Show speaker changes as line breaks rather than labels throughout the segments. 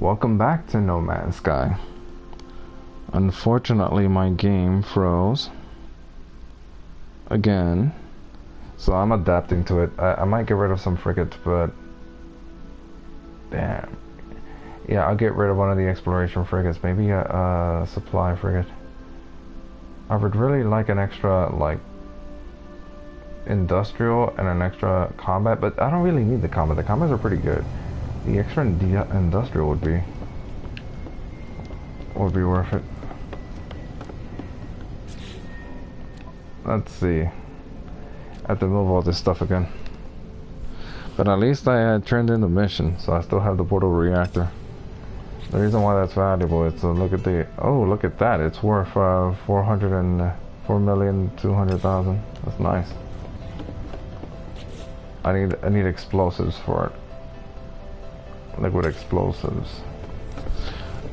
Welcome back to No Man's Sky. Unfortunately, my game froze again, so I'm adapting to it. I might get rid of some frigates, but damn. Yeah, I'll get rid of one of the exploration frigates, maybe a supply frigate. I would really like an extra, like, industrial and an extra combat, but I don't really need the combat. The combats are pretty good. The extra industrial would be worth it. Let's see. I have to move all this stuff again. But at least I had turned in the mission, so I still have the portable reactor. The reason why that's valuable is to look at the... Oh, look at that. It's worth 404,200,000. That's nice. I need explosives for it. Liquid explosives.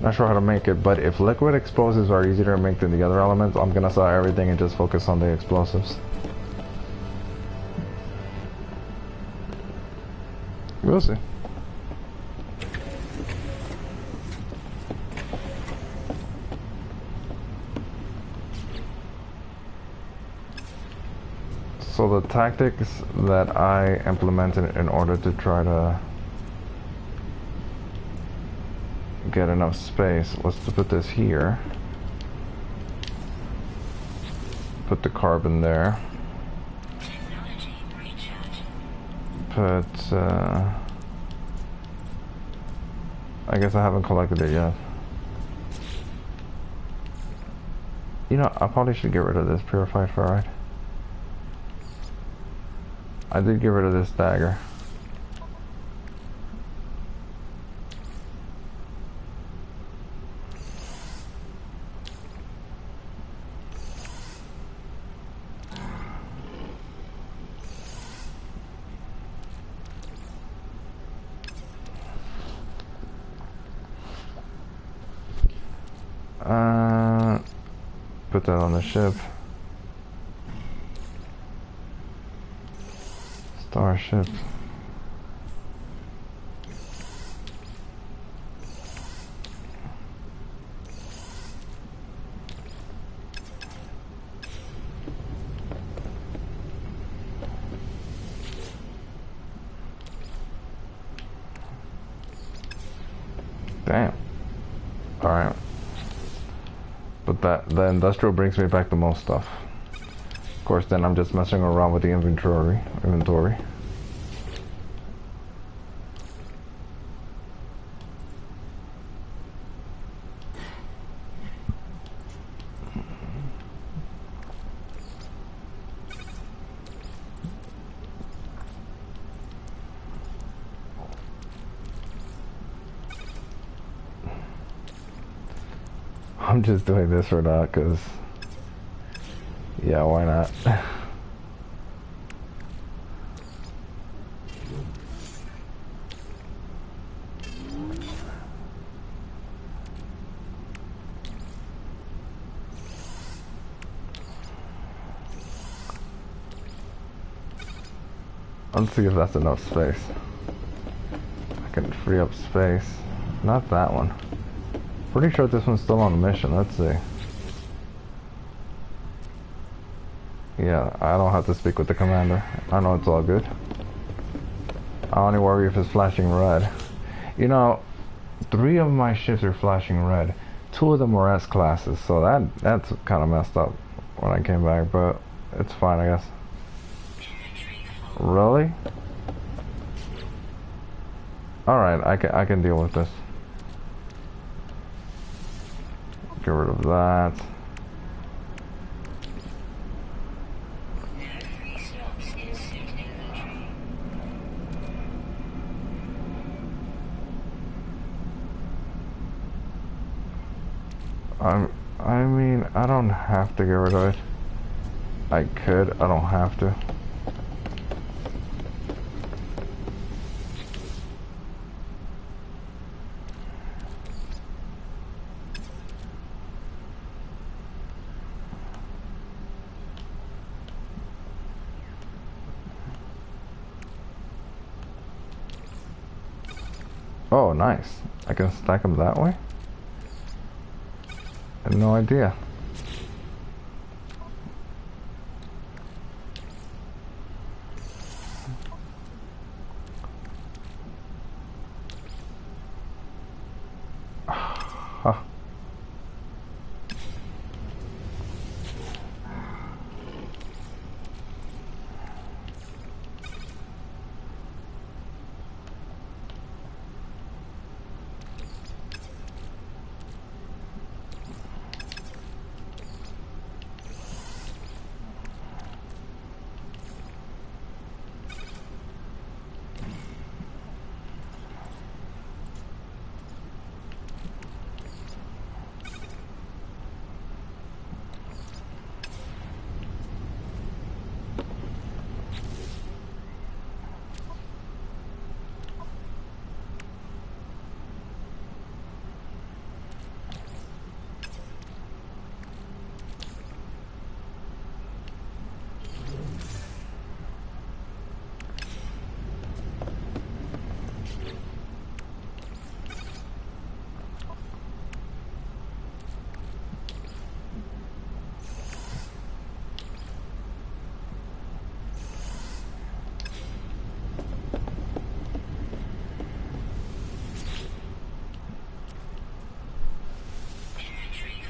Not sure how to make it, but if liquid explosives are easier to make than the other elements, I'm gonna sell everything and just focus on the explosives. We'll see. So the tactics that I implemented in order to try to get enough space was to put this here, put the carbon there, put I guess I haven't collected it yet. You know, I probably should get rid of this purified ferrite. I did get rid of this dagger. Put that on the ship. Starship. Damn. Alright. But the industrial brings me back the most stuff. Of course, then I'm just messing around with the inventory. I'm just doing this for that, because, yeah, why not? Let's see if that's enough space. I can free up space. Not that one. Pretty sure this one's still on a mission. Let's see. Yeah, I don't have to speak with the commander. I know it's all good. I only worry if it's flashing red. You know, 3 of my ships are flashing red. 2 of them were S classes, so that's kind of messed up when I came back, but it's fine, I guess. Really? Alright, I can deal with this. Get rid of that. I mean, I don't have to get rid of it. I could, I don't have to. Oh, nice. I can stack them that way? I had no idea. Huh.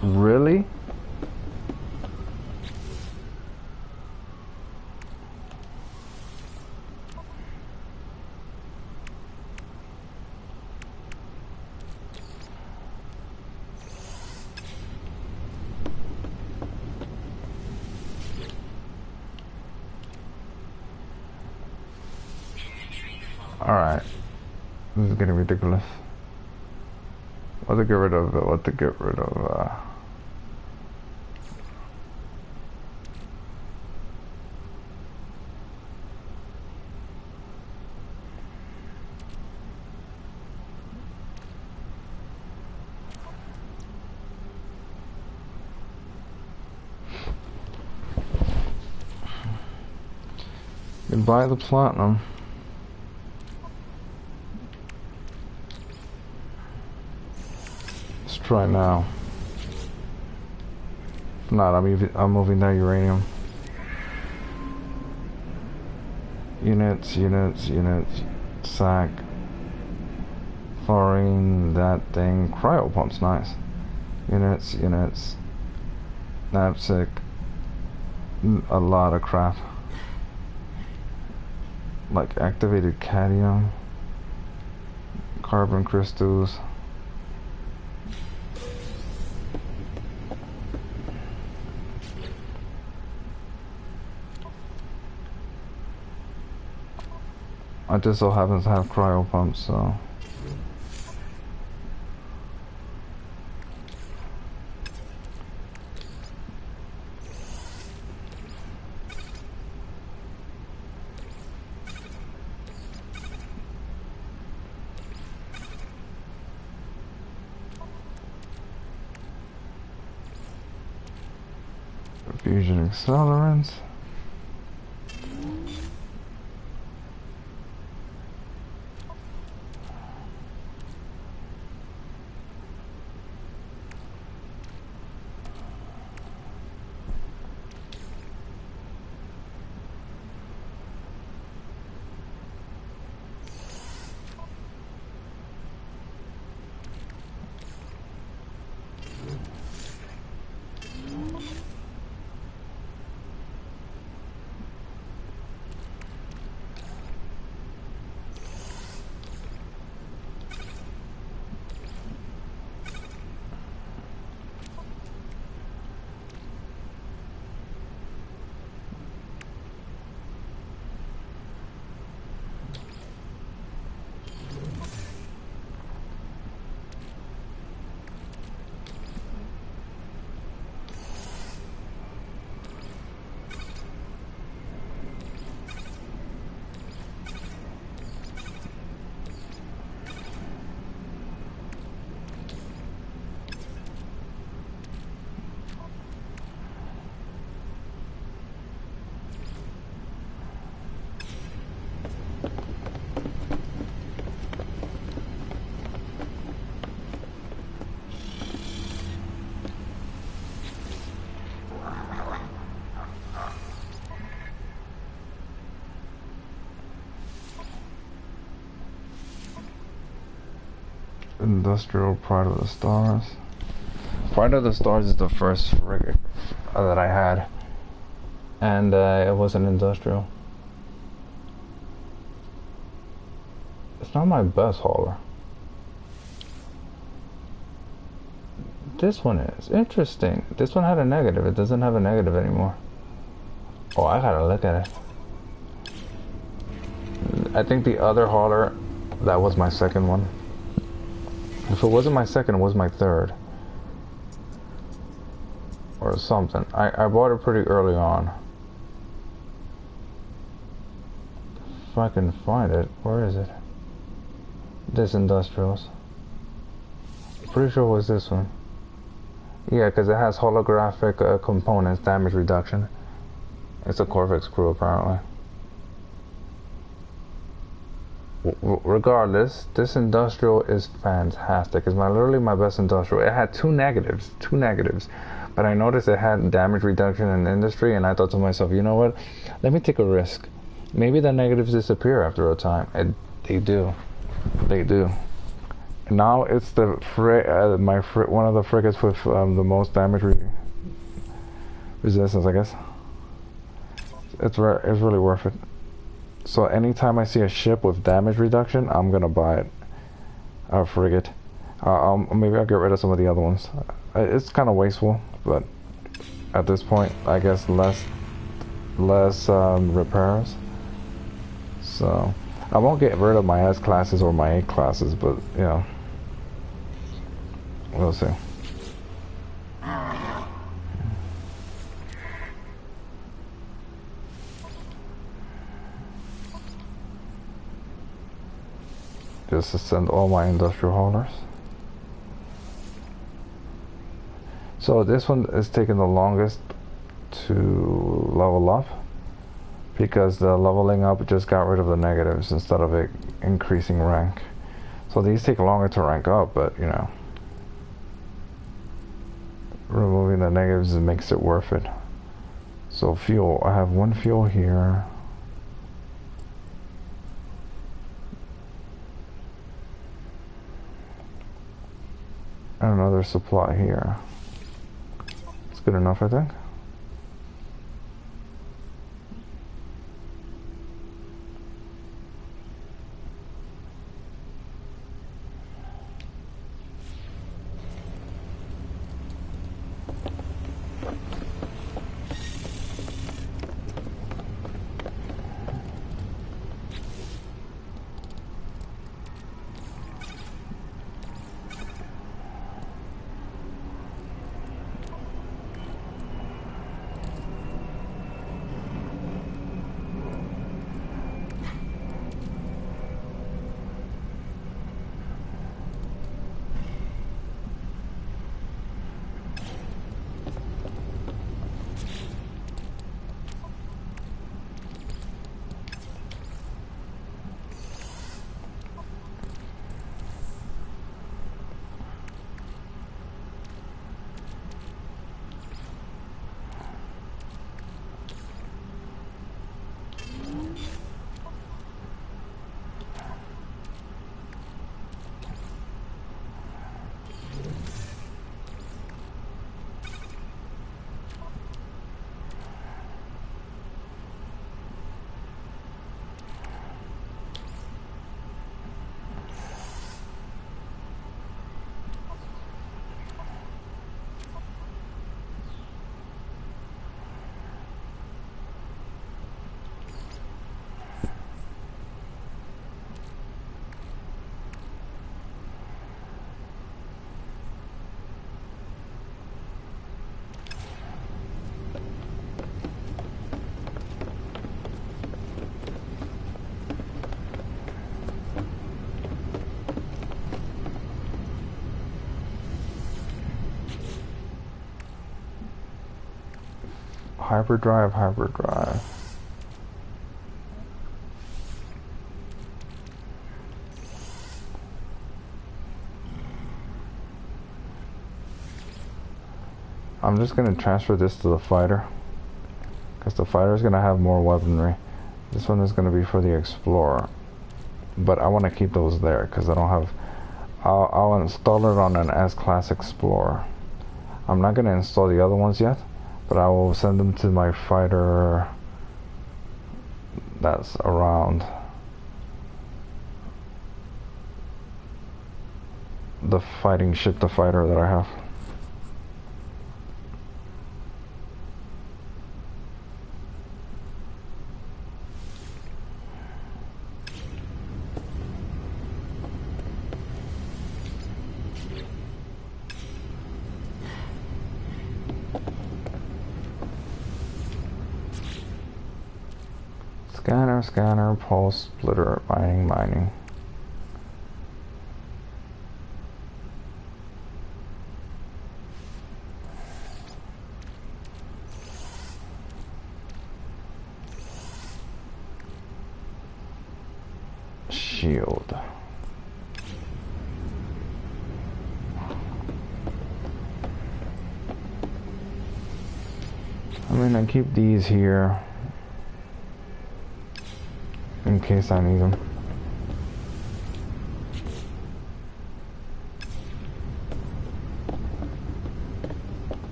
Really? Alright. This is getting ridiculous. What to get rid of, what to get rid of, Goodbye the platinum. Let's try now. If not, I'm moving that uranium. Units, sack. Fluorine, that thing. Cryo pump's nice. Units, knapsack. A lot of crap. Like activated cadmium. Carbon crystals. I just so happens to have cryo pumps, so. Fusion accelerants. Industrial Pride of the Stars. Pride of the Stars is the first frigate that I had, and it was an industrial. It's not my best hauler. This one is interesting. This one had a negative. It doesn't have a negative anymore. Oh, I gotta look at it. I think the other hauler, that was my second one. If it wasn't my second, it was my third. Or something. I bought it pretty early on. If I can find it, where is it? This industrials. Pretty sure it was this one. Yeah, because it has holographic components, damage reduction. It's a Corvex crew apparently. Regardless, this industrial is fantastic. It's literally my best industrial. It had two negatives, but I noticed it had damage reduction in industry, and I thought to myself, you know what? Let me take a risk. Maybe the negatives disappear after a time. And they do. They do. Now it's the one of the frigates with the most damage resistance, I guess. It's really worth it. So anytime I see a ship with damage reduction, I'm gonna buy it. A frigate. Maybe I'll get rid of some of the other ones. It's kind of wasteful, but at this point, I guess less repairs. So I won't get rid of my S classes or my A classes, but you know, we'll see. Just to send all my industrial haulers. So this one is taking the longest to level up because the leveling up just got rid of the negatives instead of it increasing rank. So these take longer to rank up, but you know, removing the negatives makes it worth it. So fuel, I have one fuel here. And another supply here. It's good enough, I think. Hyperdrive. I'm just gonna transfer this to the fighter, because the fighter is gonna have more weaponry. This one is gonna be for the explorer, but I want to keep those there because I don't have I'll install it on an S-Class Explorer. I'm not gonna install the other ones yet, but I will send them to my fighter that's around the fighting ship, the fighter that I have. Scanner, scanner, pulse splitter, mining, mining. Shield. I'm gonna keep these here in case I need them.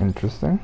Interesting.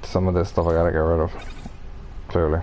Some of this stuff I gotta get rid of, clearly.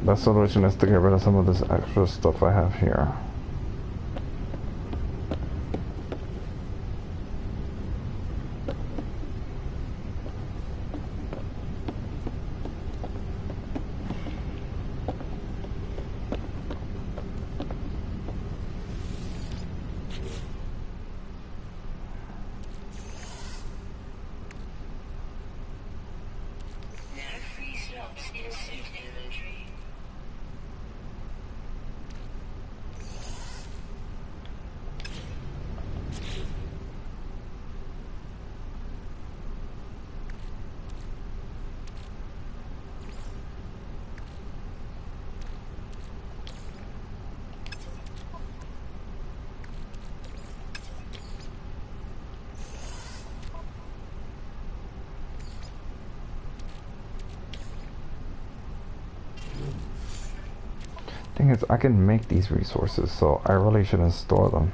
The solution is to get rid of some of this extra stuff I have here. Thing is, I can make these resources, so I really shouldn't store them.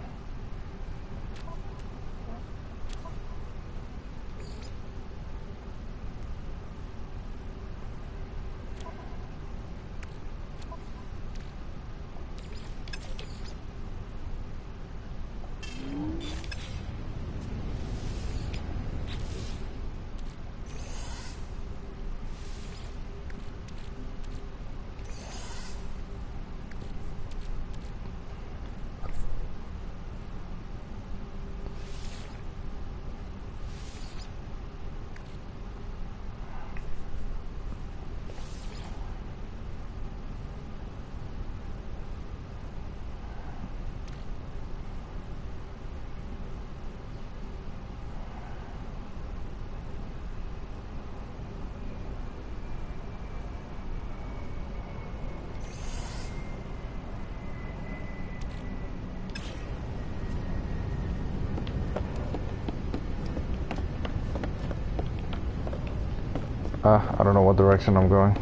I don't know what direction I'm going.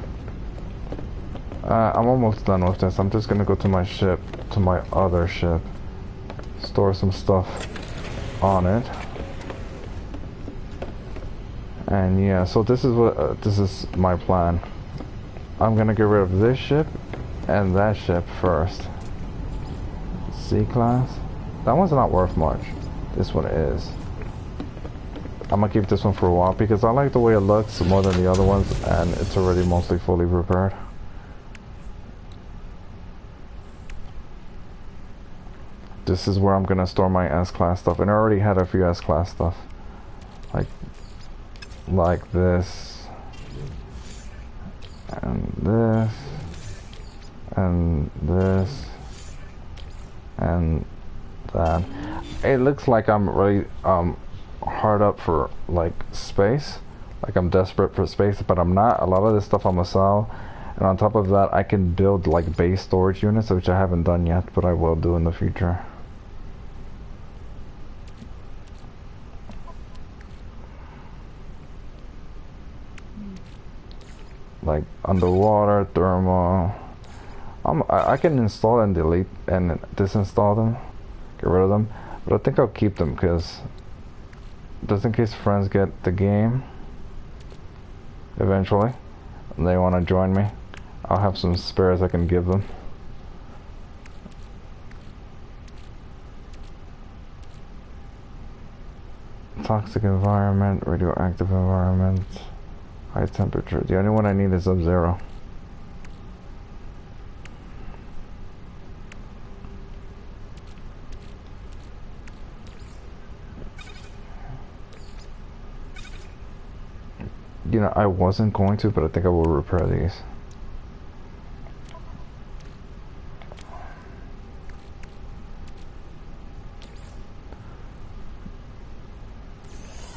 I'm almost done with this. I'm just gonna go to my ship, to my other ship, store some stuff on it. And yeah, so this is my plan. I'm gonna get rid of this ship and that ship first. C-class. That one's not worth much. This one is. I'm gonna keep this one for a while because I like the way it looks more than the other ones, and it's already mostly fully repaired. This is where I'm gonna store my S-class stuff, and I already had a few S-class stuff, like this, and this, and this, and that. It looks like I'm really hard up for like space, like I'm desperate for space, but I'm not. A lot of this stuff I'm gonna sell, and on top of that I can build like base storage units, which I haven't done yet, but I will do in the future. Like underwater thermal. I can install and delete and disinstall them, get rid of them, but I think I'll keep them because just in case friends get the game eventually and they want to join me, I'll have some spares I can give them. Toxic environment, radioactive environment, high temperature. The only one I need is Sub-Zero. You know, I wasn't going to, but I think I will repair these.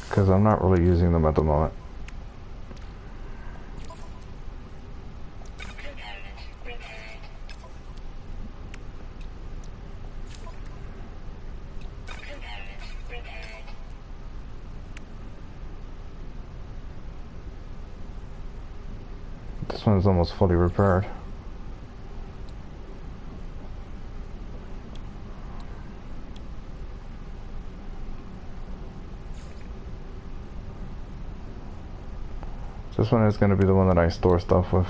Because I'm not really using them at the moment. This one's almost fully repaired. This one is going to be the one that I store stuff with.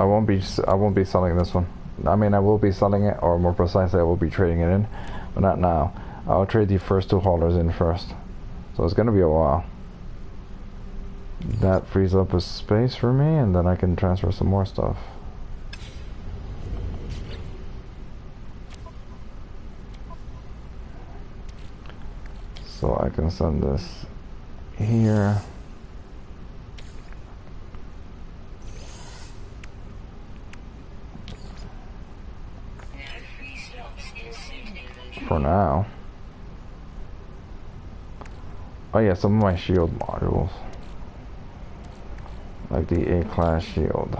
I won't be selling this one. I mean, I will be selling it, or more precisely, I will be trading it in, but not now. I'll trade the first two haulers in first. So it's gonna be a while. That frees up a space for me, and then I can transfer some more stuff. So I can send this here. For now. Oh yeah, some of my shield modules. Like the A-class shield.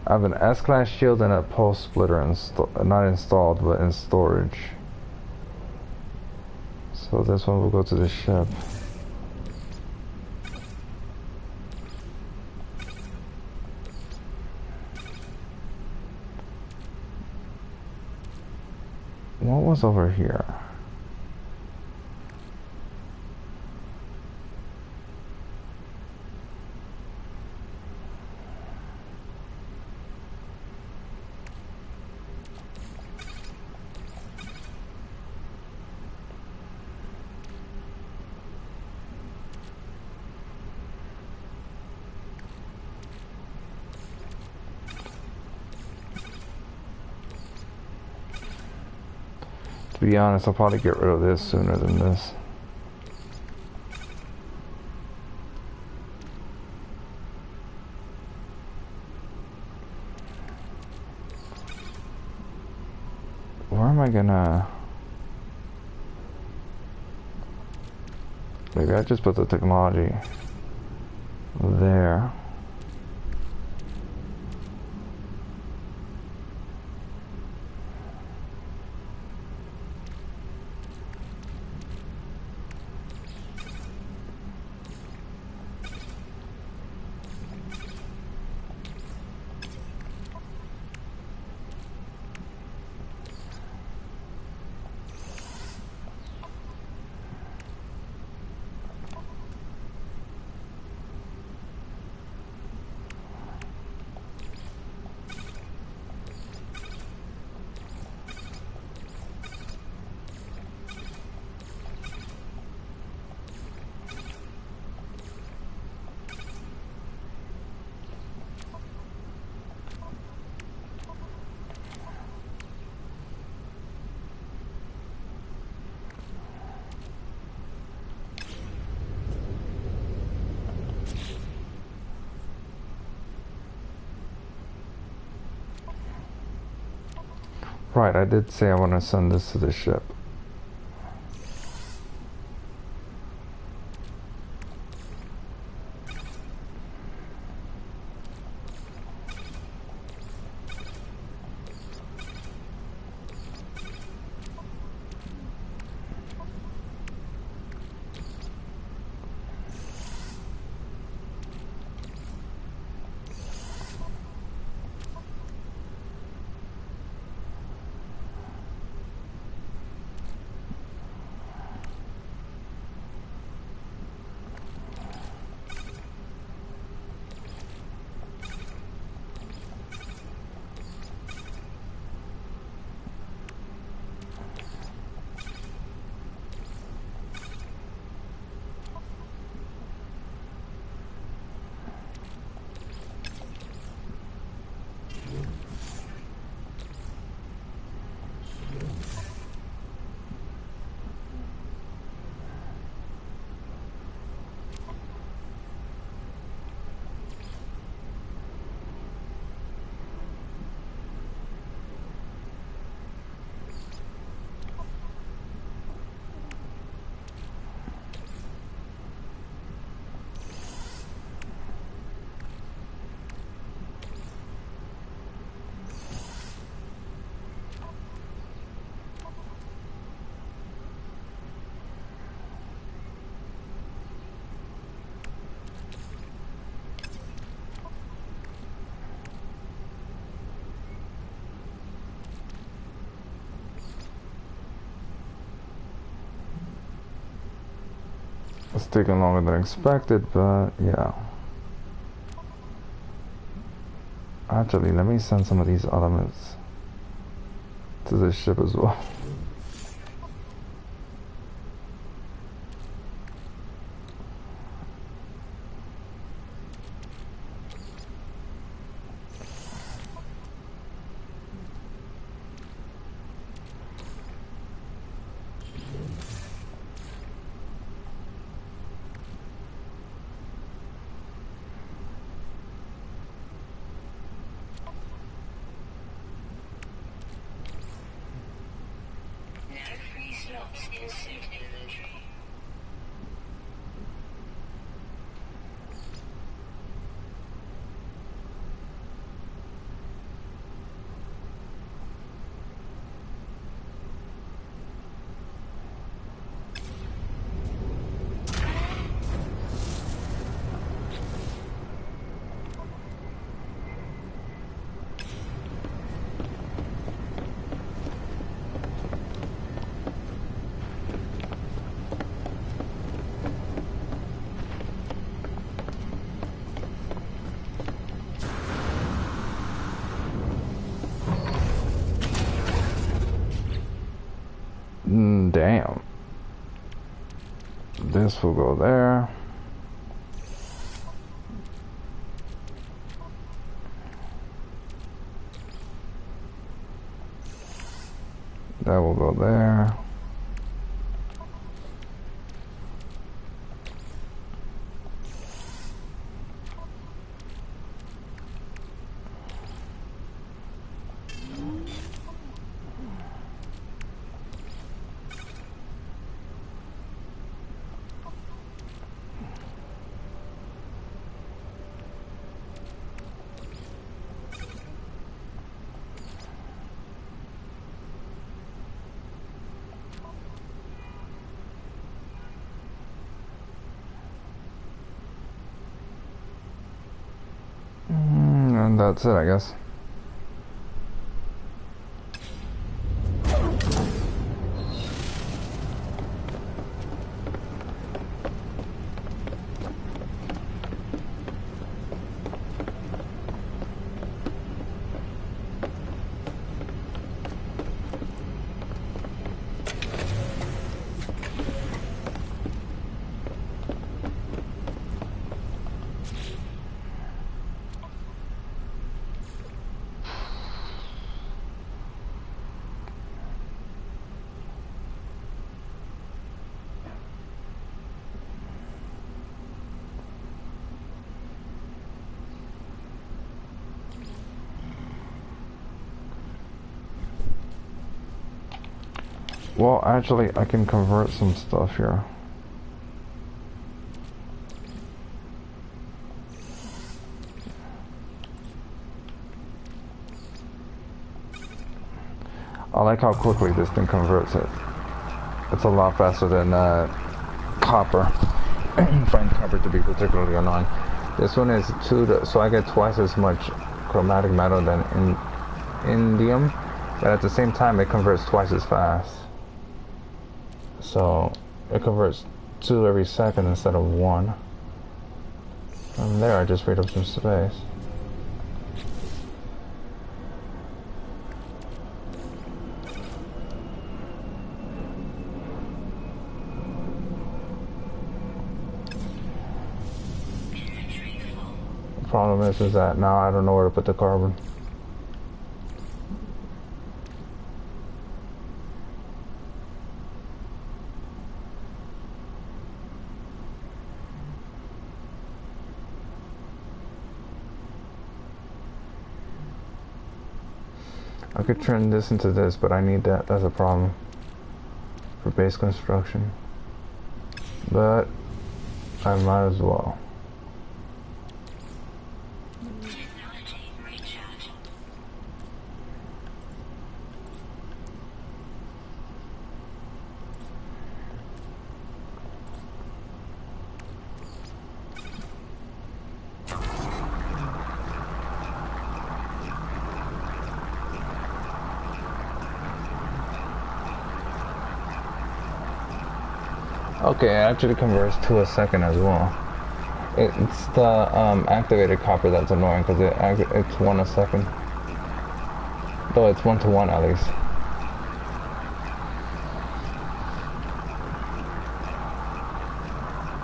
I have an S-class shield and a pulse splitter not installed, but in storage. So this one will go to the ship. What was over here? To be honest, I'll probably get rid of this sooner than this. Where am I gonna... Maybe I just put the technology there. Right, I did say I want to send this to the ship. It's taking longer than expected, but yeah. Actually, let me send some of these elements to this ship as well. Damn. This will go there. That will go there. And that's it, I guess. Well, actually, I can convert some stuff here. I like how quickly this thing converts it. It's a lot faster than copper. I find copper to be particularly annoying. This one is so I get twice as much chromatic metal than indium, but at the same time it converts twice as fast. So it converts 2 every second instead of 1. And there I just freed up some space. The problem is that now I don't know where to put the carbon. I could turn this into this, but I need that. That's a problem for base construction. But I might as well. Okay, it actually converts to a second as well. It's the activated copper that's annoying because it's 1 a second. Though it's 1 to 1 at least.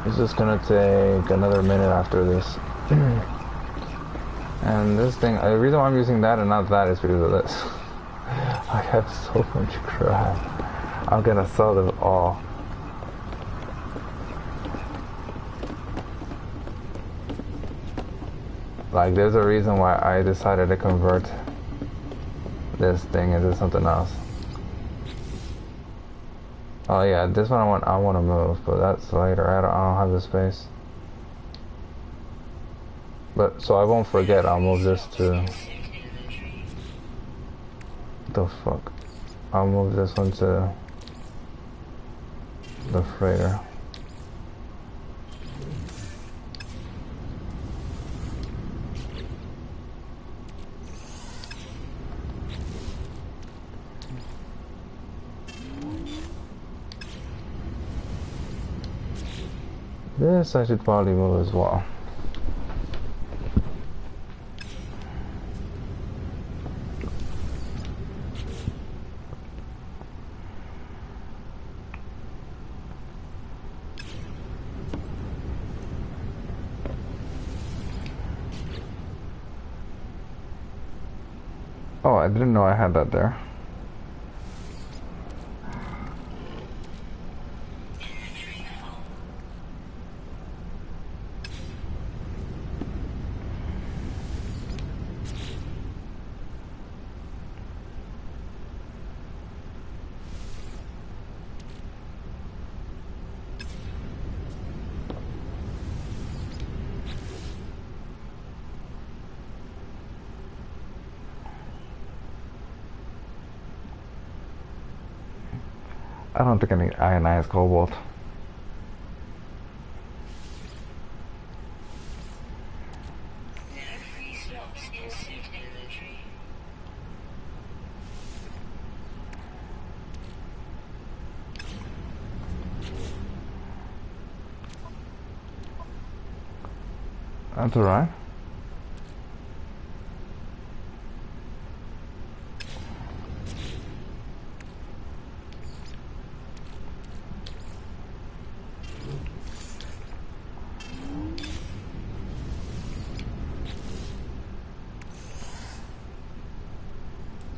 It's just gonna take another minute after this. And this thing, the reason why I'm using that and not that is because of this. I have so much crap. I'm gonna sell them all. Like, there's a reason why I decided to convert this thing into something else. Oh yeah, this one I want to move, but that's later. I don't have the space. But so I won't forget. I'll move this to. What the fuck? I'll move this one to the freighter. This I should probably move as well. Oh, I didn't know I had that there. I don't think I need ionized cobalt. That's alright.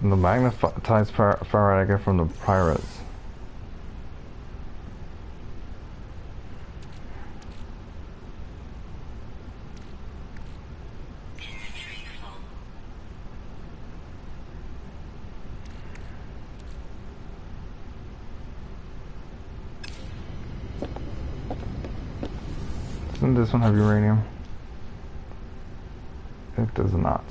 The magnetized ferrite I get from the pirates. Doesn't this one have uranium? It does not.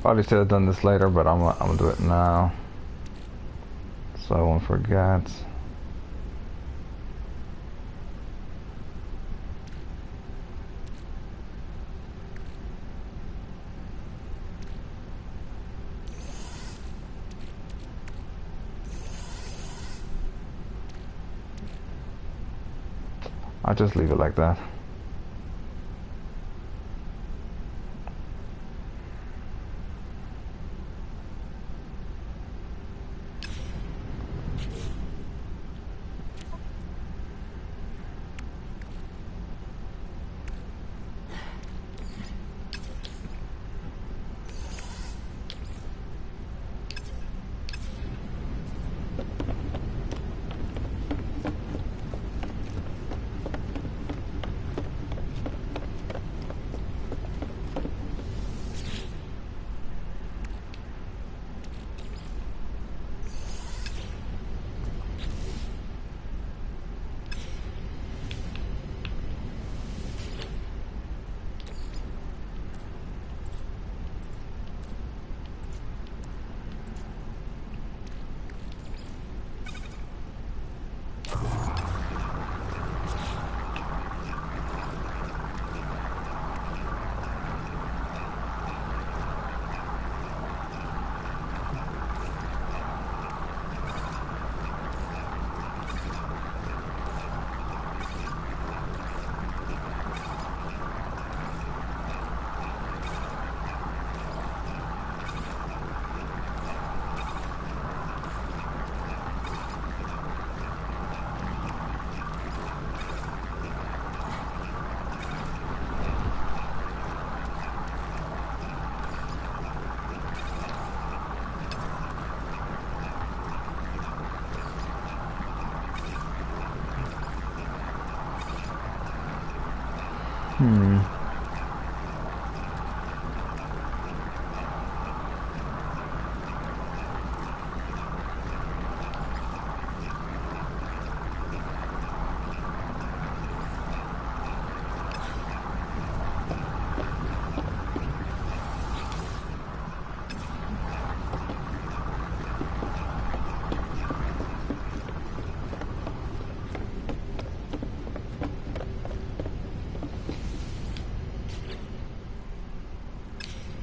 Probably should have done this later, but I'm gonna do it now, so I won't forget. I'll just leave it like that.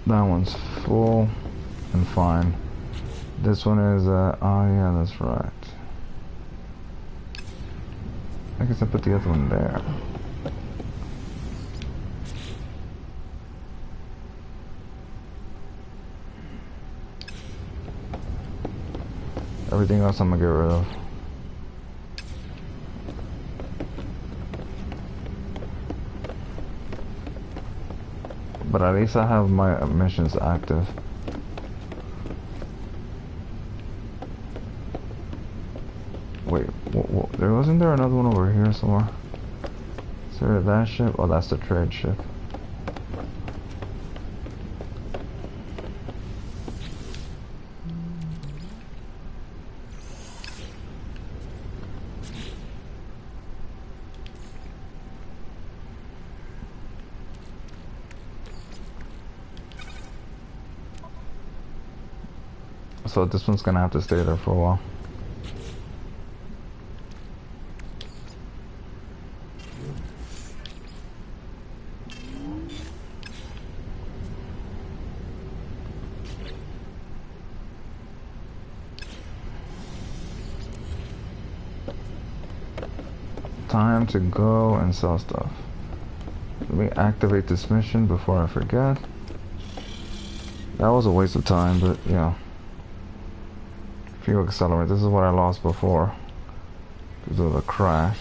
That one's full and fine. This one is, oh yeah, that's right. I guess I put the other one there. Everything else I'm gonna get rid of. But at least I have my missions active. Wait, there wasn't there another one over here somewhere? Is there that ship? Oh, that's the trade ship. So this one's gonna have to stay there for a while. Time to go and sell stuff. Let me activate this mission before I forget. That was a waste of time, but yeah. Fuel accelerate. This is what I lost before because of the crash.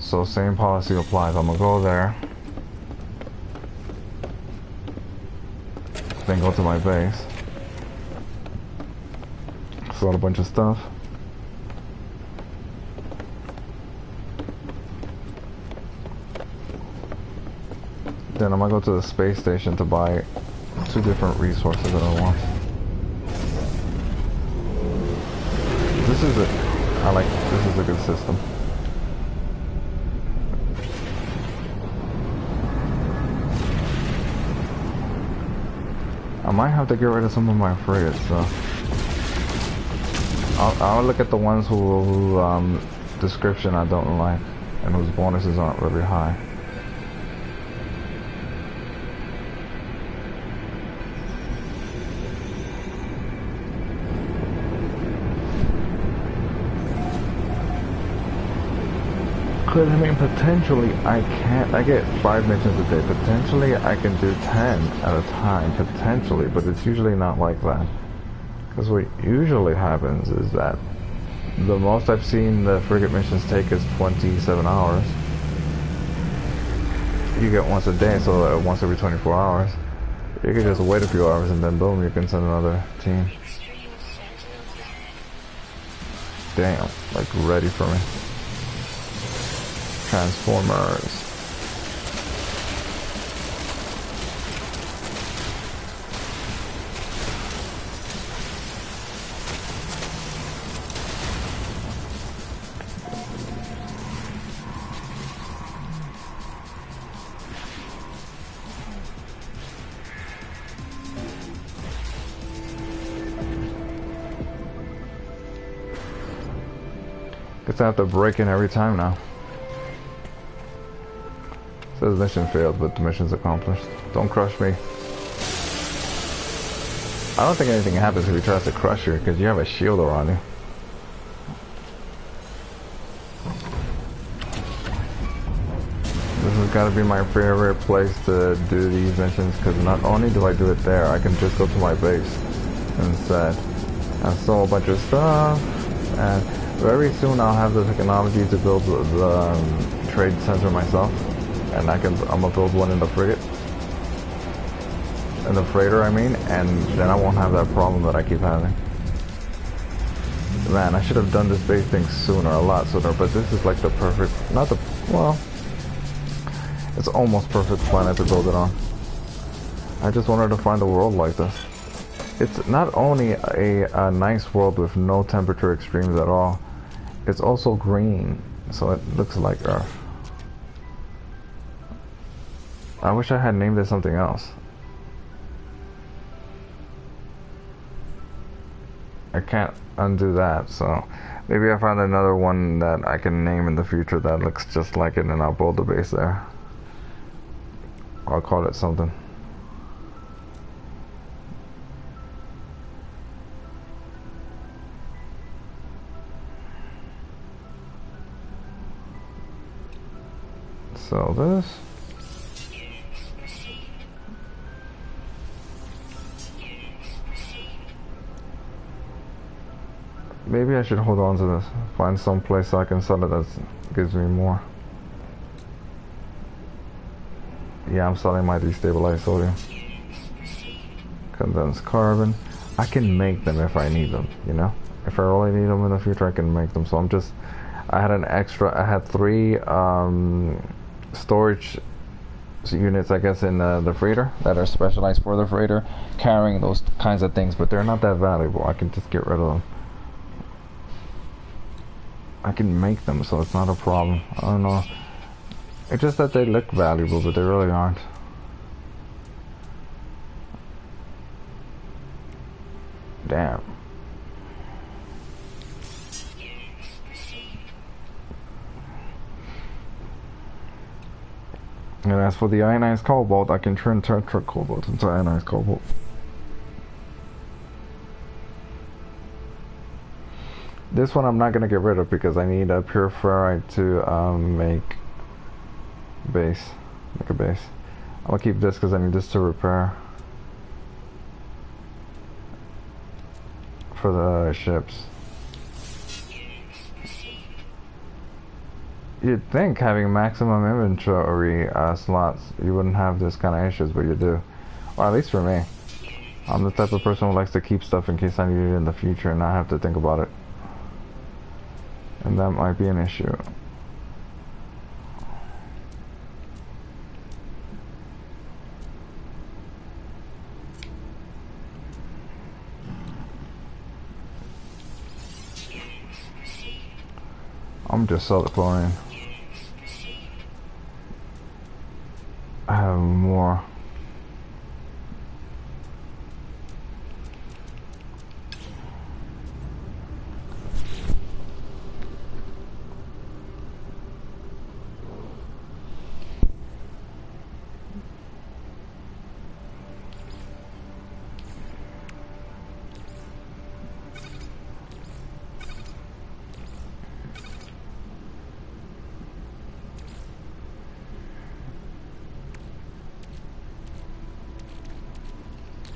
So same policy applies. I'm gonna go there, then go to my base, sell a bunch of stuff. Then I'm gonna go to the space station to buy 2 different resources that I want. This is this is a good system. I might have to get rid of some of my frigates, so I'll look at the ones who description I don't like and whose bonuses aren't really high. Because, I mean, potentially I get 5 missions a day. Potentially I can do 10 at a time, potentially, but it's usually not like that. Because what usually happens is that the most I've seen the frigate missions take is 27 hours. You get once a day, so once every 24 hours. You can just wait a few hours and then boom, you can send another team. Damn, like ready for me. Transformers. Guess I have to break in every time now. Says mission failed, but the mission's accomplished. Don't crush me. I don't think anything happens if he tries to crush you, because you have a shield around you. This has got to be my favorite place to do these missions, because not only do I do it there, I can just go to my base instead and sell a bunch of stuff, and very soon I'll have the technology to build the trade center myself. And I'm gonna build one in the frigate. In the freighter, I mean, and then I won't have that problem that I keep having. Man, I should have done this base thing sooner, a lot sooner, but this is like the perfect, not the, well, it's almost perfect planet to build it on. I just wanted to find a world like this. It's not only a nice world with no temperature extremes at all, it's also green, so it looks like Earth. I wish I had named it something else. I can't undo that, so maybe I find another one that I can name in the future that looks just like it and I'll build a base there. I'll call it something. So this. Maybe I should hold on to this. Find some place so I can sell it that gives me more. Yeah, I'm selling my destabilized sodium. Condensed carbon. I can make them if I need them, you know? If I really need them in the future, I can make them. So I'm just... I had an extra... I had 3 storage units, I guess, in the freighter that are specialized for the freighter, carrying those kinds of things, but they're not that valuable. I can just get rid of them. I can make them, so it's not a problem. I don't know. It's just that they look valuable, but they really aren't. Damn. And as for the ionized cobalt, I can turn tetra cobalt into ionized cobalt. This one I'm not gonna get rid of because I need a pure ferrite to make a base. I'm gonna keep this because I need this to repair for the ships. You'd think having maximum inventory slots, you wouldn't have this kind of issues, but you do. Or at least for me. I'm the type of person who likes to keep stuff in case I need it in the future and not have to think about it. And that might be an issue. I'm just sell the chlorine. I have more.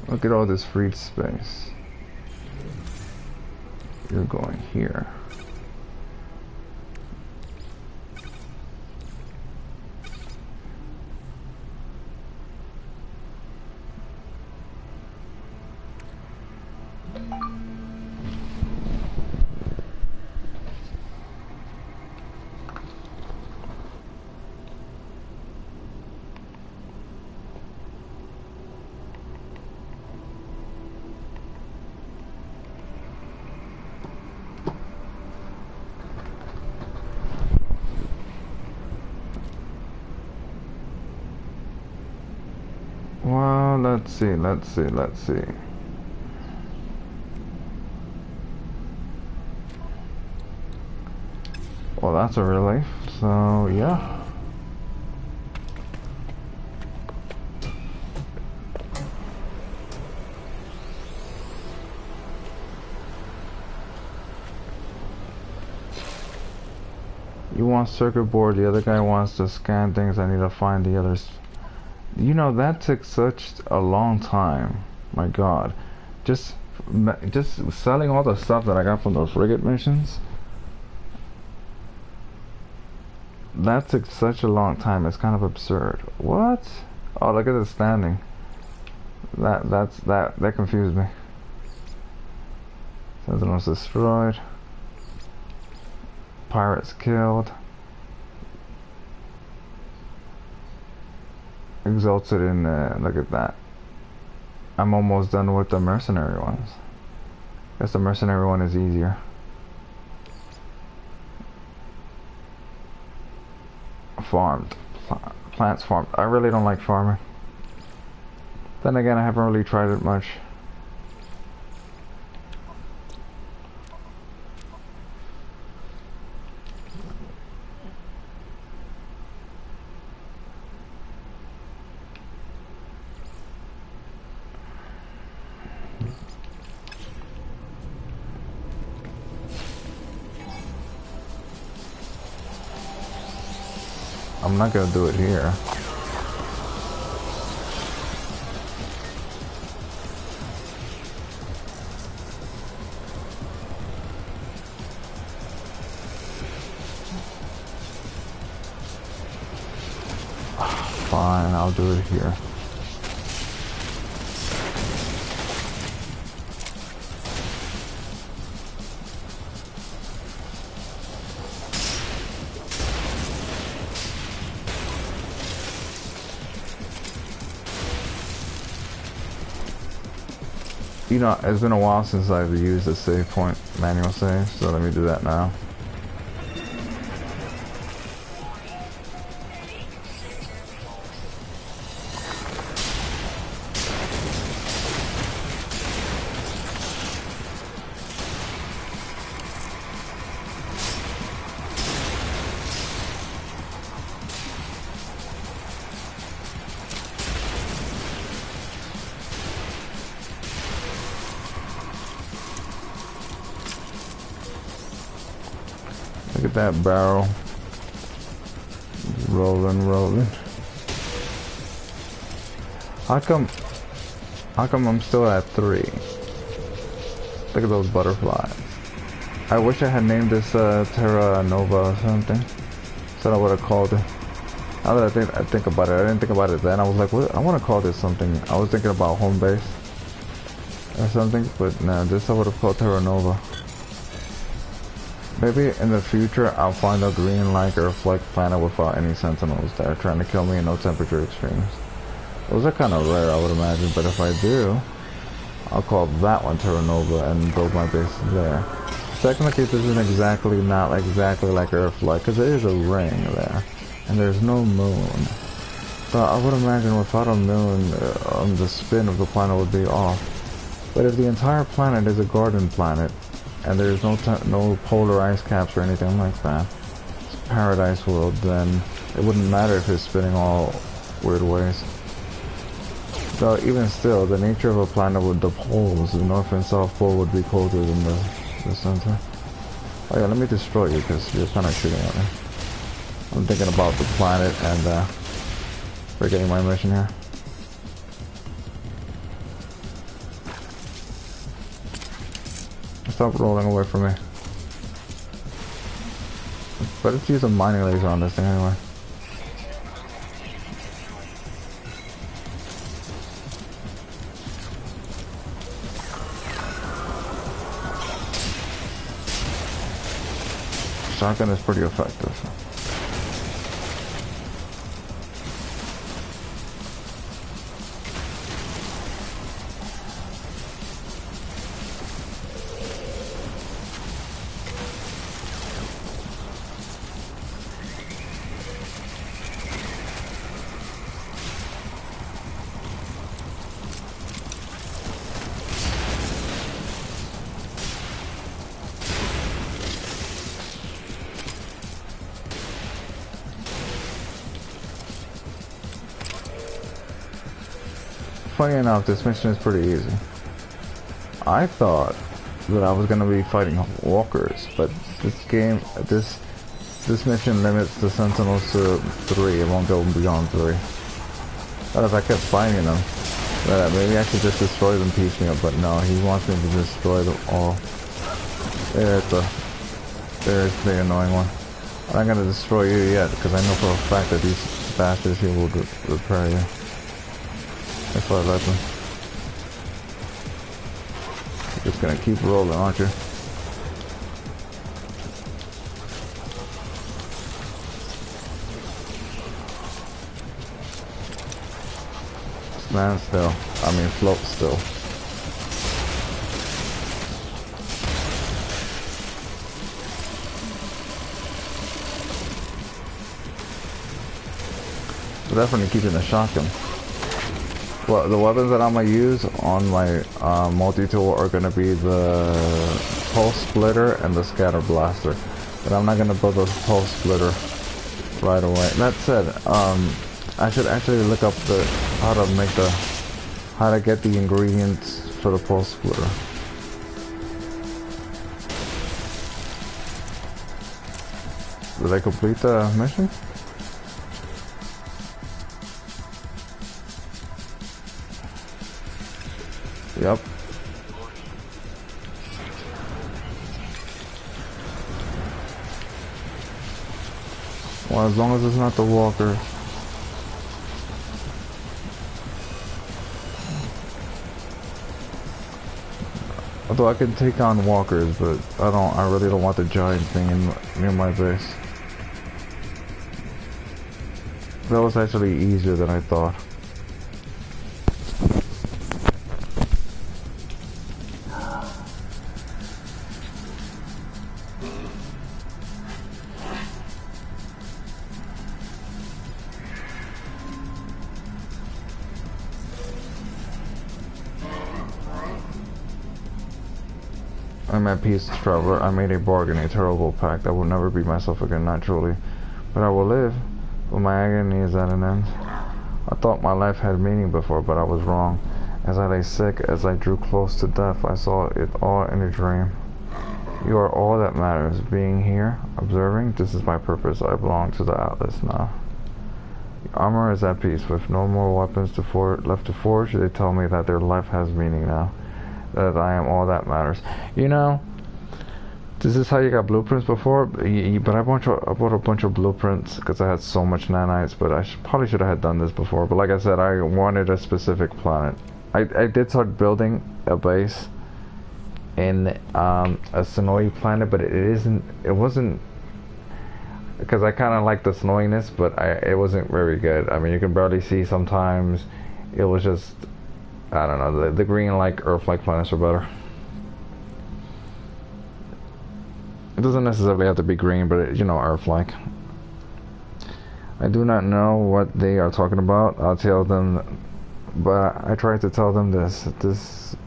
Look at all this free space. You're going here. Well, let's see. Well, that's a relief. So, yeah. You want circuit board, the other guy wants to scan things. I need to find the others. You know, that took such a long time. My God. Just selling all the stuff that I got from those frigate missions. That took such a long time. It's kind of absurd. What? Oh, look at the standing. That confused me. Sentinels destroyed. Pirates killed. Exalted in look at that. I'm almost done with the mercenary ones. Guess the mercenary one is easier. Farmed. Plants farmed. I really don't like farming. Then again, I haven't really tried it much. I'm not gonna do it here. Fine, I'll do it here. You know, it's been a while since I've used a save point manual save, so let me do that now. Look at that barrel. Rolling. How come I'm still at 3? Look at those butterflies. I wish I had named this Terra Nova or something. So I would have called it. Now that I think about it, I didn't think about it then. I was like, what? I want to call this something. I was thinking about home base or something, but no, this I would have called Terra Nova. Maybe in the future I'll find a green like Earth-like planet without any sentinels that are trying to kill me and no temperature extremes. Those are kind of rare, I would imagine, but if I do, I'll call that one Terra Nova and build my base there. Technically this isn't not exactly like Earth-like, because there is a ring there, and there's no moon. So I would imagine without a moon, the spin of the planet would be off. But if the entire planet is a garden planet, and there's no polar ice caps or anything like that, it's a paradise world, then it wouldn't matter if it's spinning all weird ways. So even still, the nature of a planet with the poles, the north and south pole would be colder than the center. Oh yeah, let me destroy you because you're kind of shooting at me. I'm thinking about the planet and forgetting my mission here. Stop rolling away from me. But let's use a mining laser on this thing anyway. Shotgun is pretty effective. Funny enough, this mission is pretty easy. I thought that I was gonna be fighting walkers, but this game, this mission limits the sentinels to 3. It won't go beyond 3. But if I kept fighting them, maybe I should just destroy them piecemeal. But no, he wants me to destroy them all. There's the annoying one. I'm not gonna destroy you yet, because I know for a fact that these bastards here will repair you. That's why I let them. You're just gonna keep rolling, aren't you? Stand still. I mean, float still. We're definitely keeping the shotgun. Well, the weapons that I'm gonna use on my multi-tool are gonna be the pulse splitter and the scatter blaster. But I'm not gonna build a pulse splitter right away. That said, I should actually look up how to get the ingredients for the pulse splitter. Did I complete the mission? Yep. Well, as long as it's not the walker. Although I can take on walkers, but I really don't want the giant thing near my base. That was actually easier than I thought. I'm at peace, traveler. I made a bargain, a terrible pact. I will never be myself again, naturally. But I will live, but my agony is at an end. I thought my life had meaning before, but I was wrong. As I lay sick, as I drew close to death, I saw it all in a dream. You are all that matters. Being here, observing, this is my purpose. I belong to the Atlas now. The armor is at peace. With no more weapons left to forge, they tell me that their life has meaning now. That I am all that matters. You know, this is how you got blueprints before, but I bought a bunch of blueprints because I had so much nanites, but I probably should have done this before. But like I said, I wanted a specific planet. I did start building a base in a snowy planet, but it wasn't, because I kind of like the snowiness, but it wasn't very good. I mean, you can barely see sometimes. It was just, I don't know, the green-like, Earth-like planets are better. It doesn't necessarily have to be green, but you know, Earth-like. I do not know what they are talking about. I'll tell them, but I tried to tell them this,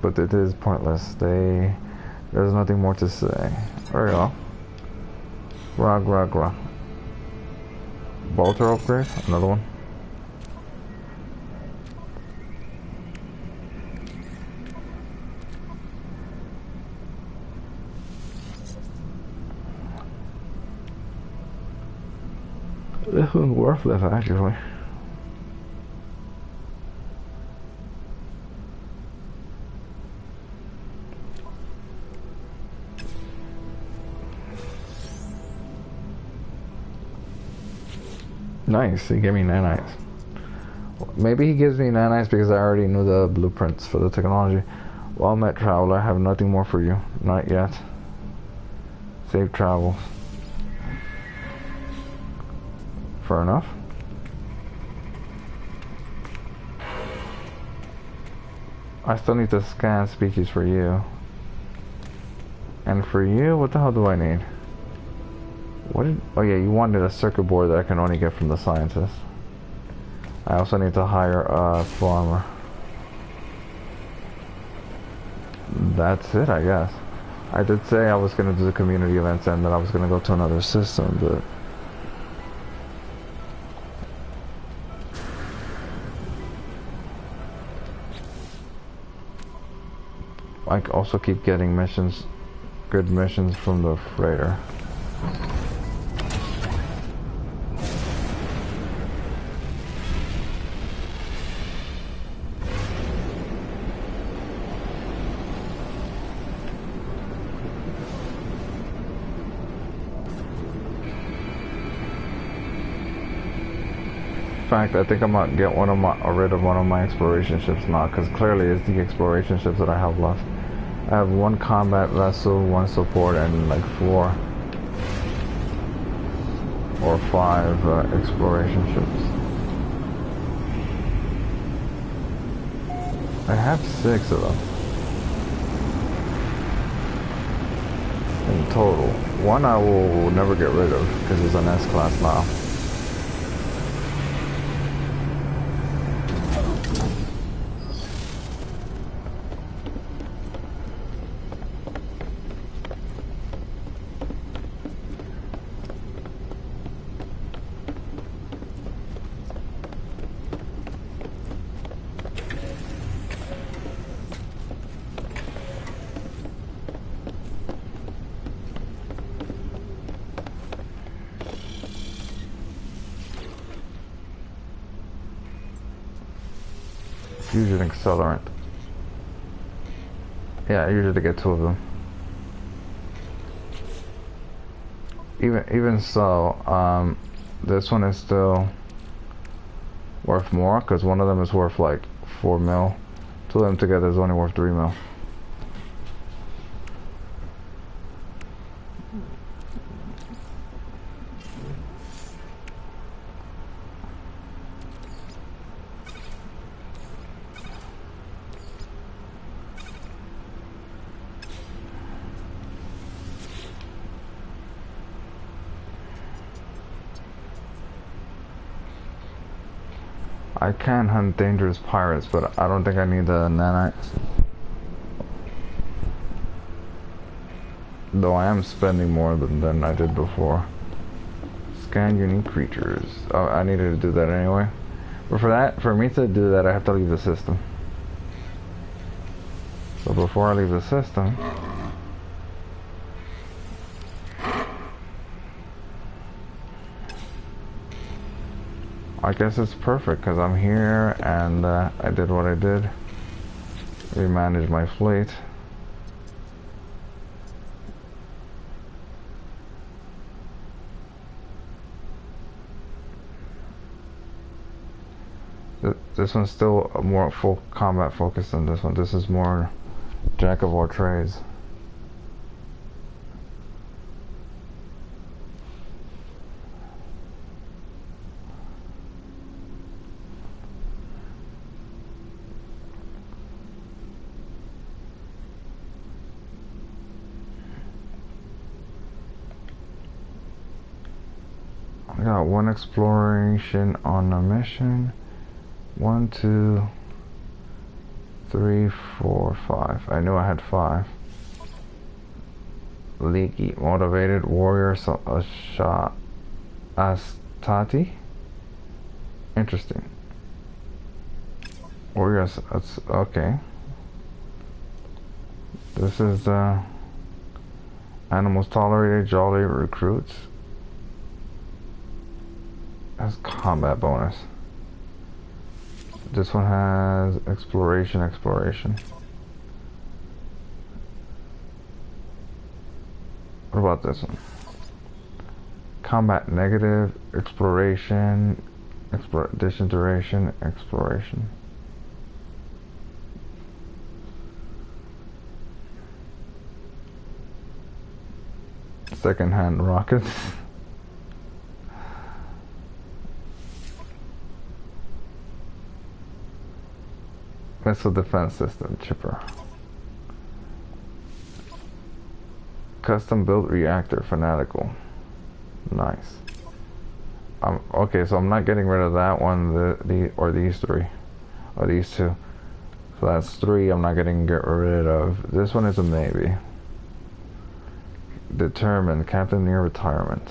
but it is pointless. There's nothing more to say. There we go. Grog. Bolter upgrade, another one. This one's worthless, actually. Nice, he gave me nanites. Maybe he gives me nanites because I already knew the blueprints for the technology. Well met, traveler. I have nothing more for you. Not yet. Safe travels. Fair enough. I still need to scan species for you. And for you, what the hell do I need? What did... Oh yeah, you wanted a circuit board that I can only get from the scientist. I also need to hire a farmer. That's it, I guess. I did say I was going to do the community events and that I was going to go to another system, but... I also keep getting missions, good missions from the freighter. In fact, I think I'm gonna get rid of one of my exploration ships now, because clearly it's the exploration ships that I have left. I have one combat vessel, one support, and like 4 or 5 exploration ships. I have 6 of them in total. One I will never get rid of because it's an S-class now. Fusion accelerant. Yeah, I usually get 2 of them. Even so, this one is still worth more because one of them is worth like 4 mil. 2 of them together is only worth 3 mil. I can hunt dangerous pirates, but I don't think I need the nanites. Though I am spending more than I did before. Scan unique creatures. Oh, I needed to do that anyway. But for me to do that, I have to leave the system. So before I leave the system... I guess it's perfect because I'm here and I did what I did. Remanage my fleet. This one's still a more full combat focus than this one. This is more jack of all trades. I got 1 exploration on a mission. 1, 2, 3, 4, 5. I knew I had 5. Leaky, motivated warrior, so a shot. Astati? Interesting. Warriors, that's okay. This is animals tolerated, jolly recruits. Has combat bonus. This one has exploration. What about this one? combat negative, exploration, expedition duration, exploration. Second-hand rockets. Missile defense system, chipper. Custom built reactor, fanatical. Nice. Okay, so I'm not getting rid of that one, or these three, or these two. So that's three I'm not getting rid of. This one is a maybe. Determined, captain near retirement.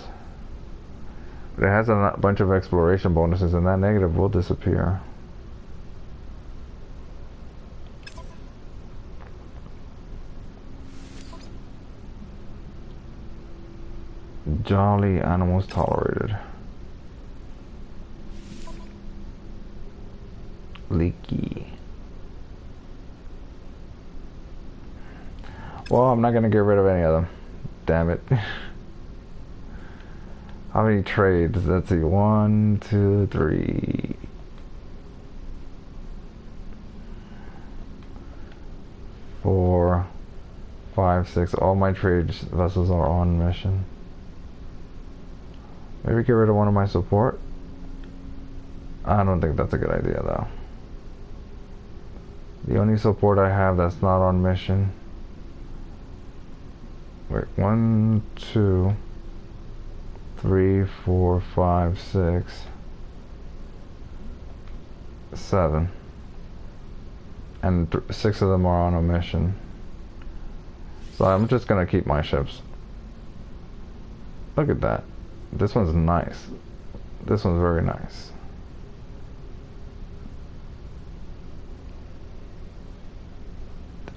But it has a bunch of exploration bonuses, and that negative will disappear. Jolly animals tolerated. Leaky. Well, I'm not gonna get rid of any of them. Damn it. How many trades? Let's see. 1, 2, 3. 4, 5, 6. All my trade vessels are on mission. Maybe get rid of one of my support. I don't think that's a good idea though. The only support I have that's not on mission. Wait, 1, 2, 3, 4, 5, 6, 7. And 6 of them are on a mission. So I'm just gonna keep my ships. Look at that. This one's nice. This one's very nice.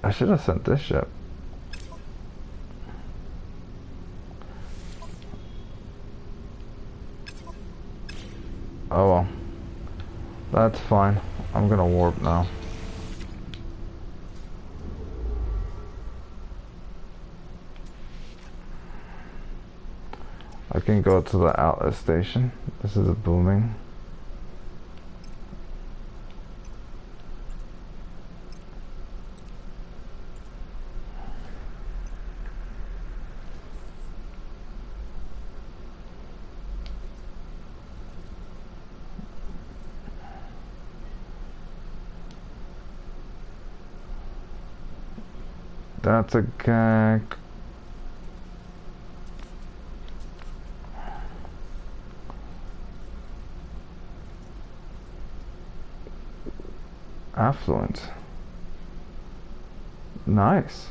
I should have sent this ship. Oh well. That's fine. I'm gonna warp now. I can go to the outlet station. This is a booming. That's a gag. Affluent. Nice.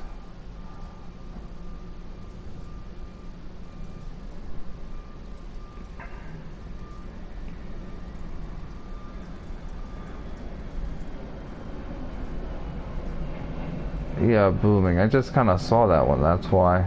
Yeah, booming. I just kind of saw that one, that's why.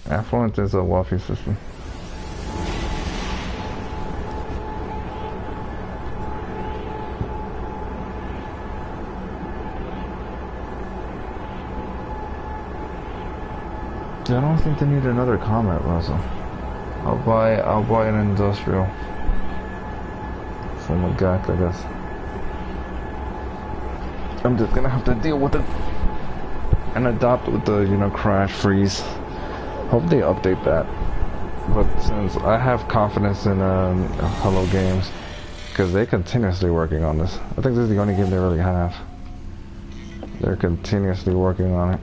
Affluent is a wealthy system. I don't think they need another combat vessel. I'll buy an industrial from a GAC, I guess. I'm just gonna have to deal with it and adopt with the, you know, crash freeze. Hope they update that. But since I have confidence in Hello Games, because they're continuously working on this. I think this is the only game they really have. They're continuously working on it.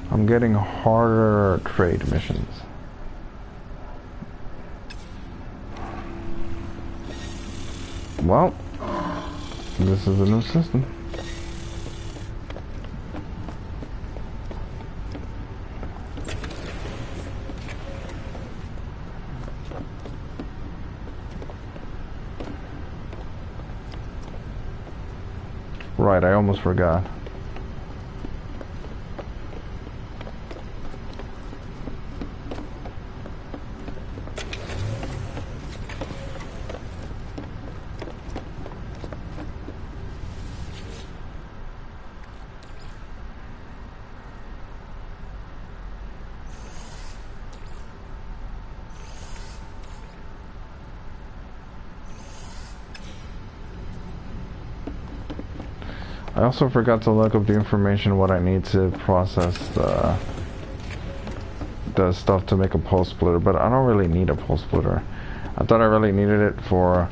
I'm getting harder trade missions. Well, this is a new system. Right, I almost forgot. I also forgot to look up the information what I need to process the stuff to make a pulse splitter, but I don't really need a pulse splitter. I thought I really needed it for,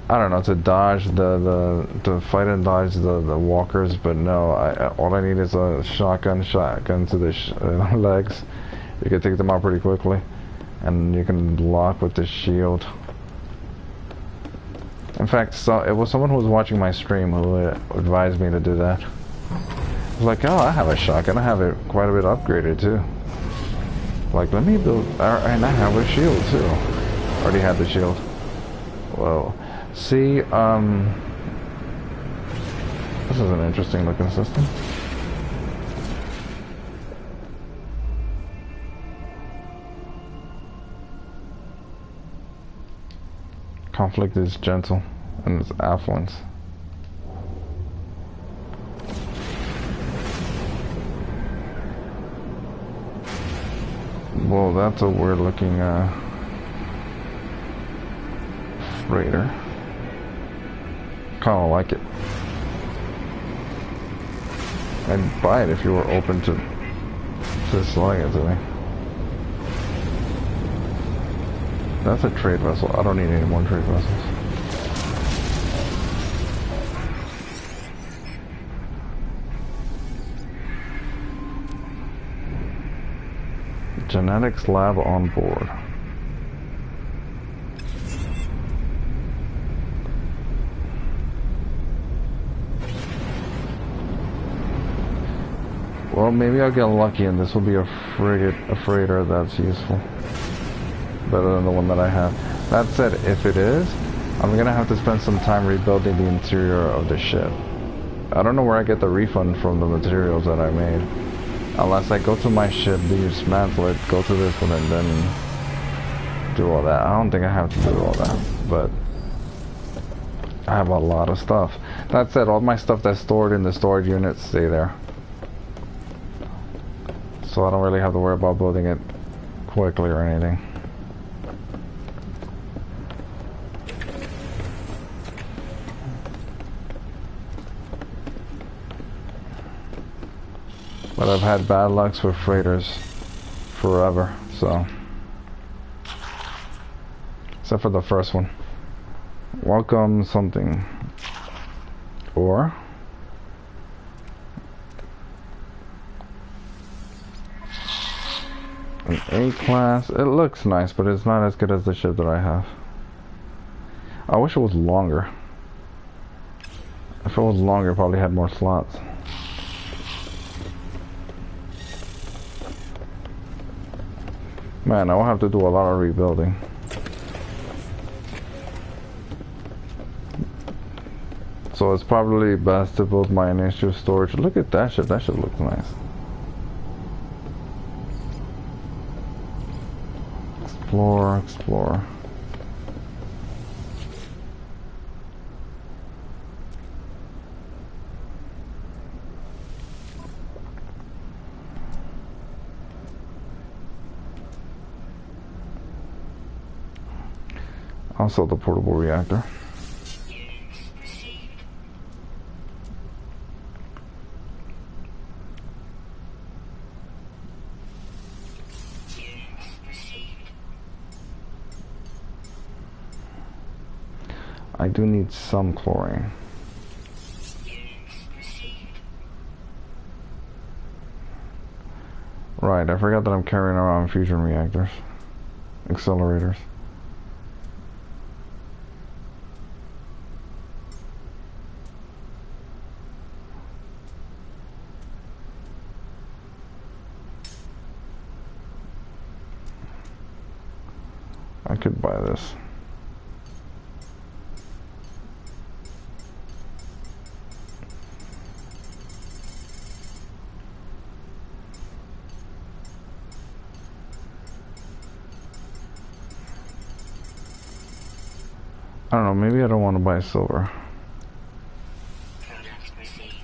I don't know, to dodge to fight and dodge the walkers, but no, all I need is a shotgun to the legs. You can take them out pretty quickly, and you can block with the shield. In fact, it was someone who was watching my stream who advised me to do that. I was like, oh, I have a shotgun. I have it quite a bit upgraded too. Like, let me build, and I have a shield too. Already had the shield. Whoa. See, this is an interesting looking system. Conflict is gentle and it's affluence. Well, that's a weird looking freighter. Kinda like it. I'd buy it if you were open to selling it to me. That's a trade vessel. I don't need any more trade vessels. Genetics lab on board. Well, maybe I'll get lucky and this will be a freighter that's useful. Better than the one that I have. That said, if it is, I'm gonna have to spend some time rebuilding the interior of the ship. I don't know where I get the refund from the materials that I made. Unless I go to my ship, dismantle it, go to this one, and then do all that. I don't think I have to do all that, but I have a lot of stuff. That said, all my stuff that's stored in the storage units stay there. So I don't really have to worry about building it quickly or anything. But I've had bad lucks with freighters forever, so. Except for the first one. Welcome something. Or an A-class. It looks nice, but it's not as good as the ship that I have. I wish it was longer. If it was longer, it probably had more slots. Man, I will have to do a lot of rebuilding. So it's probably best to build my initial storage. Look at that ship. That ship looks nice. Explore, explore. Also the portable reactor. I do need some chlorine. Right, I forgot that I'm carrying around fusion reactors. Accelerators. I could buy this. I don't know, maybe I don't want to buy silver.
Product received.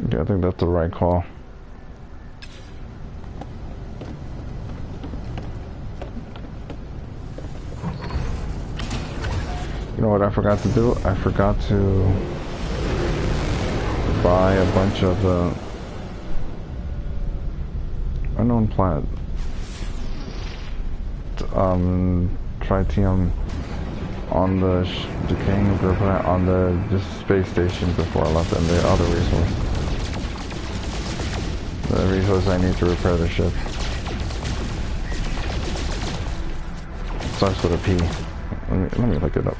Yeah, I think that's the right call. You know what I forgot to do? I forgot to buy a bunch of unknown planet tritium on the decaying nuclear plant on the space station before I left, and the other resource. The resource I need to repair the ship. Starts with a P. Let me look it up.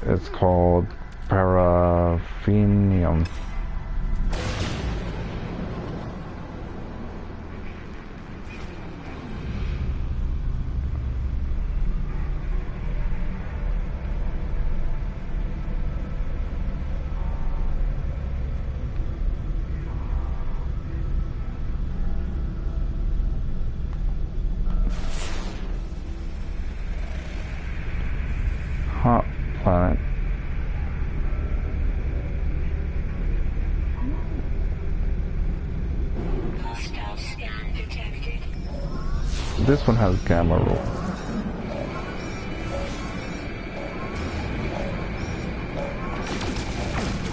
It's called paraffinium. Hot planet.
Hostile scan detected.
This one has gamma rule.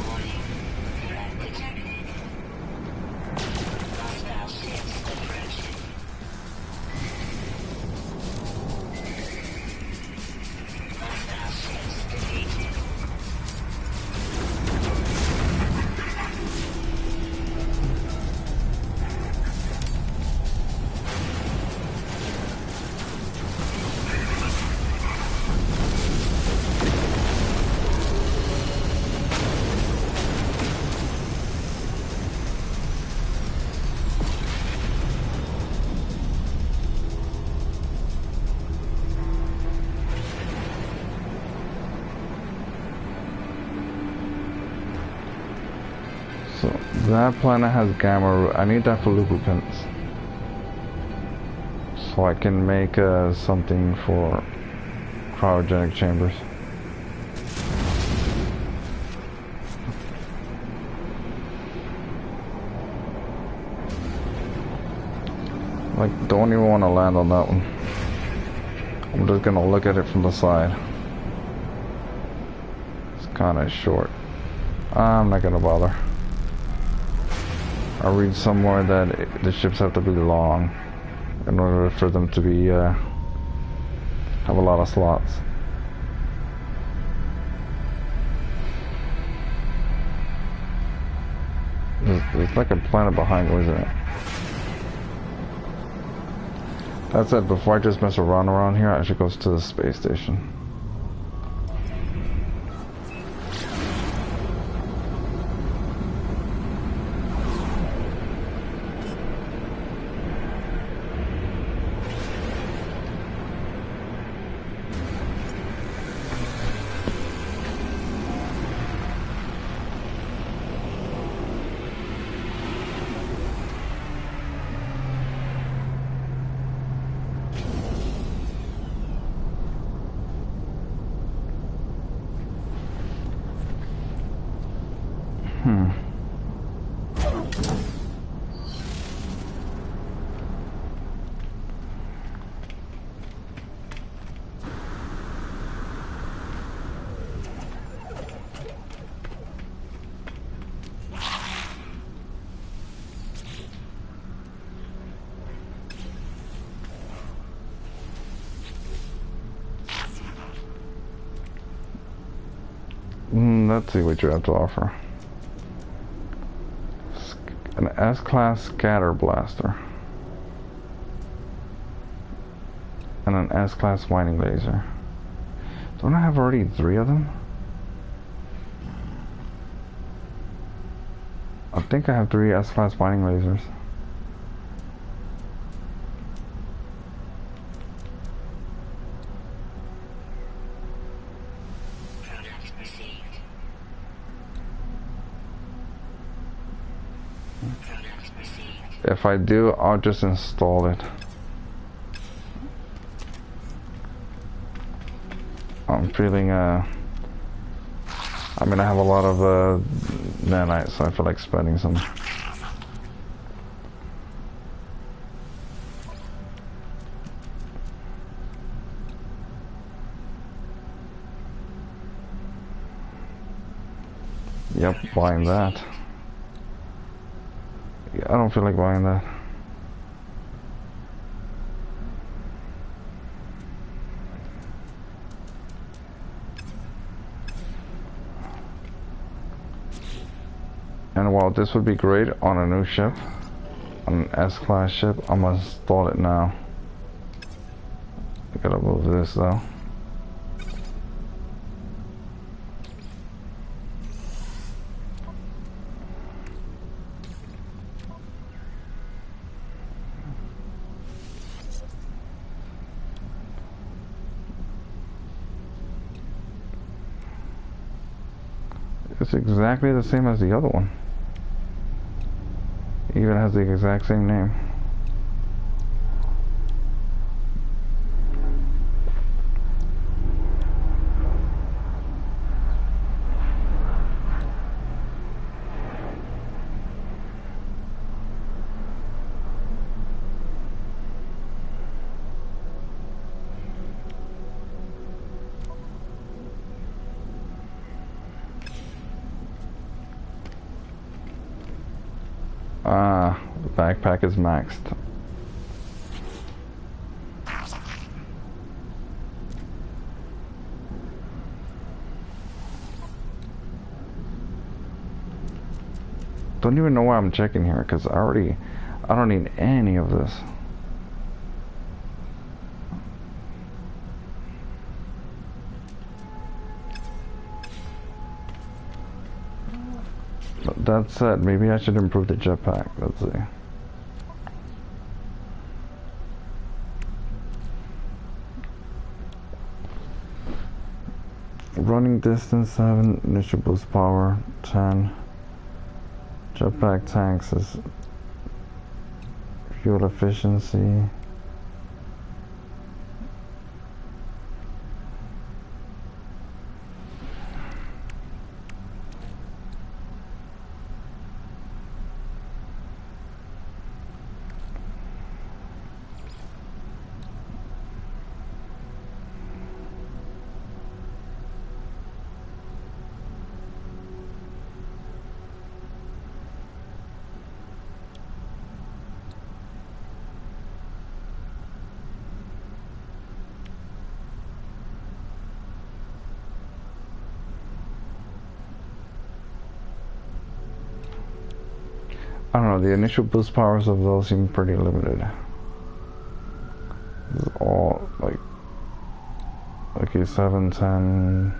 Warning. Threat detected. Hostile ships approaching. Hostile ships defeated.
So that planet has gamma rule. I need that for lubricants. So I can make something for cryogenic chambers. Like, don't even want to land on that one. I'm just gonna look at it from the side. It's kind of short. I'm not gonna bother. I read somewhere that the ships have to be long in order for them to be have a lot of slots. There's like a planet behind me, isn't it? That said, before I just mess around here, I should go to the space station. Let's see what you have to offer. An S-Class Scatter Blaster. And an S-Class Winding Laser. Don't I have already 3 of them? I think I have 3 S-Class Winding Lasers.
Product received. Product received.
If I do, I'll just install it. I'm feeling, I mean, I have a lot of, nanites, so I feel like spending some. Yep, buying that. Yeah, I don't feel like buying that. And while this would be great on a new ship, on an S-Class ship, I'm gonna install it now. I gotta move this though. It's exactly the same as the other one. It even has the exact same name. Ah, the backpack is maxed. Don't even know why I'm checking here, because I don't need any of this. But that said, maybe I should improve the jetpack. Let's see. Running distance 7, initial boost power 10. Jetpack tanks is fuel efficiency. I don't know, the initial boost powers of those seem pretty limited. This is all like okay, 7, 10.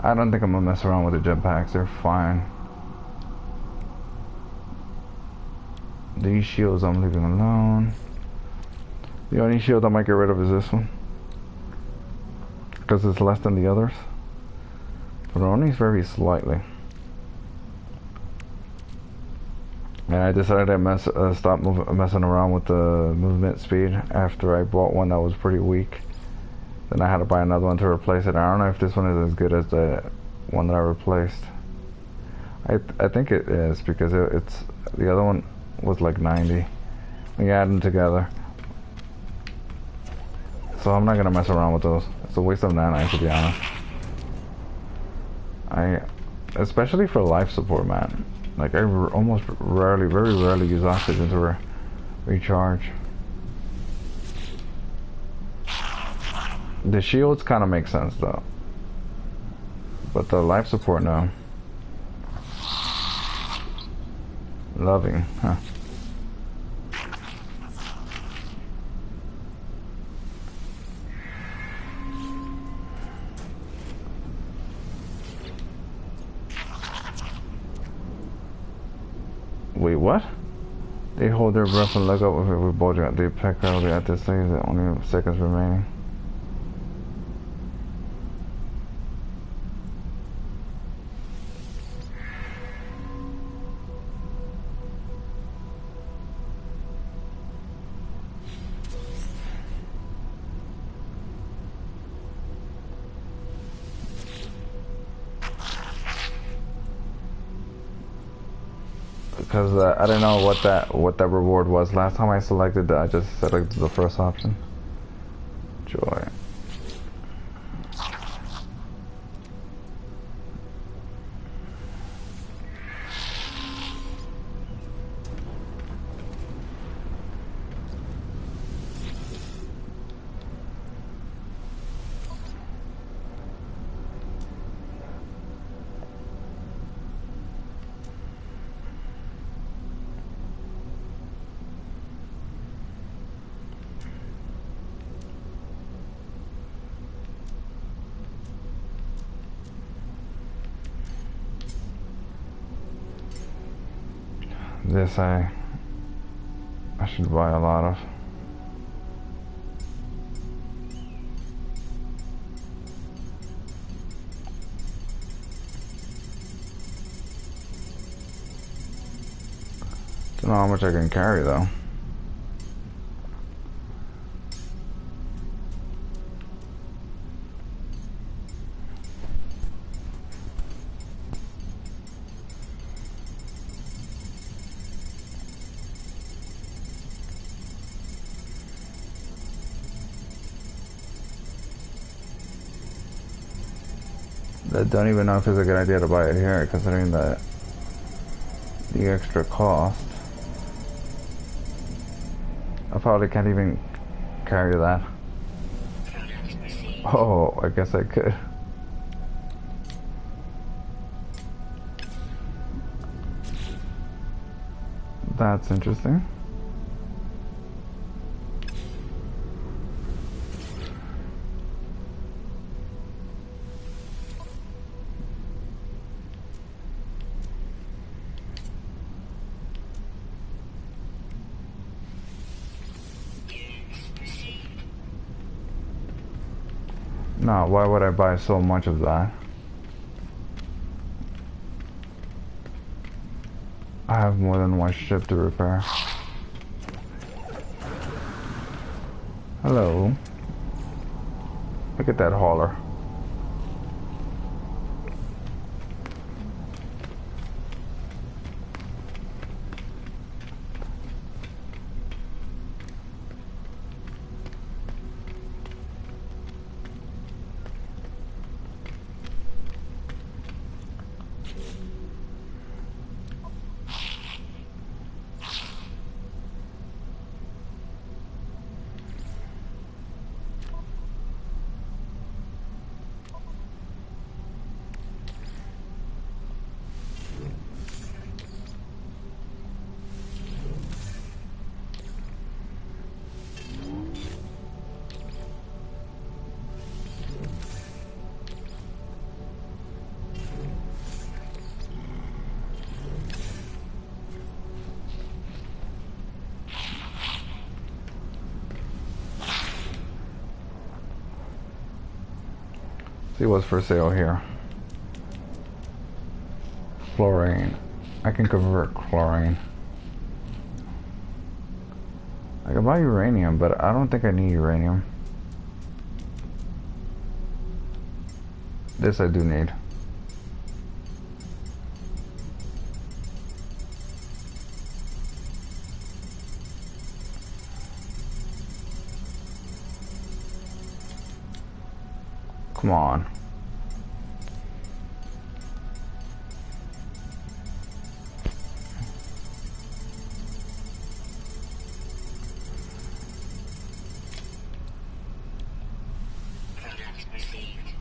I don't think I'm gonna mess around with the jetpacks, they're fine. These shields I'm leaving alone. The only shield I might get rid of is this one, because it's less than the others. But only very slightly. And I decided to stop messing around with the movement speed after I bought one that was pretty weak. Then I had to buy another one to replace it. I don't know if this one is as good as the one that I replaced. I think it is, because it's the other one was like 90. We add them together. So I'm not gonna mess around with those. It's a waste of nanites, to be honest. Especially for life support, man. Like I almost rarely, very rarely use oxygen to recharge. The shields kind of make sense though, but the life support, no. Loving, huh? Wait, what? They hold their breath and look up with every bulging. They peck early at this stage. There only seconds remaining. Because I didn't know what that reward was. Last time I selected that, I just selected the first option. Joy. This I should buy a lot of. Don't know how much I can carry though. I don't even know if it's a good idea to buy it here, considering the extra cost. I probably can't even carry that. Oh, I guess I could. That's interesting. No, why would I buy so much of that? I have more than one ship to repair. Hello. Look at that hauler. See what's for sale here. Fluorine. I can convert chlorine. I can buy uranium, but I don't think I need uranium. This I do need. Come on.
Product received.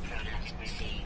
Product received.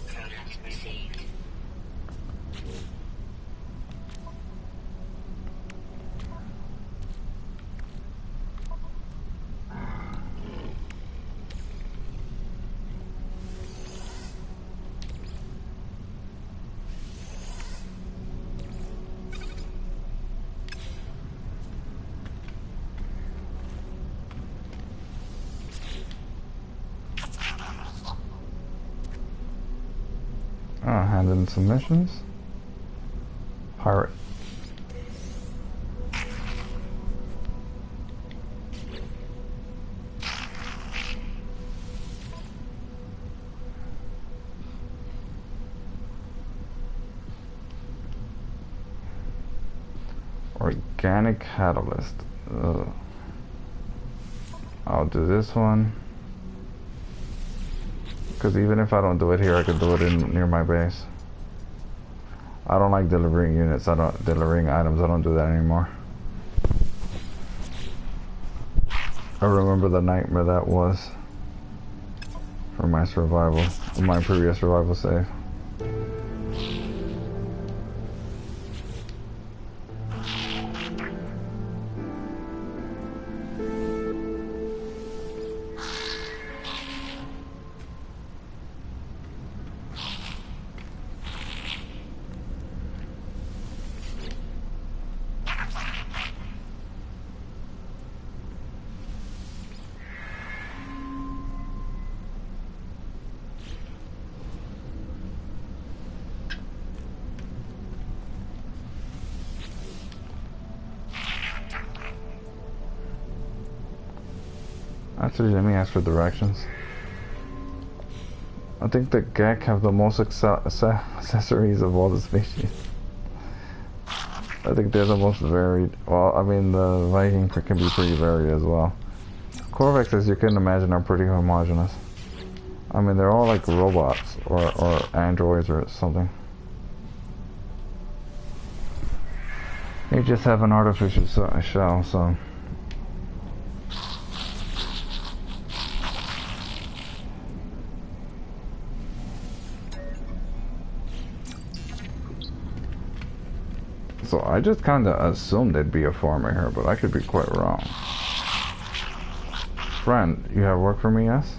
Product received.
Hand in submissions. Pirate. Organic catalyst. Ugh. I'll do this one. Because even if I don't do it here, I could do it near my base. I don't like delivering units. Delivering items. I don't do that anymore. I remember the nightmare that was for my survival, my previous survival save. Actually, let me ask for directions. I think the Gek have the most accessories of all the species. I think they're the most varied. Well, I mean, the Viking can be pretty varied as well. Corvex, as you can imagine, are pretty homogenous. I mean, they're all like robots or androids or something. They just have an artificial shell, so... So I just kinda assumed they'd be a farmer here, but I could be quite wrong. Friend, you have work for me, yes?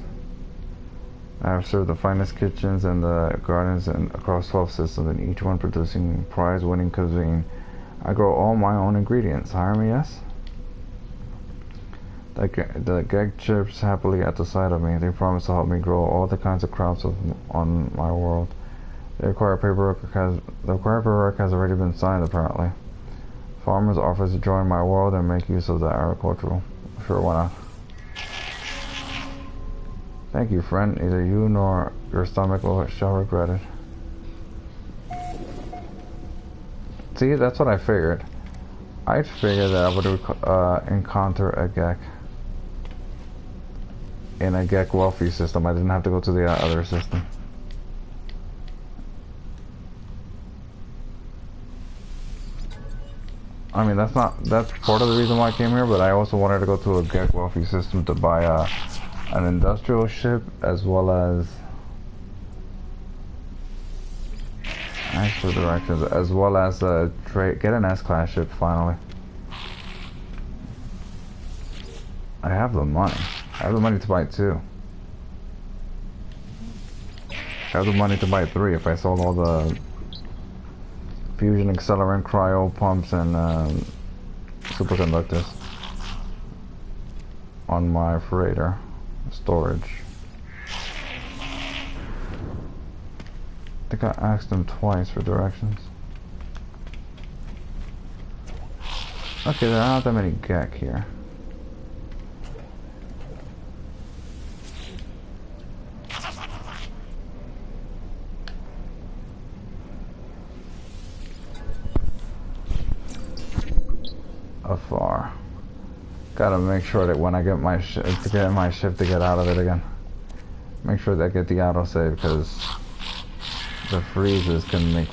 I have served the finest kitchens and the gardens across 12 systems, and each one producing prize-winning cuisine. I grow all my own ingredients. Hire me, yes? The gag chirps happily at the sight of me. They promise to help me grow all the kinds of crops on my world. The required paperwork has already been signed, apparently. Farmers offer to join my world and make use of the agricultural. Sure, why not? Thank you, friend. Neither you nor your stomach shall regret it. See, that's what I figured. I figured that I would encounter a Gek in a Gek wealthy system. I didn't have to go to the other system. I mean, that's part of the reason why I came here, but I also wanted to go to a Gek wealthy system to buy an industrial ship as well as actual directions, as well as get an S-class ship finally. I have the money. I have the money to buy 2. I have the money to buy 3 if I sold all the fusion accelerant, cryo pumps, and superconductors on my freighter storage. I think I asked them twice for directions. Okay, there are not that many Gek here. Afar. Gotta make sure that when I get my ship to get out of it again. Make sure that I get the autosave, because the freezes can make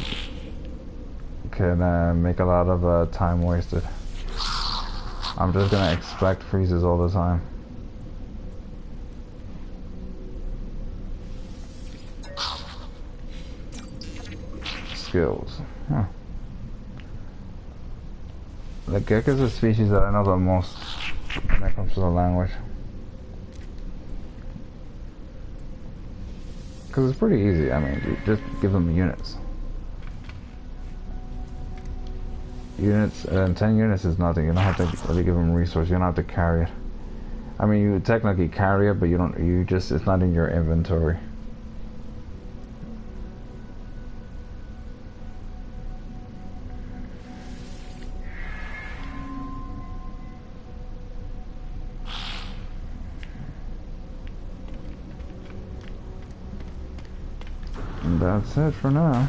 a lot of time wasted. I'm just gonna expect freezes all the time. Skills. Huh. The Gek is a species that I know the most when it comes to the language. Because it's pretty easy. I mean, you just give them units. Units, and 10 units is nothing. You don't have to really give them resources. You don't have to carry it. I mean, you technically carry it, but it's not in your inventory. And that's it for now.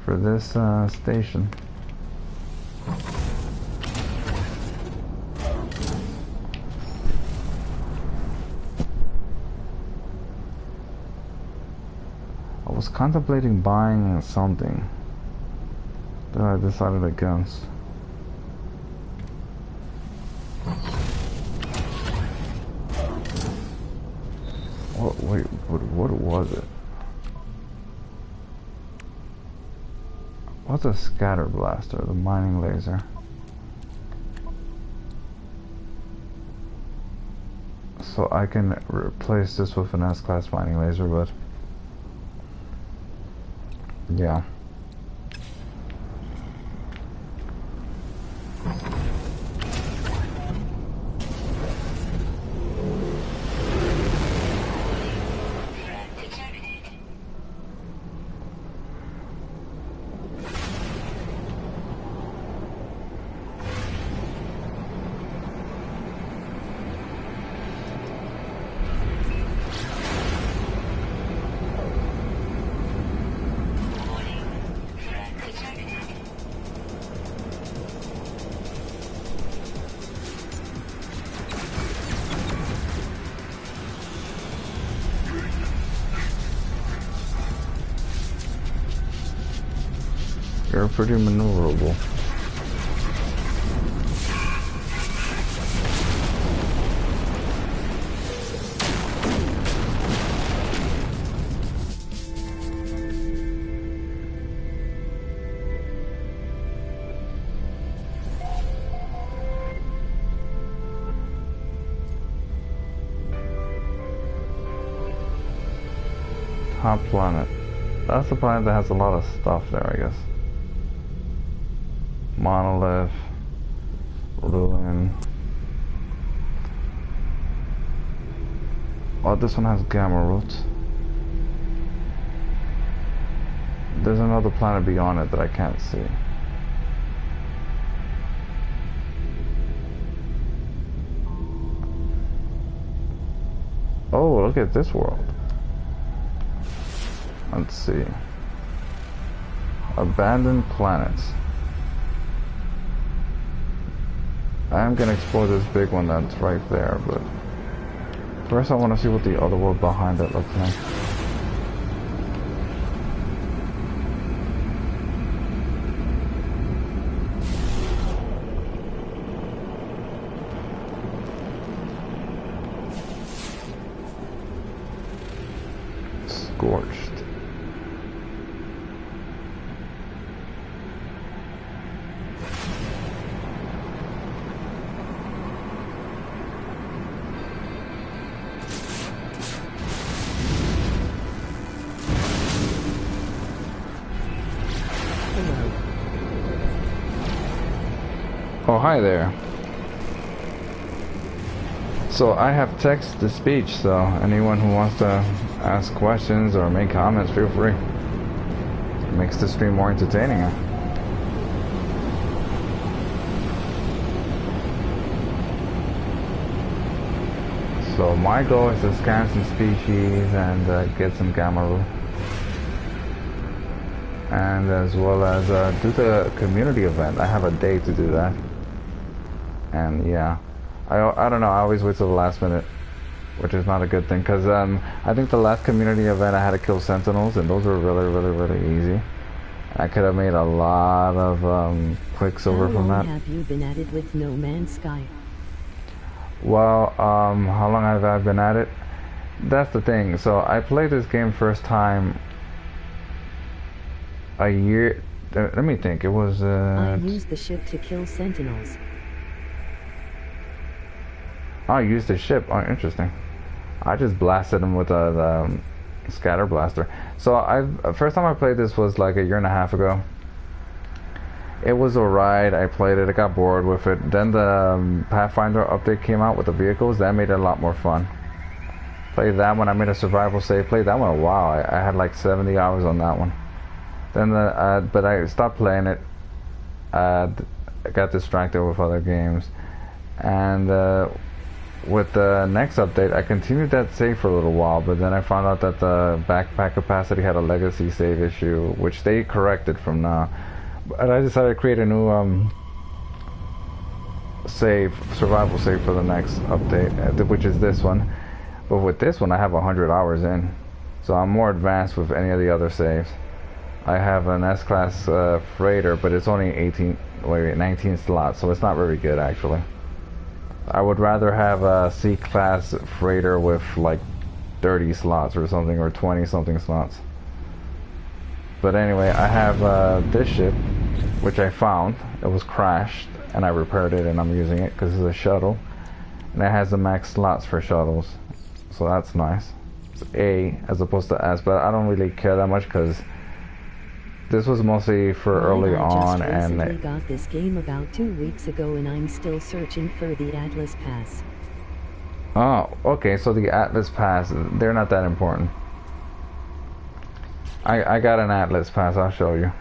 For this station. I was contemplating buying something that I decided against. What was it? What's a scatter blaster? The mining laser. So I can replace this with an S-class mining laser, but yeah. You're pretty maneuverable. Hot planet. That's the planet that has a lot of stuff there, I guess. Monolith, Ruin. Oh, this one has gamma roots. There's another planet beyond it that I can't see. Oh, look at this world. Let's see. Abandoned planets. I am gonna explore this big one that's right there, but first I want to see what the other world behind it looks like. Scorched. Oh, hi there. So I have text to speech, so anyone who wants to ask questions or make comments, feel free. It makes the stream more entertaining. So my goal is to scan some species and get some gamma rule. And as well as do the community event. I have a day to do that. And yeah, I don't know, I always wait till the last minute, which is not a good thing, because I think the last community event I had to kill sentinels, and those were really easy. I could have made a lot of quicksilver from that.
How long have you been at it with No Man's Sky?
Well, how long have I been at it? That's the thing. So I played this game first time a year, let me think, it was
I used the ship to kill sentinels.
I used the ship. Oh, interesting. I just blasted him with the scatter blaster. So first time I played this was like a year and a half ago. It was alright. I played it. I got bored with it. Then the Pathfinder update came out with the vehicles. That made it a lot more fun. Played that one. I made a survival save. Played that one a while. I had like 70 hours on that one. Then but I stopped playing it. I got distracted with other games, and with the next update, I continued that save for a little while, but then I found out that the backpack capacity had a legacy save issue, which they corrected from now. But I decided to create a new survival save for the next update, which is this one. But with this one, I have 100 hours in, so I'm more advanced with any of the other saves. I have an S-class freighter, but it's only 19 slots, so it's not very good actually. I would rather have a C-class freighter with like 30 slots or something, or 20 something slots. But anyway, I have this ship, which I found. It was crashed, and I repaired it, and I'm using it because it's a shuttle. And it has the max slots for shuttles, so that's nice. It's A as opposed to S, but I don't really care that much because this was mostly for early on, and
I got this game about 2 weeks ago, and I'm still searching for the Atlas Pass.
Oh, okay, so the Atlas Pass, they're not that important. I got an Atlas Pass, I'll show you.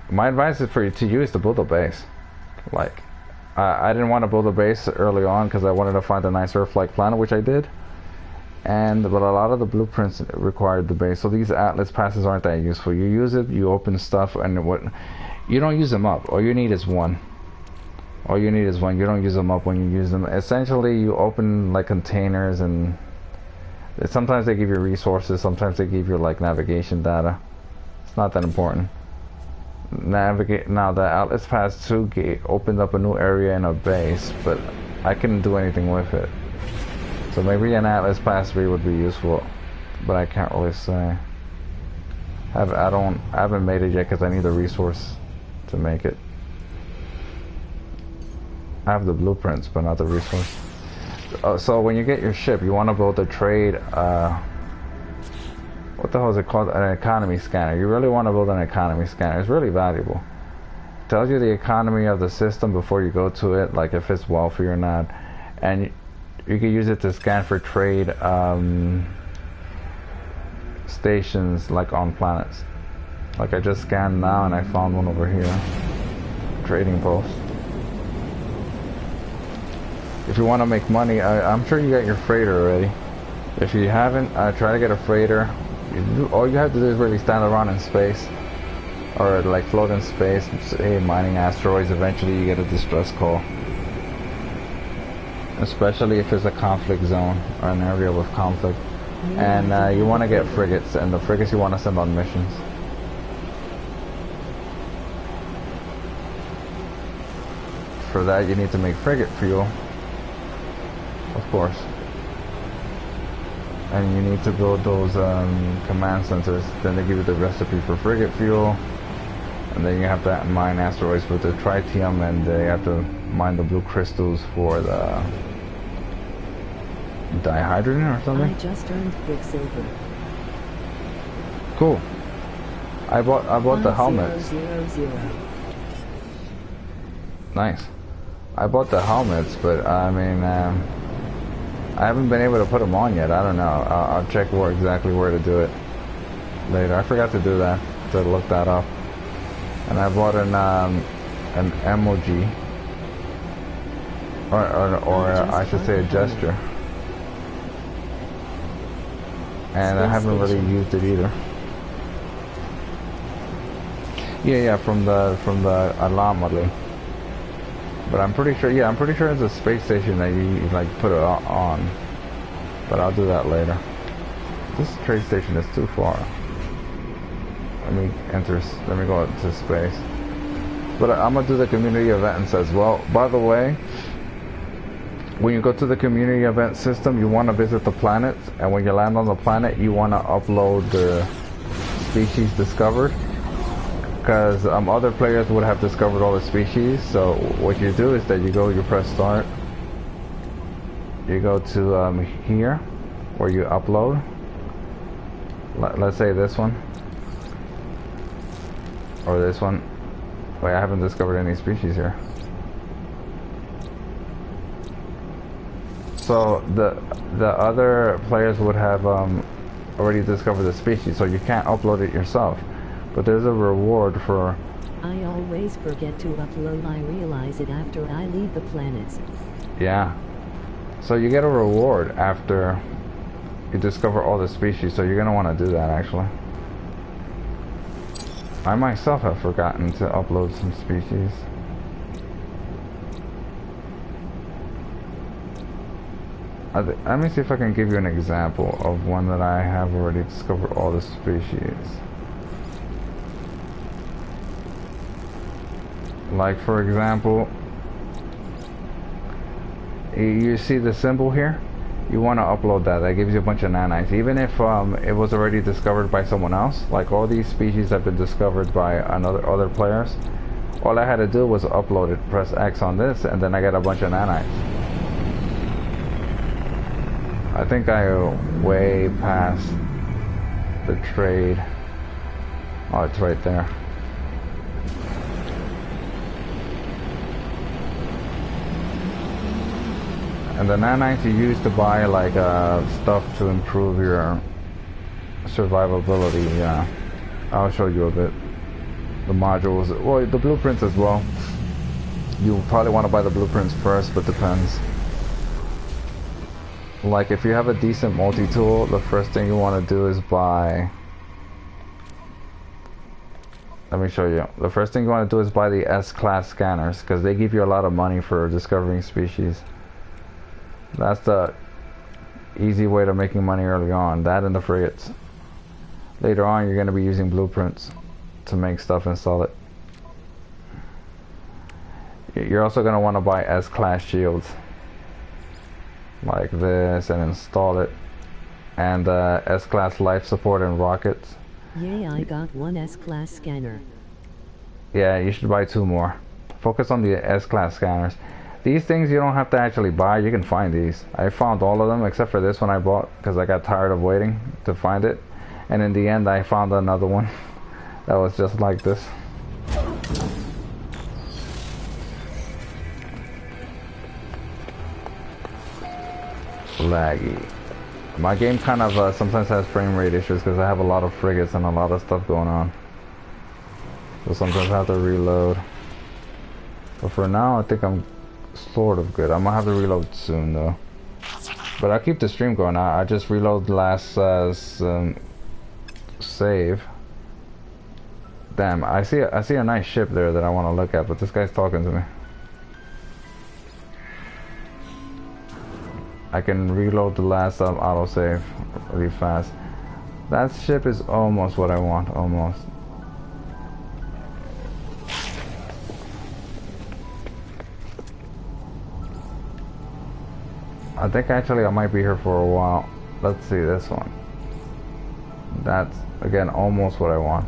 My advice is for you to use to build a base. Like, I didn't want to build a base early on because I wanted to find a nice Earth-like planet, which I did. But a lot of the blueprints required the base, so these Atlas passes aren't that useful. You use it, you open stuff, and you don't use them up. All you need is one. All you need is one. You don't use them up when you use them. Essentially, you open like containers, and sometimes they give you resources, sometimes they give you like navigation data. It's not that important. Now the Atlas Pass 2 gate opened up a new area in a base, but I couldn't do anything with it. So maybe an Atlas Pass 3 would be useful, but I can't really say. I haven't made it yet because I need the resource to make it. I have the blueprints, but not the resource. So when you get your ship, you want to build a trade. What the hell is it called? An economy scanner. You really want to build an economy scanner. It's really valuable. It tells you the economy of the system before you go to it, like if it's wealthy or not, and You can use it to scan for trade stations like on planets. Like I just scanned now and I found one over here. Trading post. If you want to make money, I'm sure you got your freighter already. If you haven't, try to get a freighter. All you have to do is really stand around in space. Or like float in space, hey, mining asteroids, eventually you get a distress call. Especially if it's a conflict zone or an area with conflict. And you want to get frigates, and the frigates you want to send on missions. For that you need to make frigate fuel, of course. And you need to build those command centers. Then they give you the recipe for frigate fuel. And then you have to mine asteroids with the tritium, and they have to mine the blue crystals for the dihydrogen or something.
I just earned Quicksilver.
Cool. I bought the helmets.
000.
Nice. I bought the helmets, but I mean, I haven't been able to put them on yet. I don't know. I'll check exactly where to do it later. I forgot to do that, to look that up. And I bought an MOG, or I should say a gesture. And I haven't really used it either. Yeah, from the anomaly. But I'm pretty sure, yeah, I'm pretty sure it's a space station that you like put it on. But I'll do that later. This trade station is too far. Let me go to space. But I'm gonna do the community events as well. By the way, when you go to the community event system, you want to visit the planets, and when you land on the planet, you want to upload the species discovered, because other players would have discovered all the species. So what you do is that you press start, you go to here where you upload. Let's say this one. Or this one. Wait, I haven't discovered any species here. So the other players would have already discovered the species, so you can't upload it yourself. But there's a reward for...
I always forget to upload. I realize it after I leave the planets.
Yeah. So you get a reward after you discover all the species, so you're going to want to do that actually. I myself have forgotten to upload some species. Let me see if I can give you an example of one that I have already discovered all the species. Like for example, you see the symbol here? You want to upload that. That gives you a bunch of nanites. Even if it was already discovered by someone else, like all these species have been discovered by other players. All I had to do was upload it, press X on this, and then I get a bunch of nanites. I think I way past the trade. Oh, it's right there. And the nanites you use to buy like stuff to improve your survivability. Yeah, I'll show you a bit. The modules, well, the blueprints as well. You probably want to buy the blueprints first, but depends. Like if you have a decent multi-tool, the first thing you want to do is buy... Let me show you. The first thing you want to do is buy the S-class scanners, because they give you a lot of money for discovering species. That's the easy way to making money early on. That and the frigates. Later on, you're going to be using blueprints to make stuff and sell it. You're also going to want to buy S-class shields. Like this, and install it. And S-class life support and rockets.
Yay, I got one S-class scanner.
Yeah, you should buy 2 more. Focus on the S-class scanners. These things you don't have to actually buy, you can find these. I found all of them except for this one I bought because I got tired of waiting to find it. And in the end I found another one that was just like this. laggy. My game kind of sometimes has frame rate issues because I have a lot of frigates and a lot of stuff going on. So sometimes I have to reload. But for now, I think I'm sort of good. I'm gonna have to reload soon though. But I'll keep the stream going. I just reload the last save. Damn, I see a nice ship there that I want to look at, but this guy's talking to me. I can reload the last autosave really fast. That ship is almost what I want, almost. I think actually I might be here for a while. Let's see this one. That's, again, almost what I want.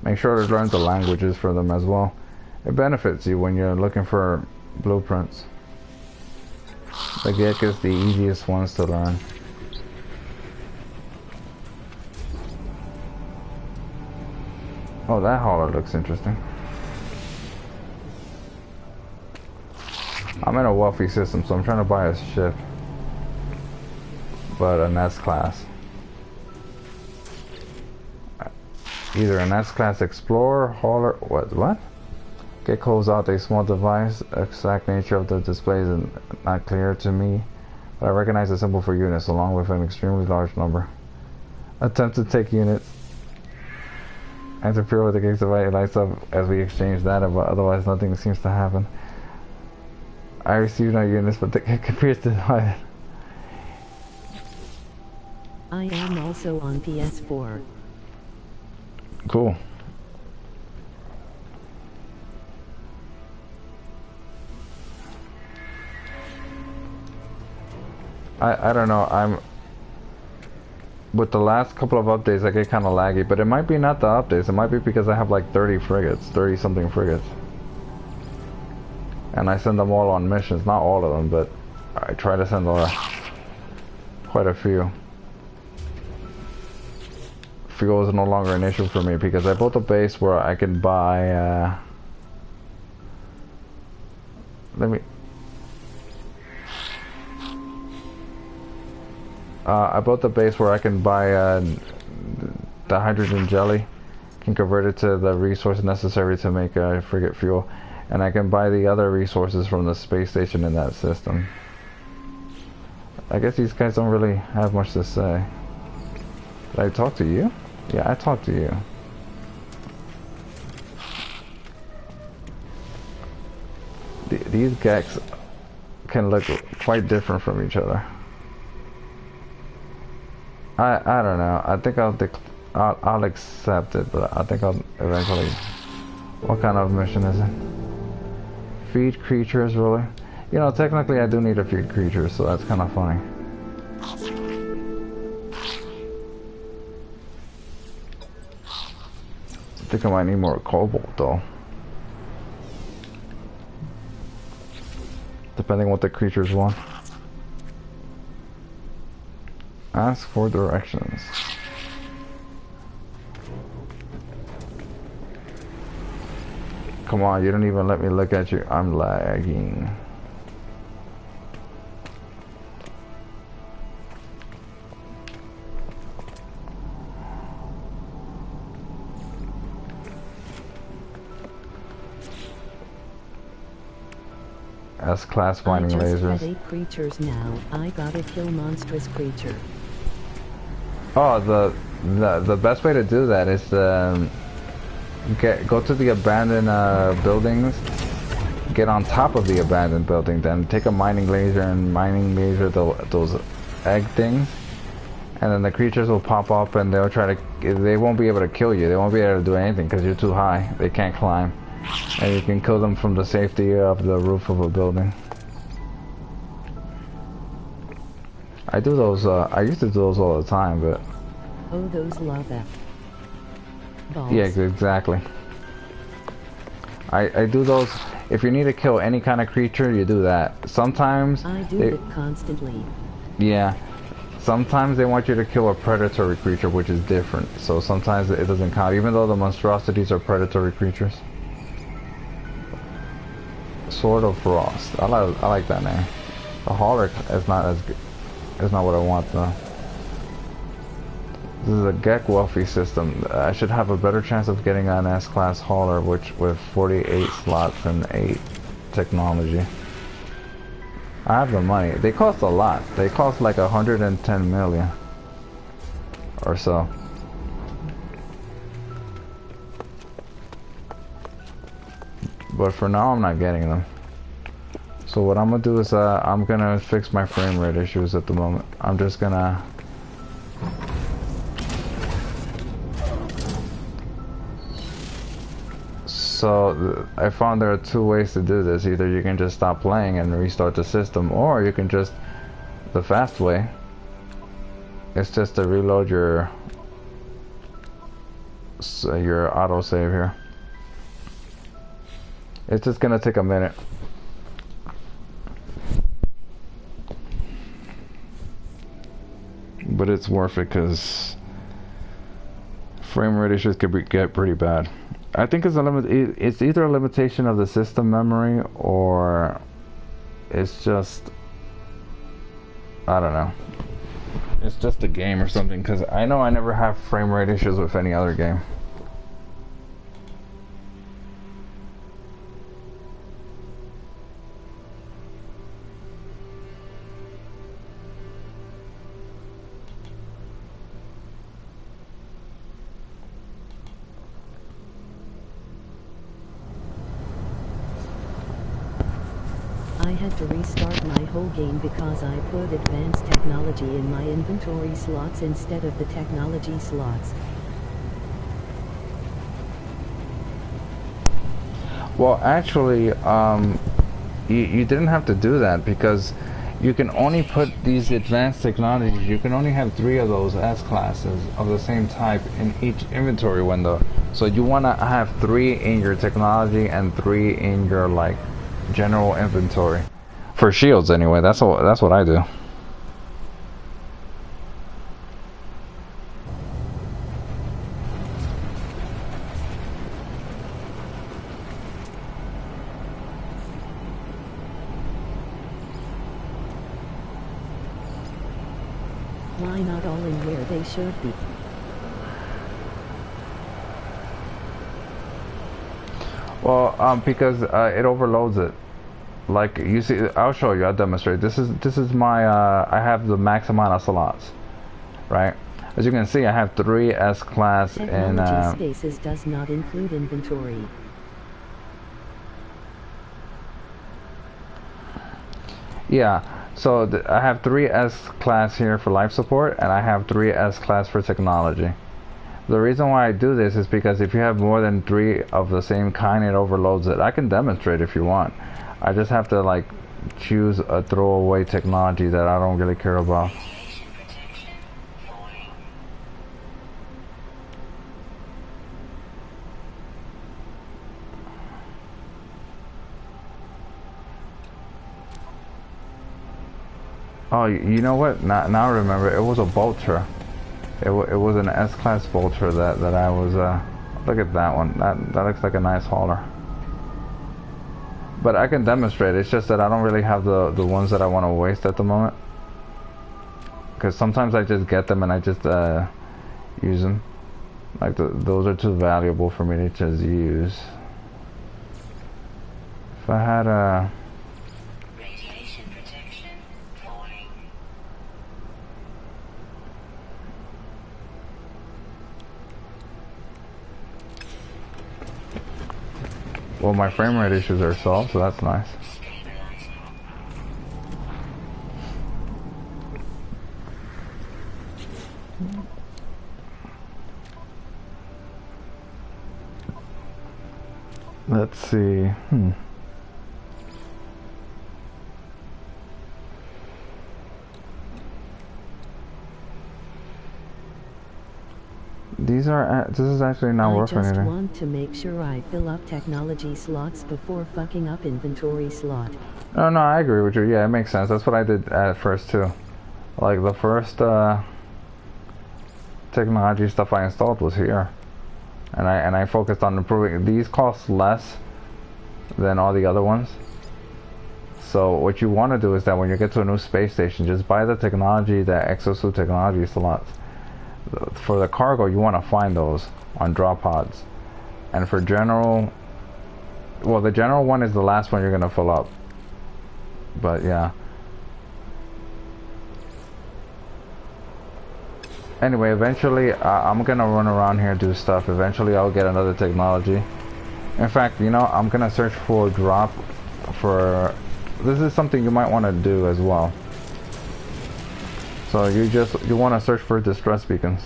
Make sure to learn the languages for them as well. It benefits you when you're looking for blueprints. The Gek is the easiest ones to learn. Oh, that hauler looks interesting. I'm in a wealthy system, so I'm trying to buy a ship. But an S-class. Either an S-class Explorer, hauler, what? Get close out a small device. Exact nature of the display is not clear to me, but I recognize the symbol for units along with an extremely large number. Attempt to take units. Interfere with the gates device. It lights up as we exchange data, but otherwise nothing seems to happen. I received no units, but the Gek appears divided.
I am also on PS4.
Cool. I don't know, I'm with the last couple of updates I get kind of laggy, but it might be not the updates, it might be because I have like 30 something frigates, and I send them all on missions. Not all of them, but I try to send quite a few. Fuel is no longer an issue for me because I built a base where I can buy I built a base where I can buy the hydrogen jelly, can convert it to the resource necessary to make frigate fuel, and I can buy the other resources from the space station in that system. I guess these guys don't really have much to say. Did I talk to you? Yeah, I talked to you. These Geks can look quite different from each other. I don't know. I think I'll accept it, but I think I'll eventually. What kind of mission is it? Feed creatures, really? You know, technically I do need to feed creatures, so that's kind of funny. I think I might need more cobalt though. Depending what the creatures want. Ask for directions. Come on, you don't even let me look at you. I'm lagging. S-class finding lasers.
I just had 8 creatures now. I gotta kill monstrous creature.
Oh, the best way to do that is to go to the abandoned buildings, get on top of the abandoned building, then take a mining laser and laser those egg things, and then the creatures will pop up and they'll try to. They won't be able to kill you. They won't be able to do anything because you're too high. They can't climb, and you can kill them from the safety of the roof of a building. I do those. I used to do those all the time, but.
Oh, those lava balls.
Yeah, exactly. I do those. If you need to kill any kind of creature, you do that. Sometimes
I do it constantly.
yeah. Sometimes they want you to kill a predatory creature, which is different. So sometimes it doesn't count, even though the monstrosities are predatory creatures. Sword of Frost. I like that name. The Hauler is not as good. It's not what I want though. This is a Gek Wealthy system. I should have a better chance of getting an S-class hauler, which with 48 slots and 8 technology. I have the money. They cost a lot. They cost like 110 million or so. But for now, I'm not getting them. So what I'm gonna do is I'm gonna fix my frame rate issues at the moment. I'm just gonna. So I found there are two ways to do this. Either you can just stop playing and restart the system, or you can just, the fast way, it's just to reload your autosave here. It's just gonna take a minute. But it's worth it because frame rate issues could get pretty bad. I think it's either a limitation of the system memory or it's just, I don't know. It's just a game or something, because I know I never have frame rate issues with any other game.
I had to restart my whole game because I put advanced technology in my inventory slots instead of the technology slots.
Well, actually, you didn't have to do that because you can only put these advanced technologies, you can only have 3 of those S classes of the same type in each inventory window. So you want to have 3 in your technology and 3 in your like general inventory. For shields anyway, that's what I do.
Why not all in where they should be?
Well, because it overloads it. Like you see, I'll show you. I'll demonstrate. This is my. I have the max amount of slots, right? As you can see, I have 3 S class and.
Technology spaces does not include inventory.
Yeah. So I have 3 S class here for life support, and I have 3 S class for technology. The reason why I do this is because if you have more than 3 of the same kind, it overloads it. I can demonstrate if you want. I just have to like choose a throwaway technology that I don't really care about. Oh, you know what? Now I remember. It was a Vulture. It was an S-class Vulture that I was. Look at that one. That looks like a nice hauler. But I can demonstrate. It's just that I don't really have the ones that I want to waste at the moment. Because sometimes I just get them and I just use them. Like those are too valuable for me to just use. If I had a.
Radiation protection falling.
Well, my frame rate issues are solved, so that's nice.
Stabilizing.
Let's see. These are, this is actually not
I
worth
just
anything.
want to make sure I fill up technology slots before fucking up inventory slot.
No, no, I agree with you. Yeah, it makes sense. That's what I did at first too. Like the first technology stuff I installed was here, and I focused on improving. These cost less than all the other ones. So what you want to do is that when you get to a new space station, just buy the technology, the exosuit technology slots. For the cargo, you want to find those on drop pods, and for general, well, the general one is the last one you're gonna fill up. But yeah. Anyway, eventually I'm gonna run around here and do stuff. Eventually I'll get another technology. In fact, you know, I'm gonna search for drop for... This is something you might want to do as well. So you want to search for distress beacons.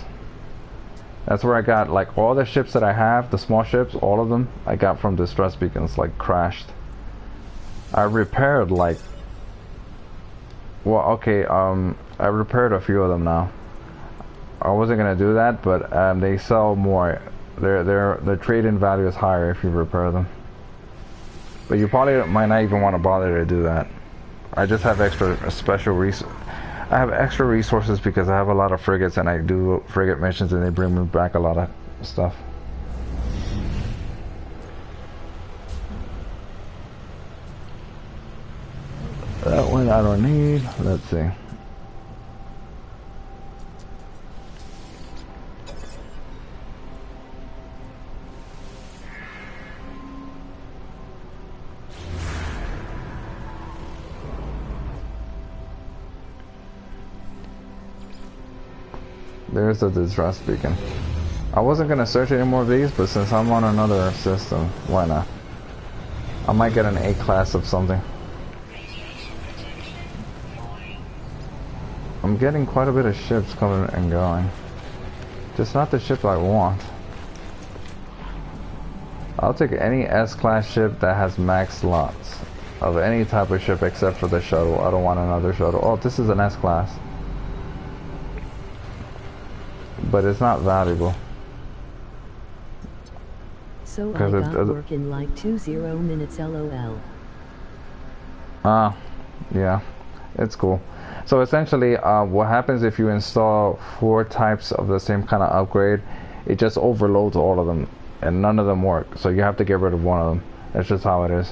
That's where I got like all the ships that I have, the small ships, all of them I got from distress beacons, like crashed. I repaired like... Well, okay, I repaired a few of them now. I wasn't gonna do that, but they sell more. Their trade-in value is higher if you repair them. But you probably might not even want to bother to do that. I just have extra I have extra resources because I have a lot of frigates and I do frigate missions and they bring me back a lot of stuff. That one I don't need. Let's see. There's the distress beacon. I wasn't gonna search any more of these, but since I'm on another system, why not? I might get an A class of something. I'm getting quite a bit of ships coming and going. Just not the ship I want. I'll take any S-class ship that has max slots of any type of ship except for the shuttle. I don't want another shuttle. Oh, this is an S-class. But it's not valuable.
So I got work in like 20 minutes, lol.
Ah, yeah, it's cool. So essentially, what happens if you install 4 types of the same kind of upgrade, it just overloads all of them, and none of them work. So you have to get rid of one of them. That's just how it is.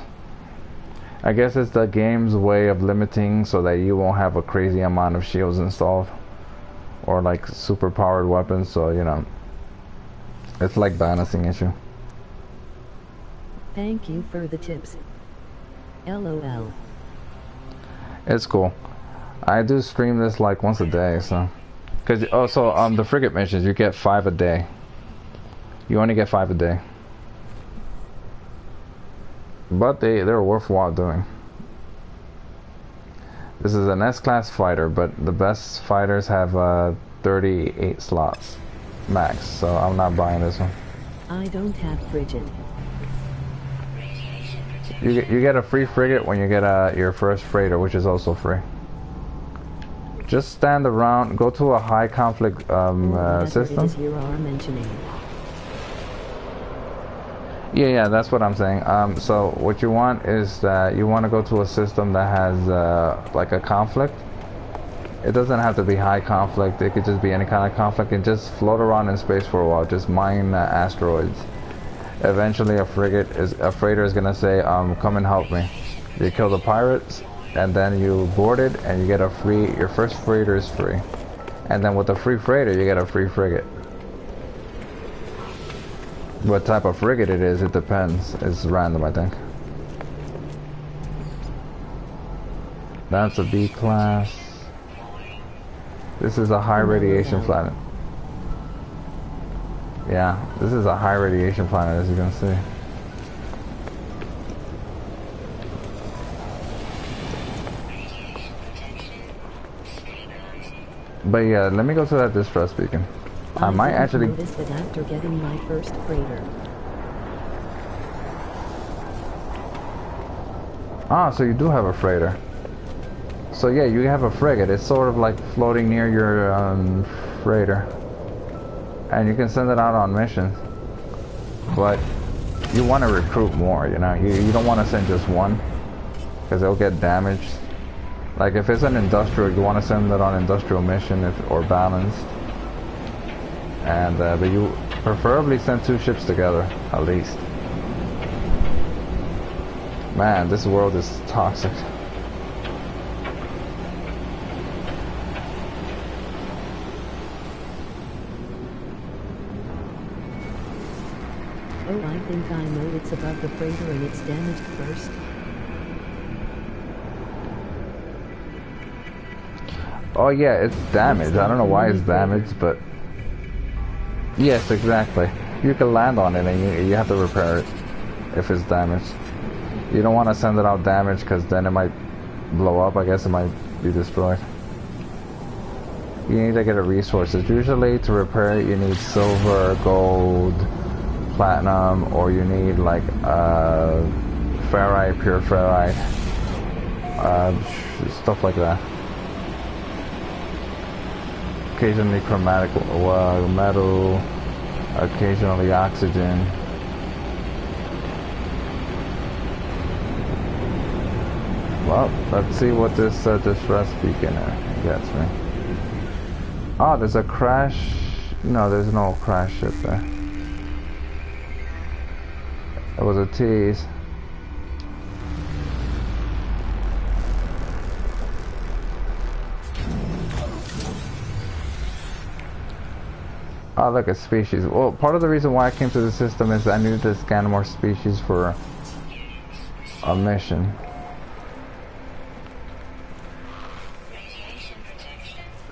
I guess it's the game's way of limiting so that you won't have a crazy amount of shields installed. Or like super powered weapons, so you know, it's like balancing issue.
Thank you for the tips. LOL.
It's cool. I do stream this like once a day, so. Cause also the frigate missions, you get 5 a day. You only get 5 a day. But they're worthwhile doing. This is an S-class fighter, but the best fighters have 38 slots max, so I'm not buying this one.
I don't have frigate.
You get a free frigate when you get your first freighter, which is also free. Just stand around, go to a high conflict system.
It is you are mentioning.
Yeah, that's what I'm saying. So what you want is that you want to go to a system that has like a conflict. It doesn't have to be high conflict. It could just be any kind of conflict, and just float around in space for a while. Just mine asteroids. Eventually, a freighter is gonna say, "Come and help me." You kill the pirates, and then you board it, and you get a free. Your first freighter is free, and then with a free freighter, you get a free frigate. What type of frigate it is, it depends. It's random, I think. That's a B class. This is a high radiation planet. Yeah, this is a high radiation planet, as you can see. But yeah, let me go to that distress beacon. I might actually
notice that after getting my first freighter.
Ah, so you do have a freighter. So yeah, you have a frigate. It's sort of like floating near your freighter. and you can send it out on missions. But you want to recruit more, you know. You don't want to send just one, because it'll get damaged. Like if it's an industrial, you want to send it on industrial mission or balanced. And but you preferably send 2 ships together, at least. Man, this world is toxic.
Oh, I think I know it's above the freighter and it's damaged first.
Oh yeah, it's damaged. I don't know why it's damaged, but yes, exactly. You can land on it and you have to repair it if it's damaged. You don't want to send it out damaged because then it might blow up. I guess it might be destroyed. You need to get a resources. Usually to repair it you need silver, gold, platinum, or you need like ferrite, pure ferrite, stuff like that. Occasionally chromatic metal, occasionally oxygen. Well, let's see what this distress beacon gets me. Oh, there's a crash. No, there's no crash ship there. It was a tease. Oh, look at species. Well, part of the reason why I came to the system is I needed to scan more species for a mission.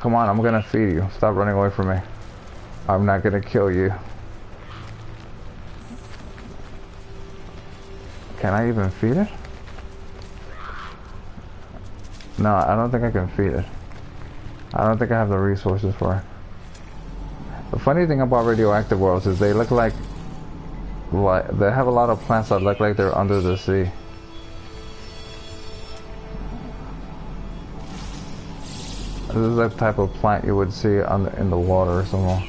Come on, I'm gonna feed you. Stop running away from me. I'm not gonna kill you. Can I even feed it? No, I don't think I can feed it. I don't think I have the resources for it. The funny thing about radioactive worlds is they look like they have a lot of plants that look like they're under the sea. This is the type of plant you would see in the water somewhere.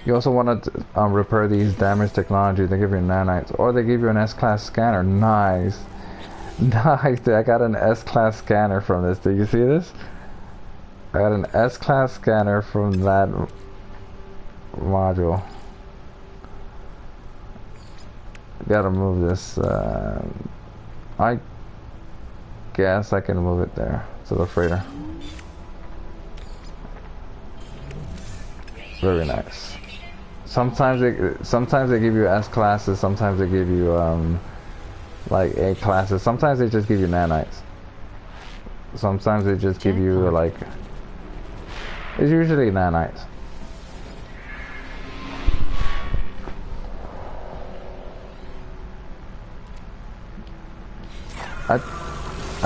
You also want to repair these damaged technology. They give you nanites, or they give you an S-class scanner. Nice, nice. I got an S-class scanner from this. Did you see this? I got an S-class scanner from that module. Gotta move this. I guess I can move it there to the freighter. Very nice. Sometimes they give you S classes. Sometimes they give you like A classes. Sometimes they just give you nanites. Sometimes they just give you like. It's usually nanites. I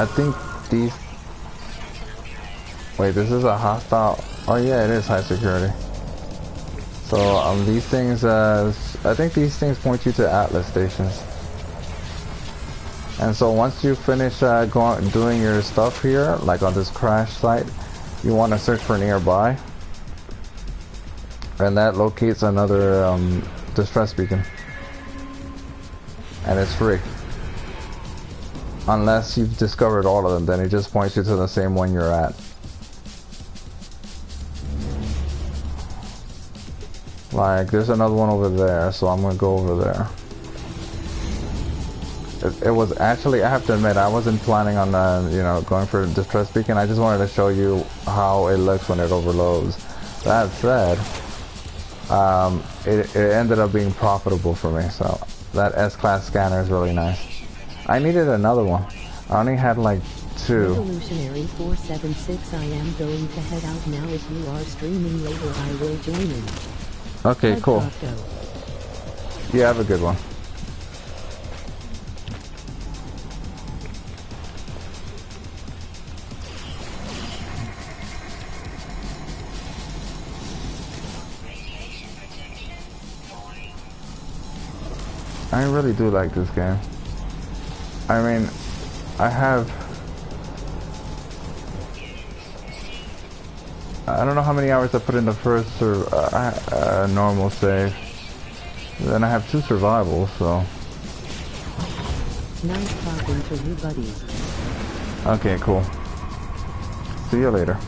think these. Wait, this is a hostile. Oh yeah, it is high security. So these things, I think these things point you to Atlas stations. And so once you finish doing your stuff here, like on this crash site, you want to search for nearby, and that locates another distress beacon, and it's free. Unless you've discovered all of them, then it just points you to the same one you're at. Like, there's another one over there, so I'm gonna go over there. It was actually, I have to admit, I wasn't planning on, you know, going for a distress beacon. I just wanted to show you how it looks when it overloads. That said, it ended up being profitable for me, so that S-class scanner is really nice. I needed another one. I only had like 2.
Revolutionary 476, I am going to head out now. If you are streaming later, I will join in.
Okay, cool. Yeah, have a good one.
Radiation protection falling.
I really do like this game. I mean, I don't know how many hours I put in the first normal save. Then I have 2 survivals, so.
Nice talking to you, buddy.
Okay, cool. See you later.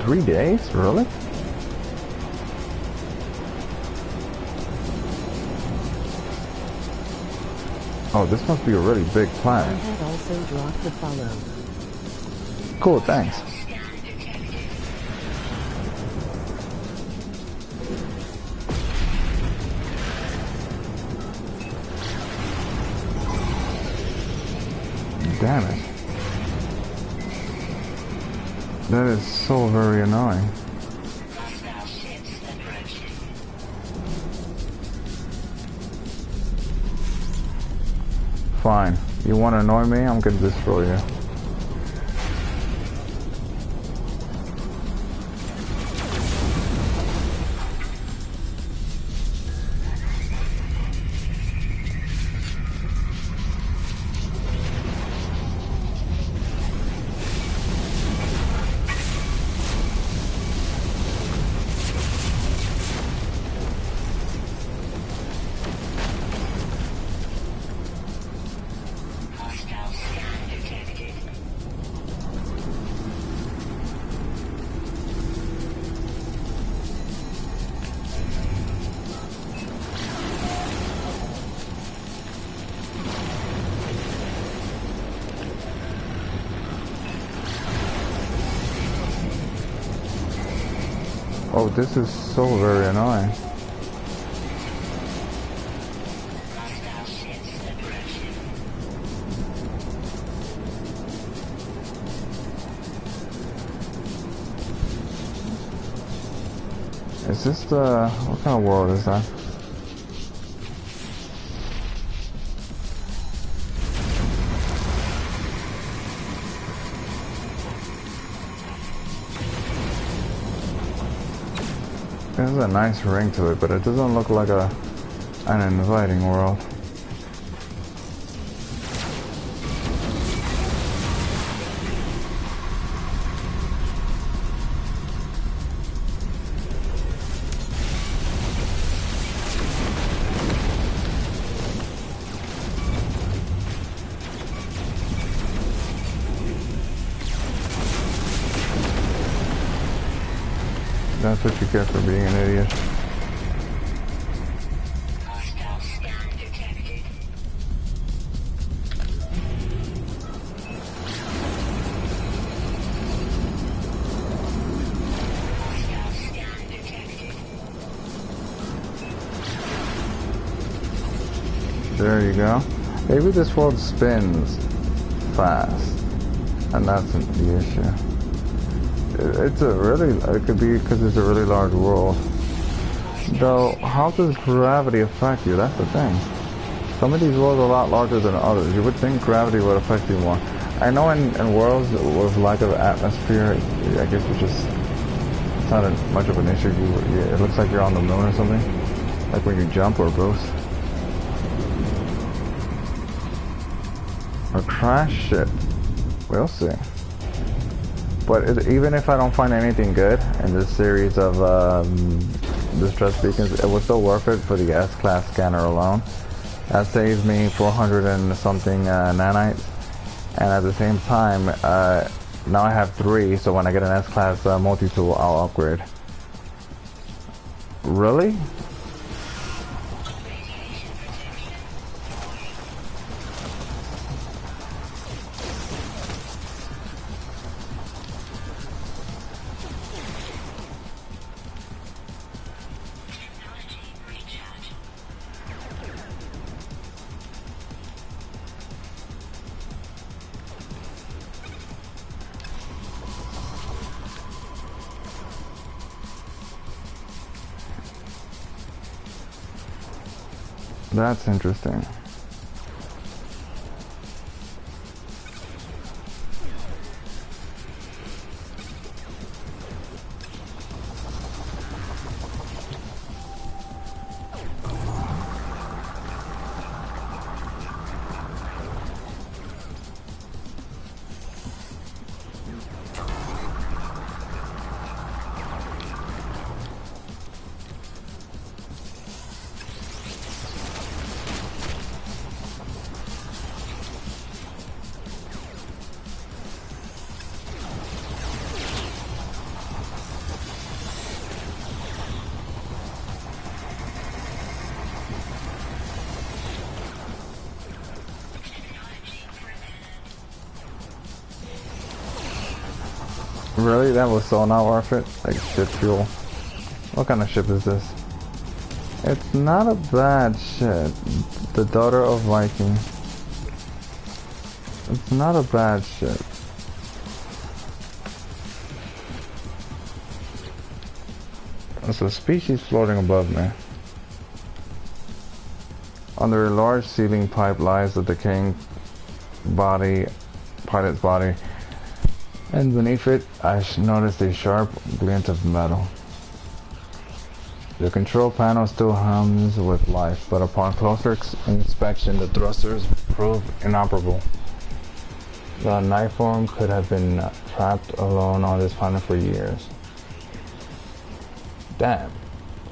3 days? Really? Oh, this must be a really big
I
planet.
had also dropped the follow.
Cool, thanks. Damn it. That is so very annoying.
Hostile ships approaching.
Fine. You want to annoy me? I'm gonna destroy you.
Hostile scan detected.
Oh, this is so very annoying.
Hostile ships approaching.
Is this the... what kind of world is that? There's a nice ring to it, but it doesn't look like an inviting world. That's what you get for being an idiot.
Hostile scan detected. Hostile scan detected.
There you go. Maybe this world spins fast, and that's the issue. It's a really, it could be because it's a really large world. Though, how does gravity affect you? That's the thing. Some of these worlds are a lot larger than others. You would think gravity would affect you more. I know in worlds with lack of atmosphere, I guess it's not much of an issue. It looks like you're on the moon or something. Like when you jump or boost. Or crash shit. We'll see. But even if I don't find anything good in this series of distress beacons, it was still worth it for the S-Class scanner alone. That saves me 400 and something nanites. And at the same time, now I have 3, so when I get an S-Class multi-tool, I'll upgrade. Really? That's interesting. Really? That was so not worth it? Like ship fuel. What kind of ship is this? It's not a bad ship. The daughter of Viking. It's not a bad ship. There's a species floating above me. Under a large ceiling pipe lies the decaying body, pilot's body, and beneath it I noticed a sharp glint of metal. The control panel still hums with life, but upon closer inspection the thrusters prove inoperable. The knife form could have been trapped alone on this planet for years. Damn,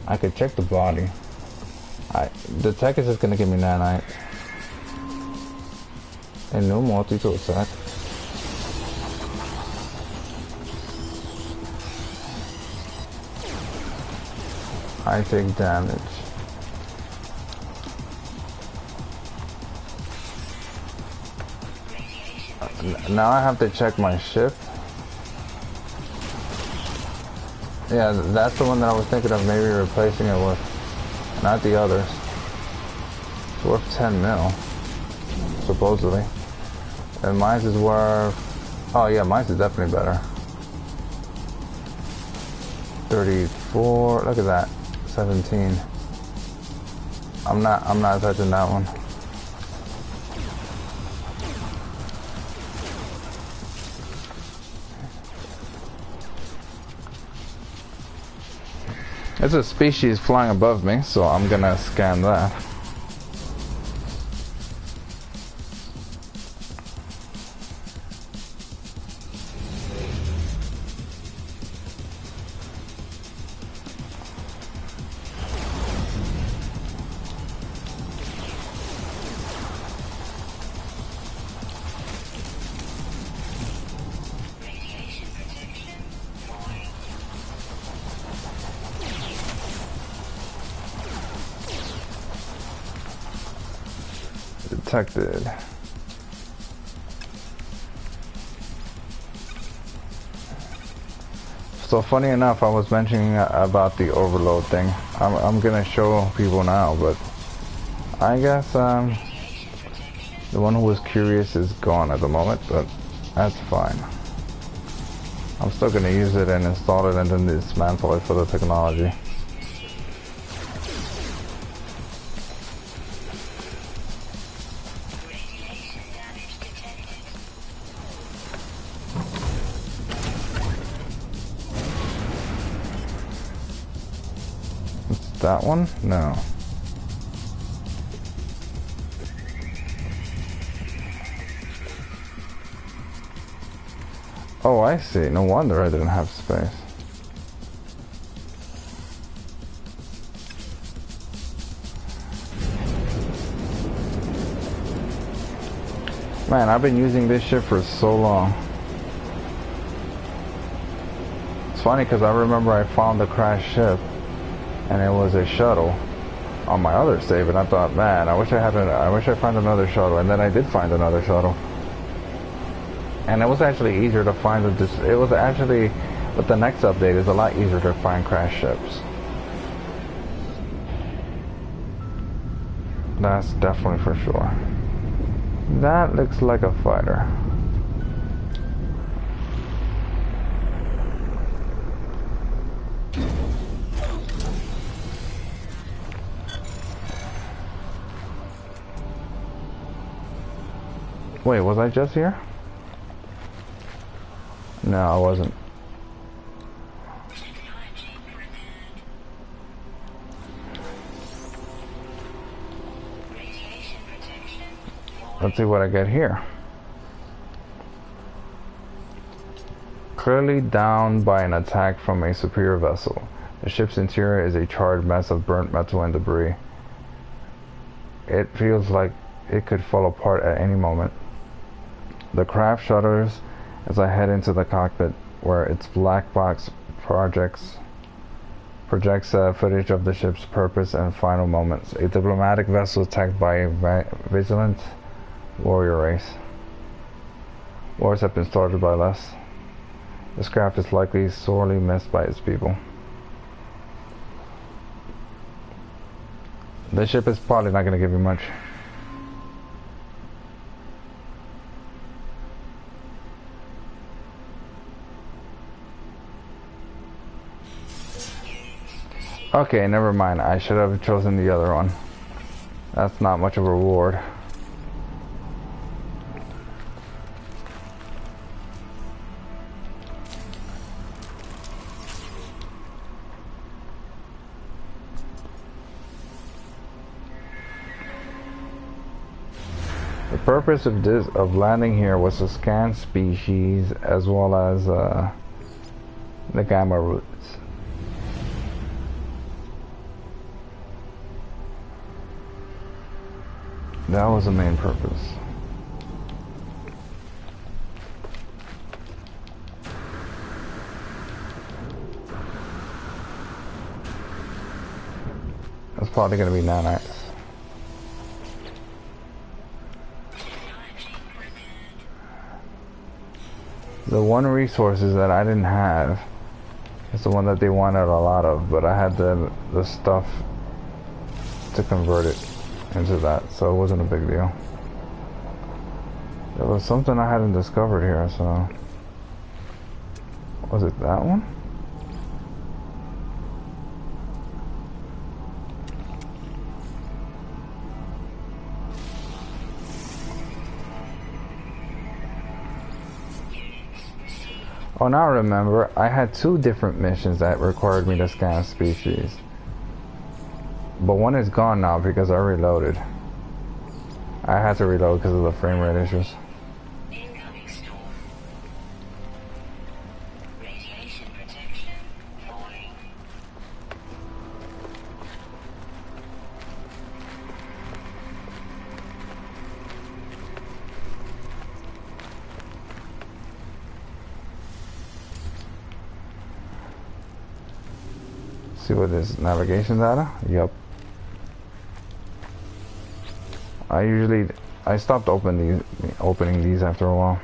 I could check the body. The tech is just gonna give me nanite. A new multi-tool set. I take damage. Now I have to check my ship. Yeah, that's the one that I was thinking of maybe replacing it with. Not the others. It's worth 10 mil. Supposedly. And mine is worth... Oh yeah, mine is definitely better. 34... Look at that. 17. I'm not touching that one. There's a species flying above me, so I'm gonna scan that. Detected. So funny enough, I was mentioning about the overload thing. I'm gonna show people now, but I guess the one who was curious is gone at the moment, but that's fine. I'm still gonna use it and install it and then dismantle it for the technology. That one? No. Oh, I see. No wonder I didn't have space. Man, I've been using this ship for so long. It's funny because I remember I found the crashed ship. And it was a shuttle on my other save, and I thought, man, I wish I found another shuttle, and then I did find another shuttle. And it was actually easier to find it was actually, with the next update, it's a lot easier to find crashed ships. That's definitely for sure. That looks like a fighter. Wait, was I just here? No, I wasn't. Let's see what I get here. Clearly downed by an attack from a superior vessel. The ship's interior is a charred mess of burnt metal and debris. It feels like it could fall apart at any moment. The craft shudders as I head into the cockpit, where its black box projects footage of the ship's purpose and final moments. A diplomatic vessel attacked by a vigilant warrior race. Wars have been started by less. This craft is likely sorely missed by its people. This ship is probably not going to give you much. Okay, never mind. I should have chosen the other one. That's not much of a reward. The purpose of landing here was to scan species as well as the gamma routes. That was the main purpose. That's probably going to be nanites. The one resources that I didn't have is the one that they wanted a lot of, but I had the stuff to convert it into that, so it wasn't a big deal. There was something I hadn't discovered here, so... Was it that one? Oh, now I remember, I had 2 different missions that required me to scan species. But one is gone now because I reloaded. I had to reload because of the frame rate issues.
Incoming storm. Radiation protection falling.
See what is navigation data? Yep. I stopped opening these after a while.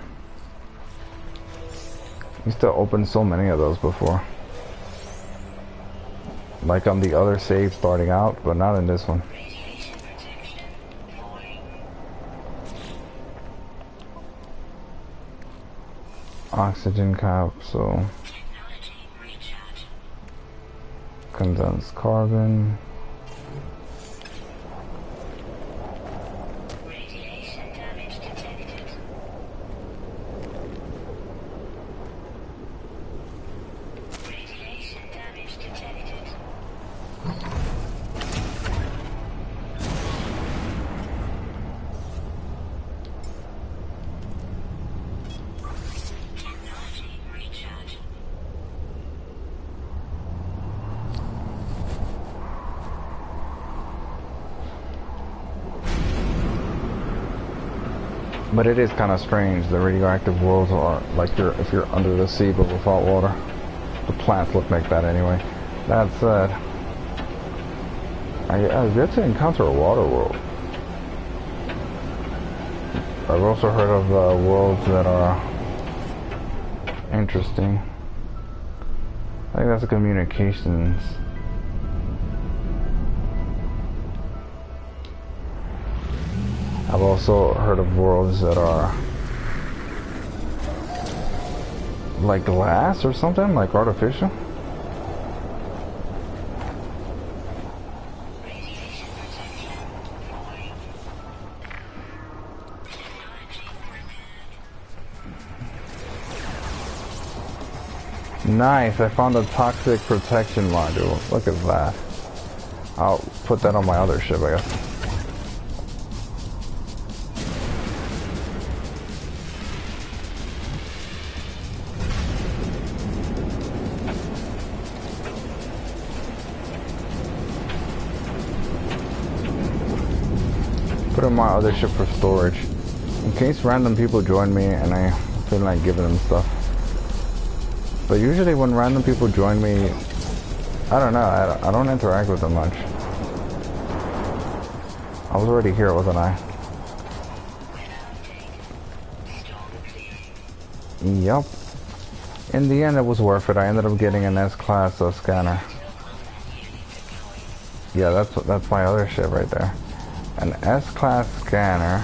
Used to open so many of those before. Like on the other save starting out, but not in this one.
Radiation protection falling.
Oxygen capsule.
Technology recharge.
Condensed carbon.
Radiation damage detected. Radiation damage detected. Technology recharge.
But it is kind of strange. The radioactive worlds are like if you're under the sea but without water. The plants look like that anyway. That said, I've yet to encounter a water world. I've also heard of worlds that are interesting. I think that's the communications. I've also heard of worlds that are like glass or something, like artificial.
Radiation protection falling. Technology prepared.
Nice, I found a toxic protection module. Look at that. I'll put that on my other ship, I guess. Put it on my other ship for storage. In case random people join me and I feel like giving them stuff. But usually when random people join me, I don't know, I don't interact with them much. I was already here, wasn't I? Yep. In the end, it was worth it. I ended up getting an S-Class scanner. Yeah, that's my other ship right there. An S-Class scanner.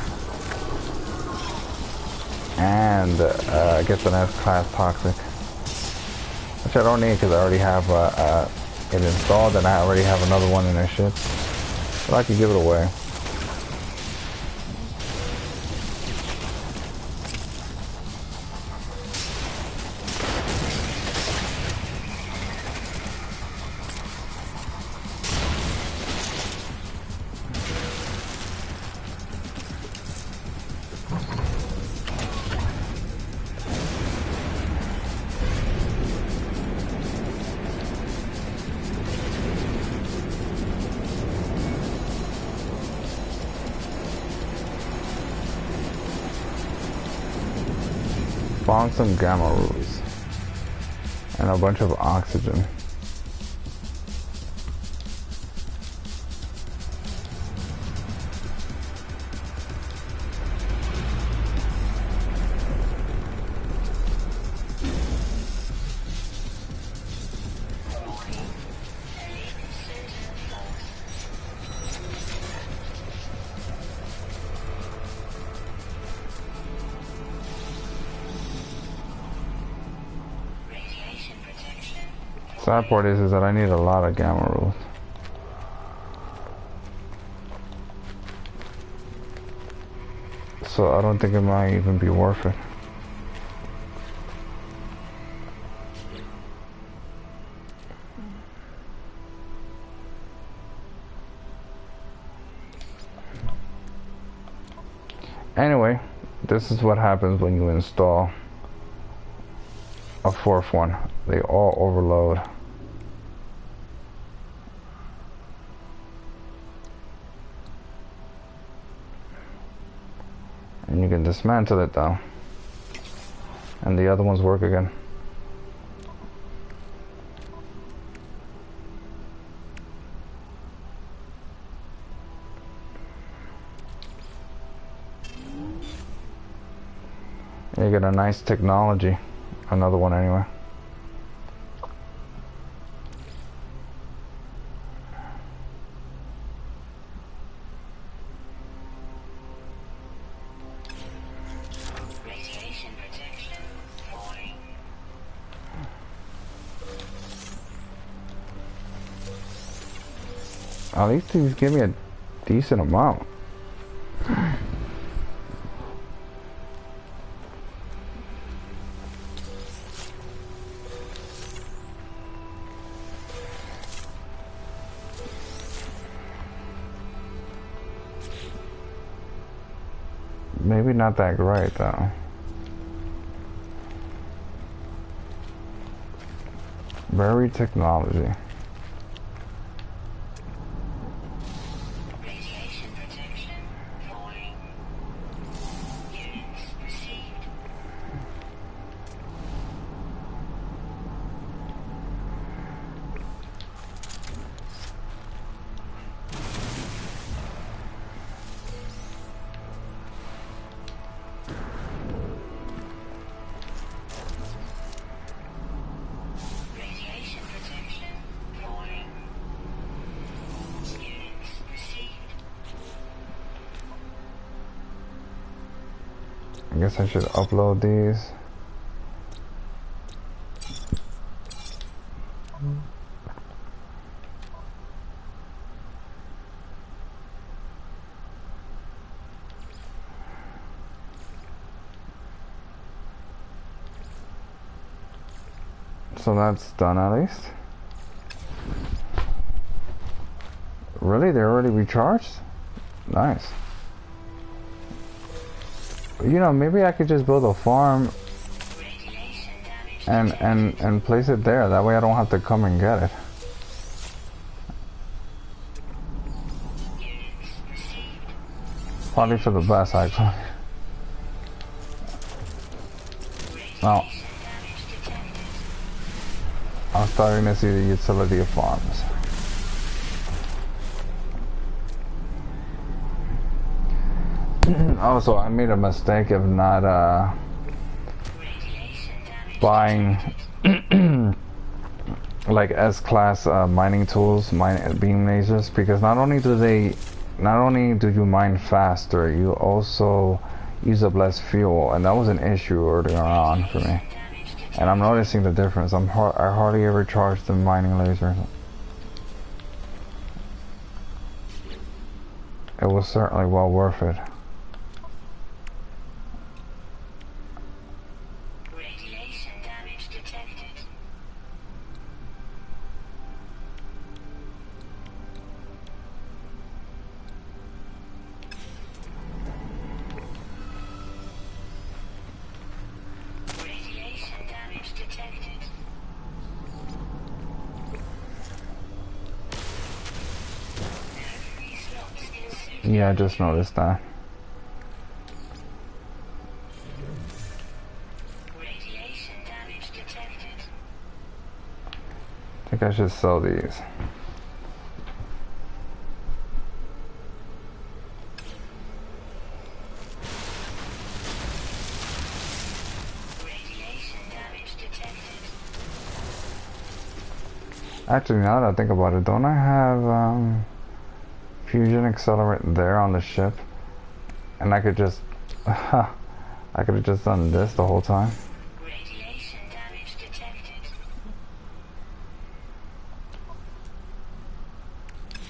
And I guess an S-Class toxic. Which I don't need because I already have it installed and I already have another one in this ship. But I could give it away. Found some gamma rays and a bunch of oxygen. Sad part is that I need a lot of gamma rules. So I don't think it might even be worth it. Anyway, this is what happens when you install a fourth one. They all overload. And you can dismantle it though. And the other ones work again. You get a nice technology. Another one anyway.
Radiation protection falling.
At least these give me a decent amount. Maybe not that great though. Buried technology.
Radiation protection falling. Units received. Radiation protection falling. Units received.
I guess I should upload these. So that's done at least. Really? They're already recharged? Nice. You know, maybe I could just build a farm
Radiation damage.
and place it there. That way I don't have to come and get it.
Units received.
Probably for the best, actually. Now,
Radiation damage detected.
I'm starting to see the utility of farms. Also, I made a mistake of not
Radiation damage
buying like S-class mining tools, beam lasers, because not only do you mine faster, you also use up less fuel, and that was an issue earlier on for me. And I'm noticing the difference. I hardly ever charge the mining laser. It was certainly well worth it.
Radiation damage detected. Radiation damage detected. No free slots in suit.
Yeah, I just noticed that.
Radiation damage detected.
I think I should sell these.
Radiation damage detected.
Actually, now that I think about it, don't I have fusion accelerant there on the ship? And I could just I could have just done this the whole time.
Radiation damage detected.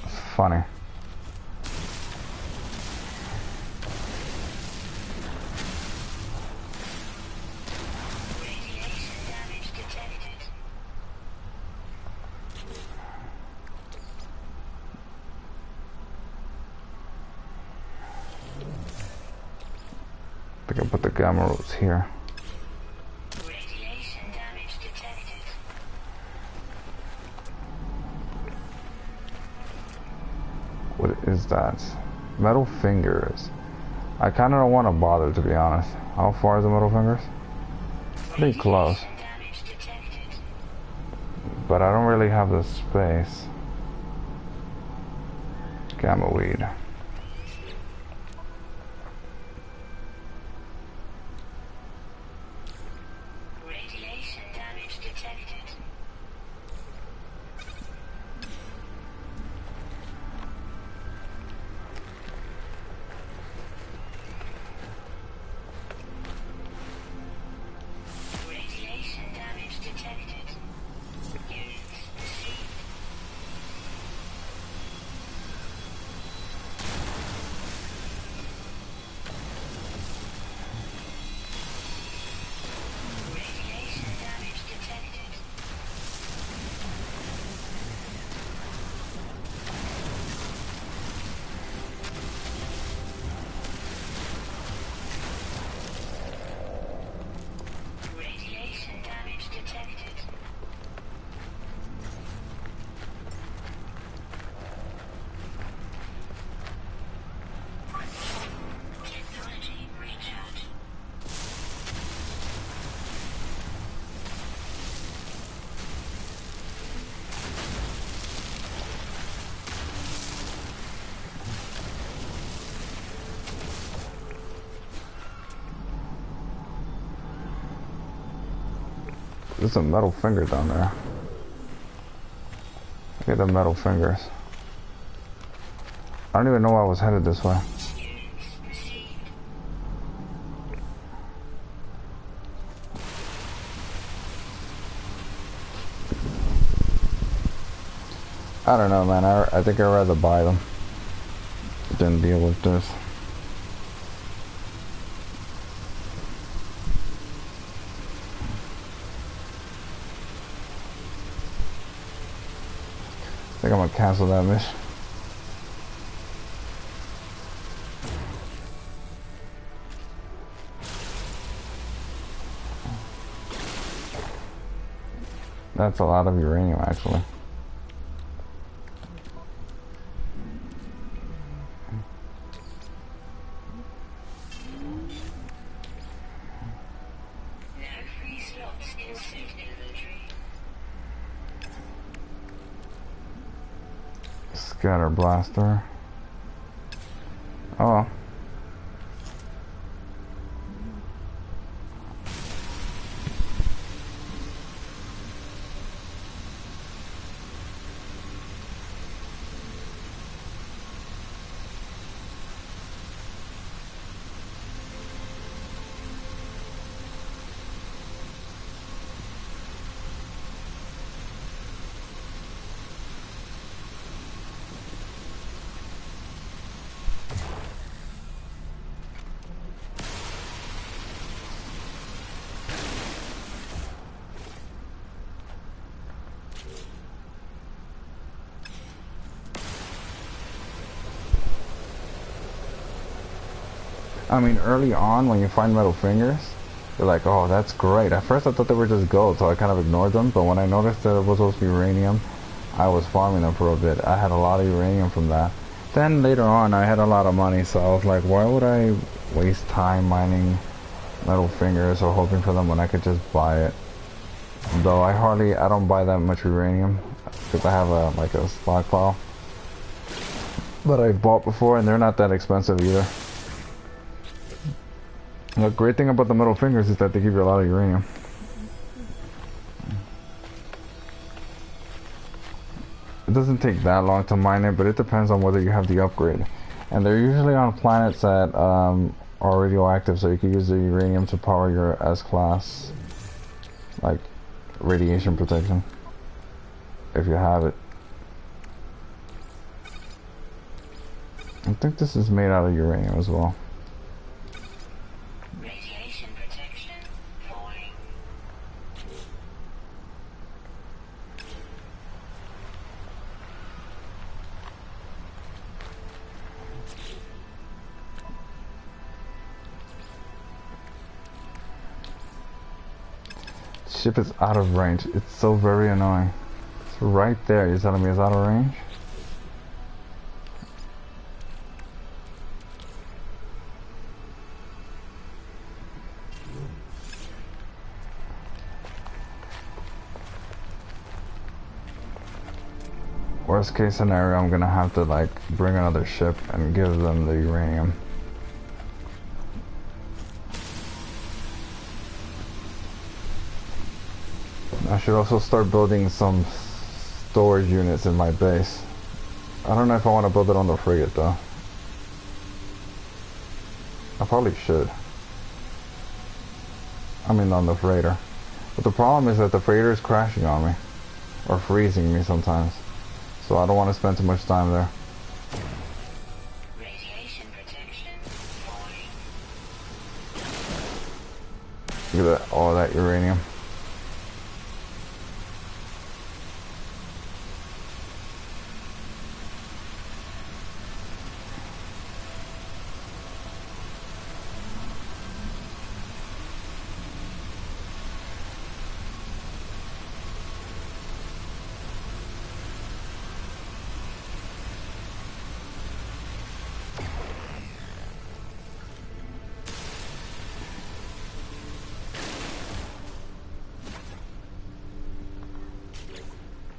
It's funny.
Radiation damage detected.
I think I put the gamma roots here.
Radiation damage detected.
What is that? Metal fingers. I kind of don't want to bother, to be honest. How far is the metal fingers? Pretty close.
Radiation damage detected.
But I don't really have the space. Gamma weed.
Radiation damage detected. Radiation damage detected. Units received. Radiation damage detected. Radiation damage detected. Technology recharge.
There's a metal finger down there. Look at the metal fingers. I don't even know why I was headed this way.
Units received.
I don't know, man. I think I'd rather buy them than deal with this. I think I'm gonna cancel that mission. That's a lot of uranium, actually.
No free slots in suit inventory.
Scatter blaster. Oh. I mean, early on when you find metal fingers, you're like, oh, that's great. At first I thought they were just gold, so I kind of ignored them. But when I noticed that it was supposed to be uranium, I was farming them for a bit. I had a lot of uranium from that. Then later on, I had a lot of money, so I was like, why would I waste time mining metal fingers or hoping for them when I could just buy it? Though I don't buy that much uranium because I have like a stockpile. But I've bought before, and they're not that expensive either. The great thing about the metal fingers is that they give you a lot of uranium. It doesn't take that long to mine it, but it depends on whether you have the upgrade. And they're usually on planets that are radioactive, so you can use the uranium to power your S-class, like radiation protection, if you have it. I think this is made out of uranium as well.
Radiation protection falling.
Ship is out of range. It's so very annoying. It's right there. You're telling me it's out of range? Worst case scenario, I'm gonna have to like bring another ship and give them the uranium. I should also start building some storage units in my base. I don't know if I want to build it on the frigate though. I probably should. I mean on the freighter. But the problem is that the freighter is crashing on me. Or freezing me sometimes. So I don't want to spend too much time there.
Radiation protection falling.
Look at that, all that uranium.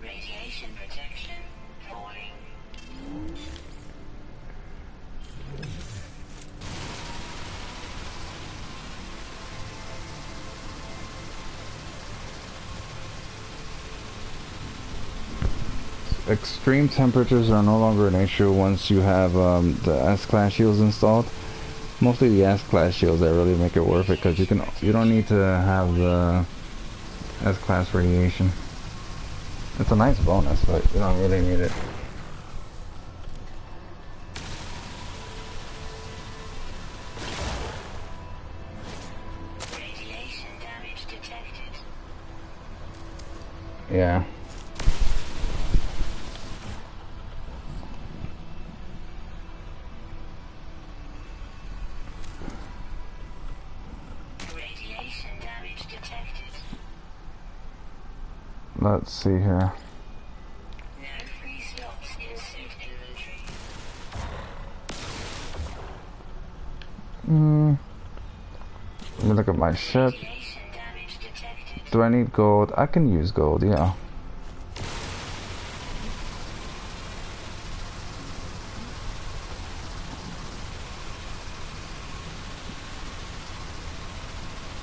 Radiation protection falling.
Extreme temperatures are no longer an issue once you have the S-class shields installed. Mostly the S-class shields that really make it worth it, because you don't need to have the S-class radiation. It's a nice bonus, but you don't really need it.
Radiation damage detected.
Yeah.
Radiation damage detected.
Let's see here.
No free slots in suit inventory.
Let me look at my ship.
Radiation damage detected.
Do I need gold? I can use gold, yeah.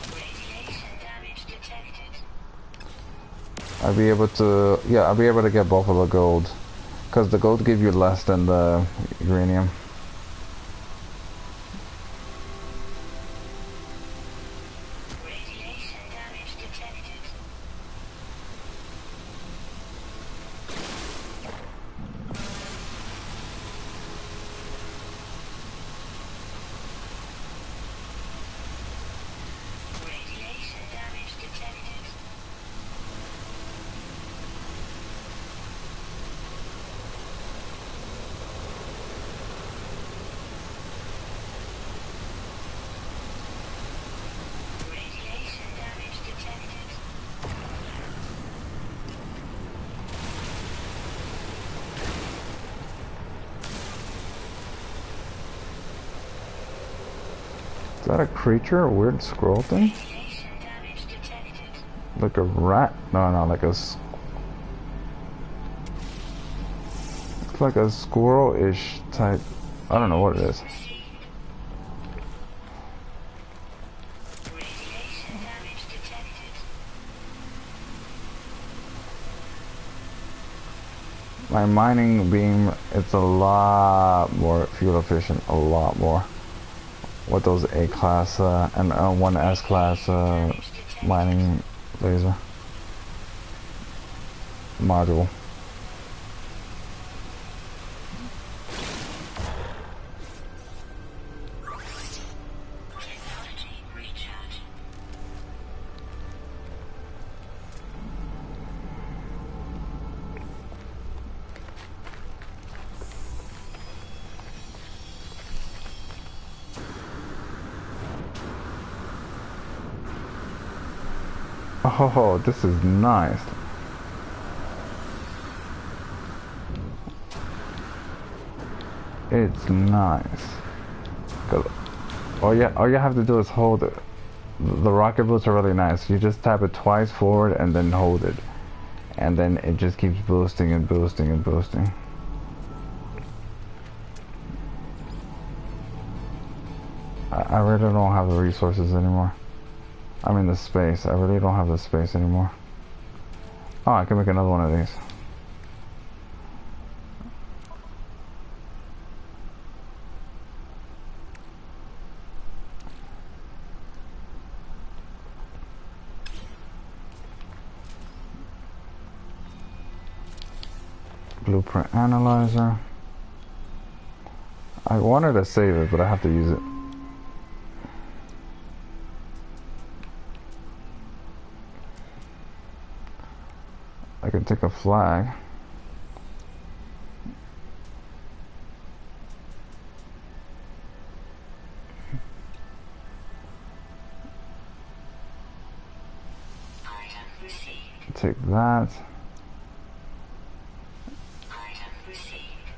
Radiation damage detected.
I'll be able to, yeah, I'll be able to get both of the gold. Because the gold give you less than the uranium.
Radiation damage detected. Radiation damage detected.
that a creature? A weird scroll thing?
Radiation damage detected.
Like a rat? No, no, like a... It's like a squirrel-ish type... I don't know what it is.
Radiation damage detected.
My mining beam, it's a lot more fuel efficient, a lot more. With those A-class and one S-class mining laser module.
Technology recharge.
Oh, this is nice. It's nice. 'Cause all you have to do is hold it. The rocket boots are really nice. You just tap it twice forward and then hold it. And then it just keeps boosting and boosting and boosting. I really don't have the resources anymore. I mean the space. I really don't have the space anymore. Oh, I can make another one of these. Blueprint analyzer. I wanted to save it, but I have to use it. I can take a flag.
Item received.
Take that.
Item received.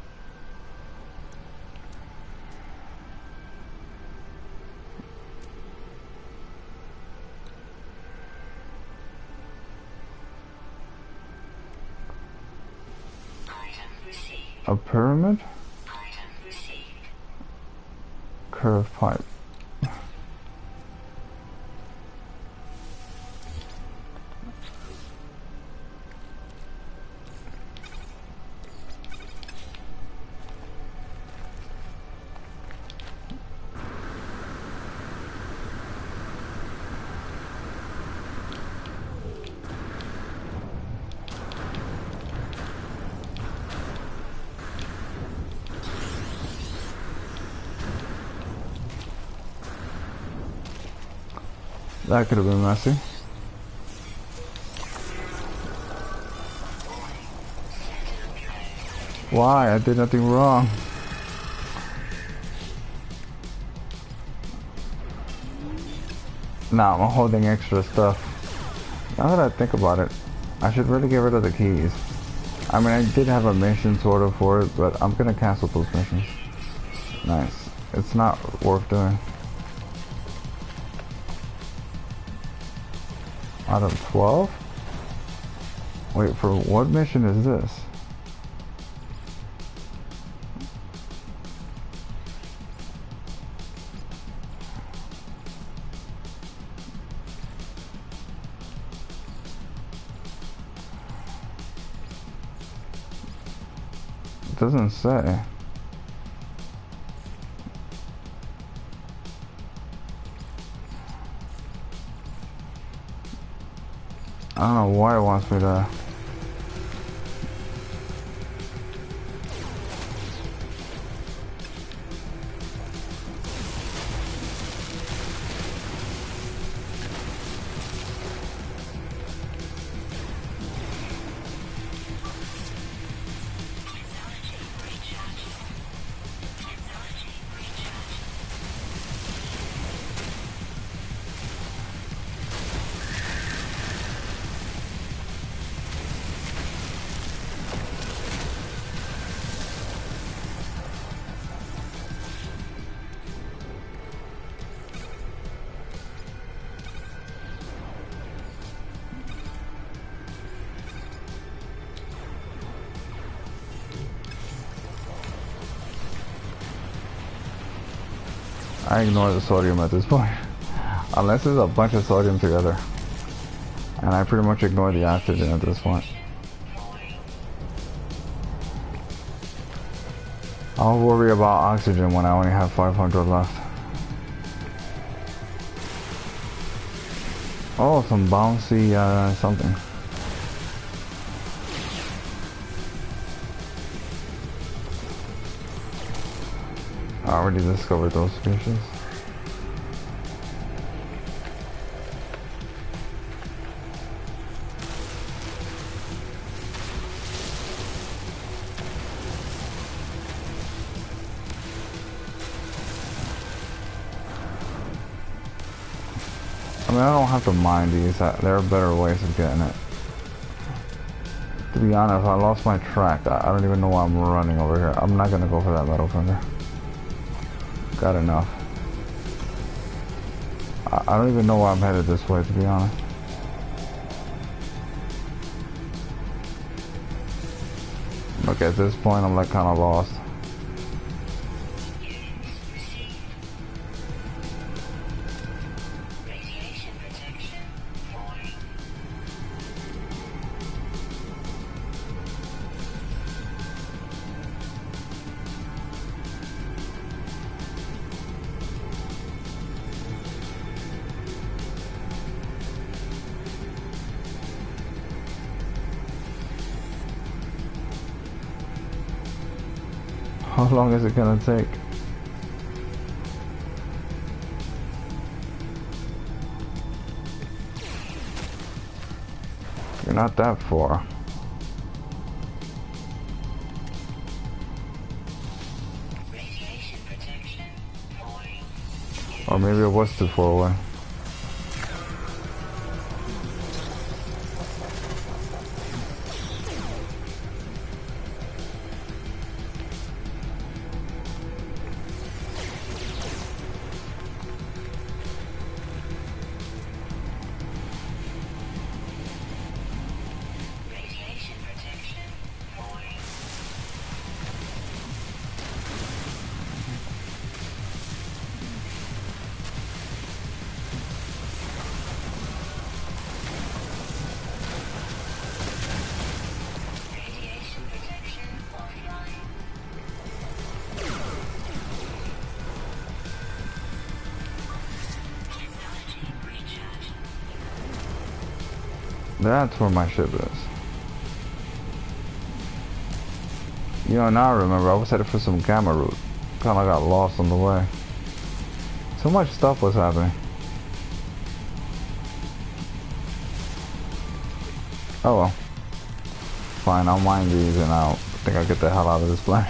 Item received.
A pyramid?
Item received.
Curved pipe. That could have been messy. Why? I did nothing wrong. Nah, I'm holding extra stuff. Now that I think about it, I should really get rid of the keys. I mean, I did have a mission sort of for it, but I'm gonna cancel those missions. Nice. It's not worth doing. Out of 12? Wait, for what mission is this? It doesn't say. I don't know why it wants me to. I ignore the sodium at this point. Unless there's a bunch of sodium together. And I pretty much ignore the oxygen at this point. I'll worry about oxygen when I only have 500 left. Oh, some bouncy something. I already discovered those species. I mean, I don't have to mind these. There are better ways of getting it. To be honest, I lost my track. I don't even know why I'm running over here. I'm not gonna go for that metal finger. Got enough. I don't even know why I'm headed this way, to be honest. Look, at this point, I'm like kind of lost. How long is it gonna take? You're not that far.
Radiation protection.
Or maybe it was too far away.
Radiation protection. Radiation protection offline. Technology recharge.
That's where my ship is. You know, now I remember, I was headed for some gamma route. Kinda got lost on the way. So much stuff was happening. Oh well. Fine, I'll mine these and I think I'll get the hell out of this planet.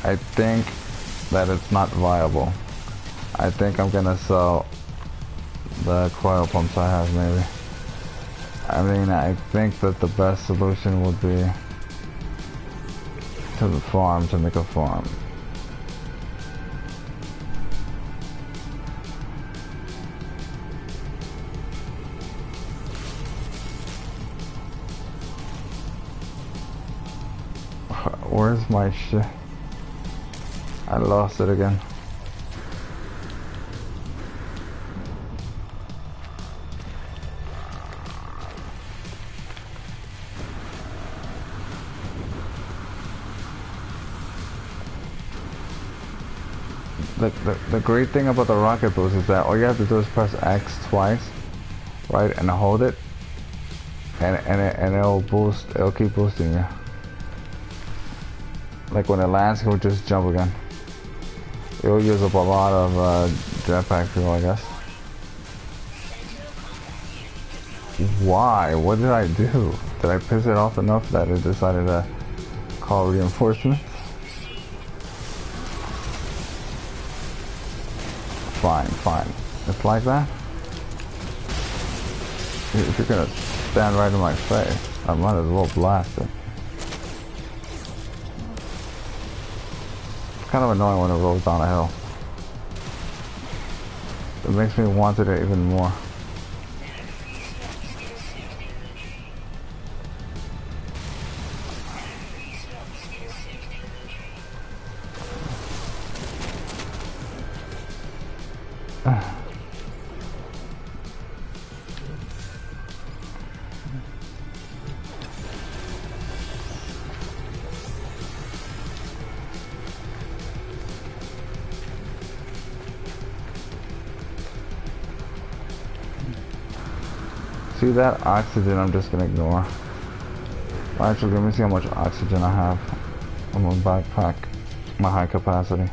I think that it's not viable. I think I'm gonna sell the coil pumps I have, maybe. I mean, I think that the best solution would be to the farm, to make a farm. Where's my shit? I lost it again. The great thing about the rocket boost is that all you have to do is press X twice, right, and hold it, and it'll boost. It'll keep boosting you. Like when it lands, it'll just jump again. It'll use up a lot of jetpack fuel, I guess. Why? What did I do? Did I piss it off enough that it decided to call reinforcements? Fine, fine. It's like that? If you're gonna stand right in my face, I might as well blast it. It's kind of annoying when it rolls down a hill. It makes me want it even more. See that oxygen I'm just gonna ignore. Actually, let me see how much oxygen I have on my backpack. My high capacity.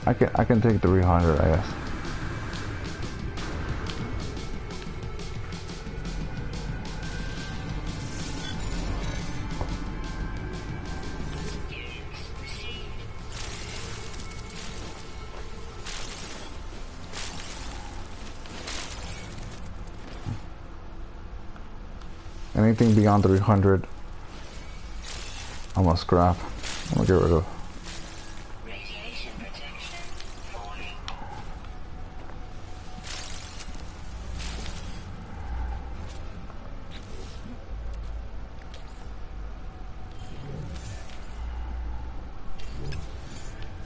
I can take 300, I guess. Anything beyond 300, I'm gonna scrap. I'm gonna get rid of.
Radiation protection falling.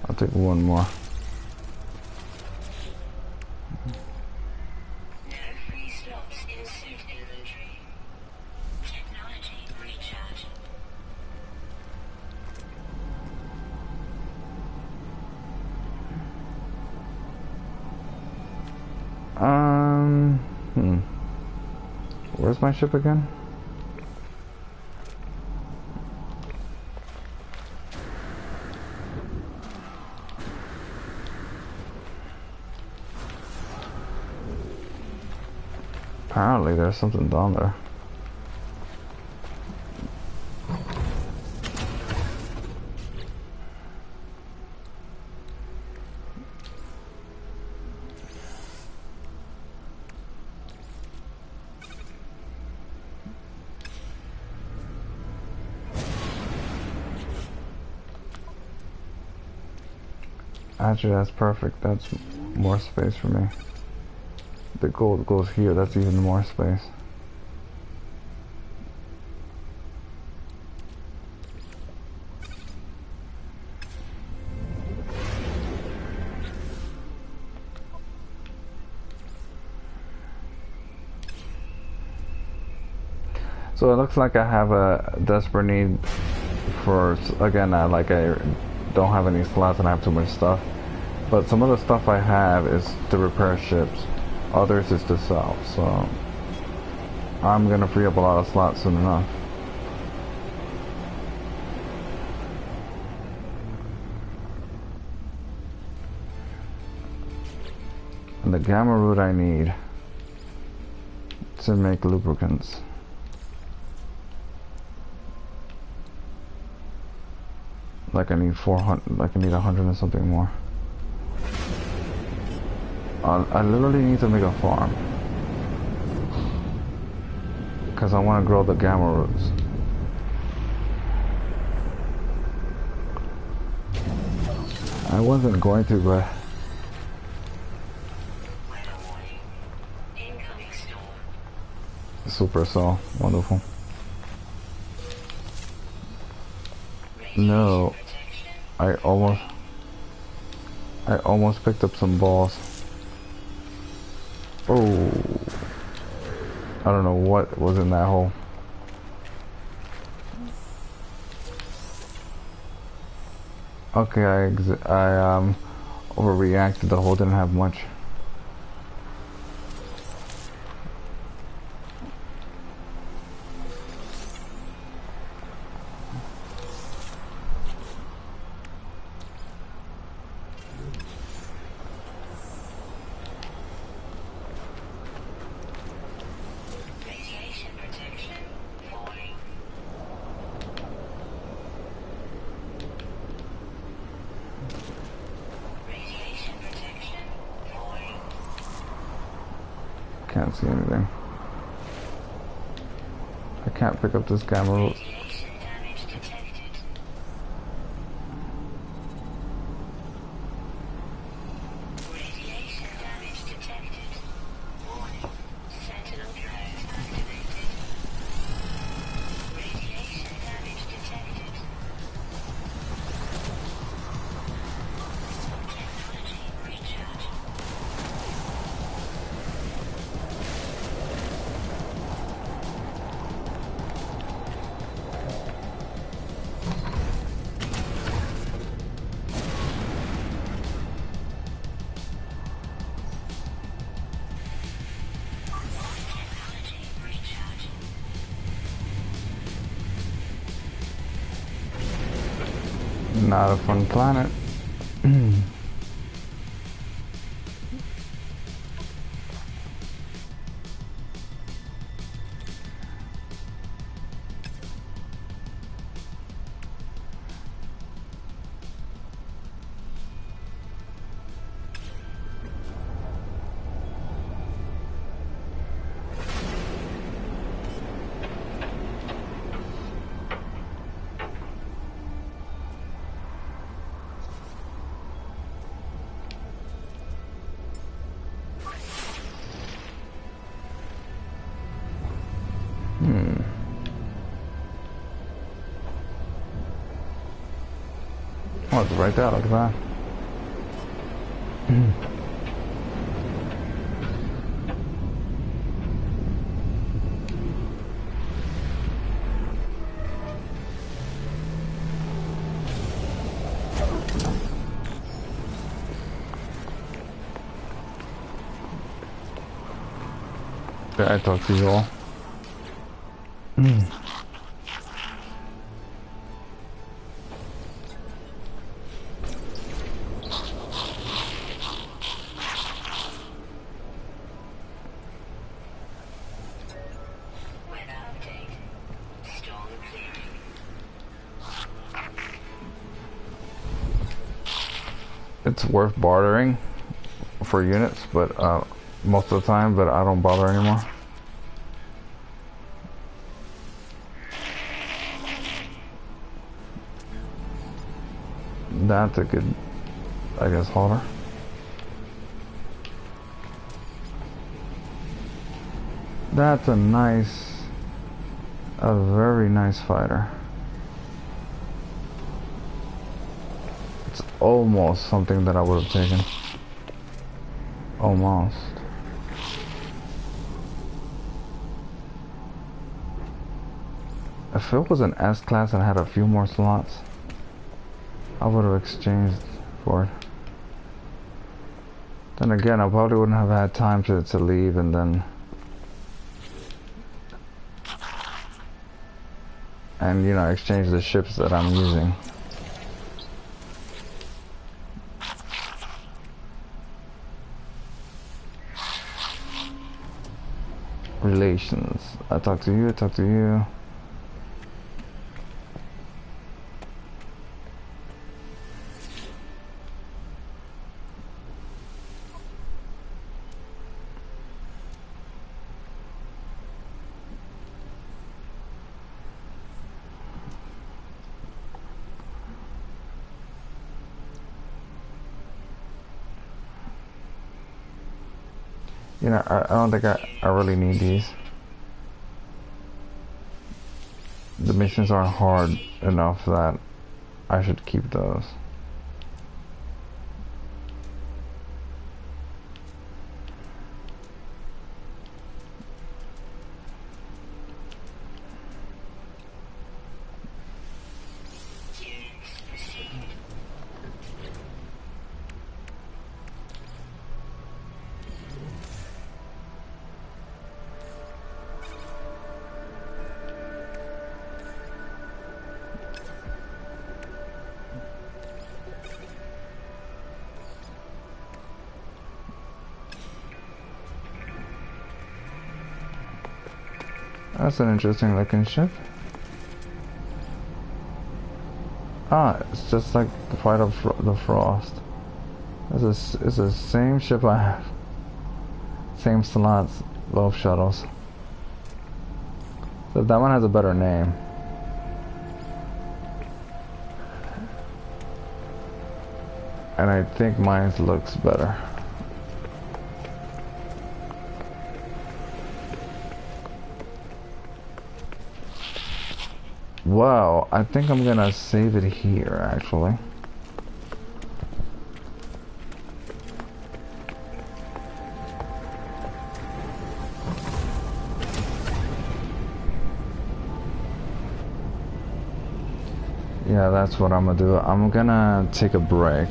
I'll take one more.
No free slots in suit inventory. Technology recharge.
Where's my ship again? Apparently there's something down there. Actually, that's perfect. That's more space for me. The gold goes here. That's even more space. So it looks like I have a desperate need for, again, like I don't have any slots and I have too much stuff. But some of the stuff I have is to repair ships. Others is to sell. So I'm gonna free up a lot of slots soon enough. And the gamma root I need to make lubricants. Like I need 400, like I need 100 and something more. I literally need to make a farm. Because I want to grow the gamma roots. I wasn't going to, but...
Incoming storm.
Super so wonderful. No, I almost picked up some balls. Oh, I don't know what was in that hole. Okay, I overreacted. The hole didn't have much.
Radiation protection falling. Radiation protection falling.
Can't see anything. I can't pick up this gamma root.
Radiation damage detected. Radiation damage detected. Warning. Sentinel drones activated. Radiation damage detected. Technology recharge.
Not a fun planet. Oh, it's right there, look at that. I talk to you all.
Weather update. Storm clearing.
It's worth bartering for units, but most of the time, but I don't bother anymore. That's a good, I guess, holder. That's a very nice fighter. It's almost something that I would have taken. Almost. If it was an S class and had a few more slots, I would have exchanged for it. Then again, I probably wouldn't have had time to leave and then... And, you know, exchange the ships that I'm using. Relations. I talk to you, I talk to you. You know, I don't think I really need these. The missions aren't hard enough that I should keep those.
Units proceed.
That's an interesting looking ship. Ah, it's just like the fight of the Frost. It's the same ship I have. Same slots, both shuttles. So that one has a better name. And I think mine looks better. Wow, I think I'm gonna save it here actually. Yeah, that's what I'm gonna do. I'm gonna take a break.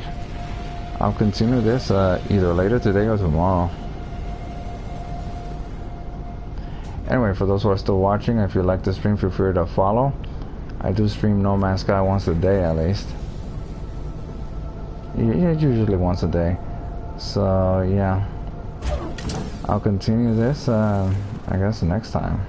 I'll continue this either later today or tomorrow. Anyway, for those who are still watching, if you like the stream, feel free to follow. I do stream No Man's Sky once a day at least. Yeah, usually once a day. So yeah, I'll continue this I guess next time.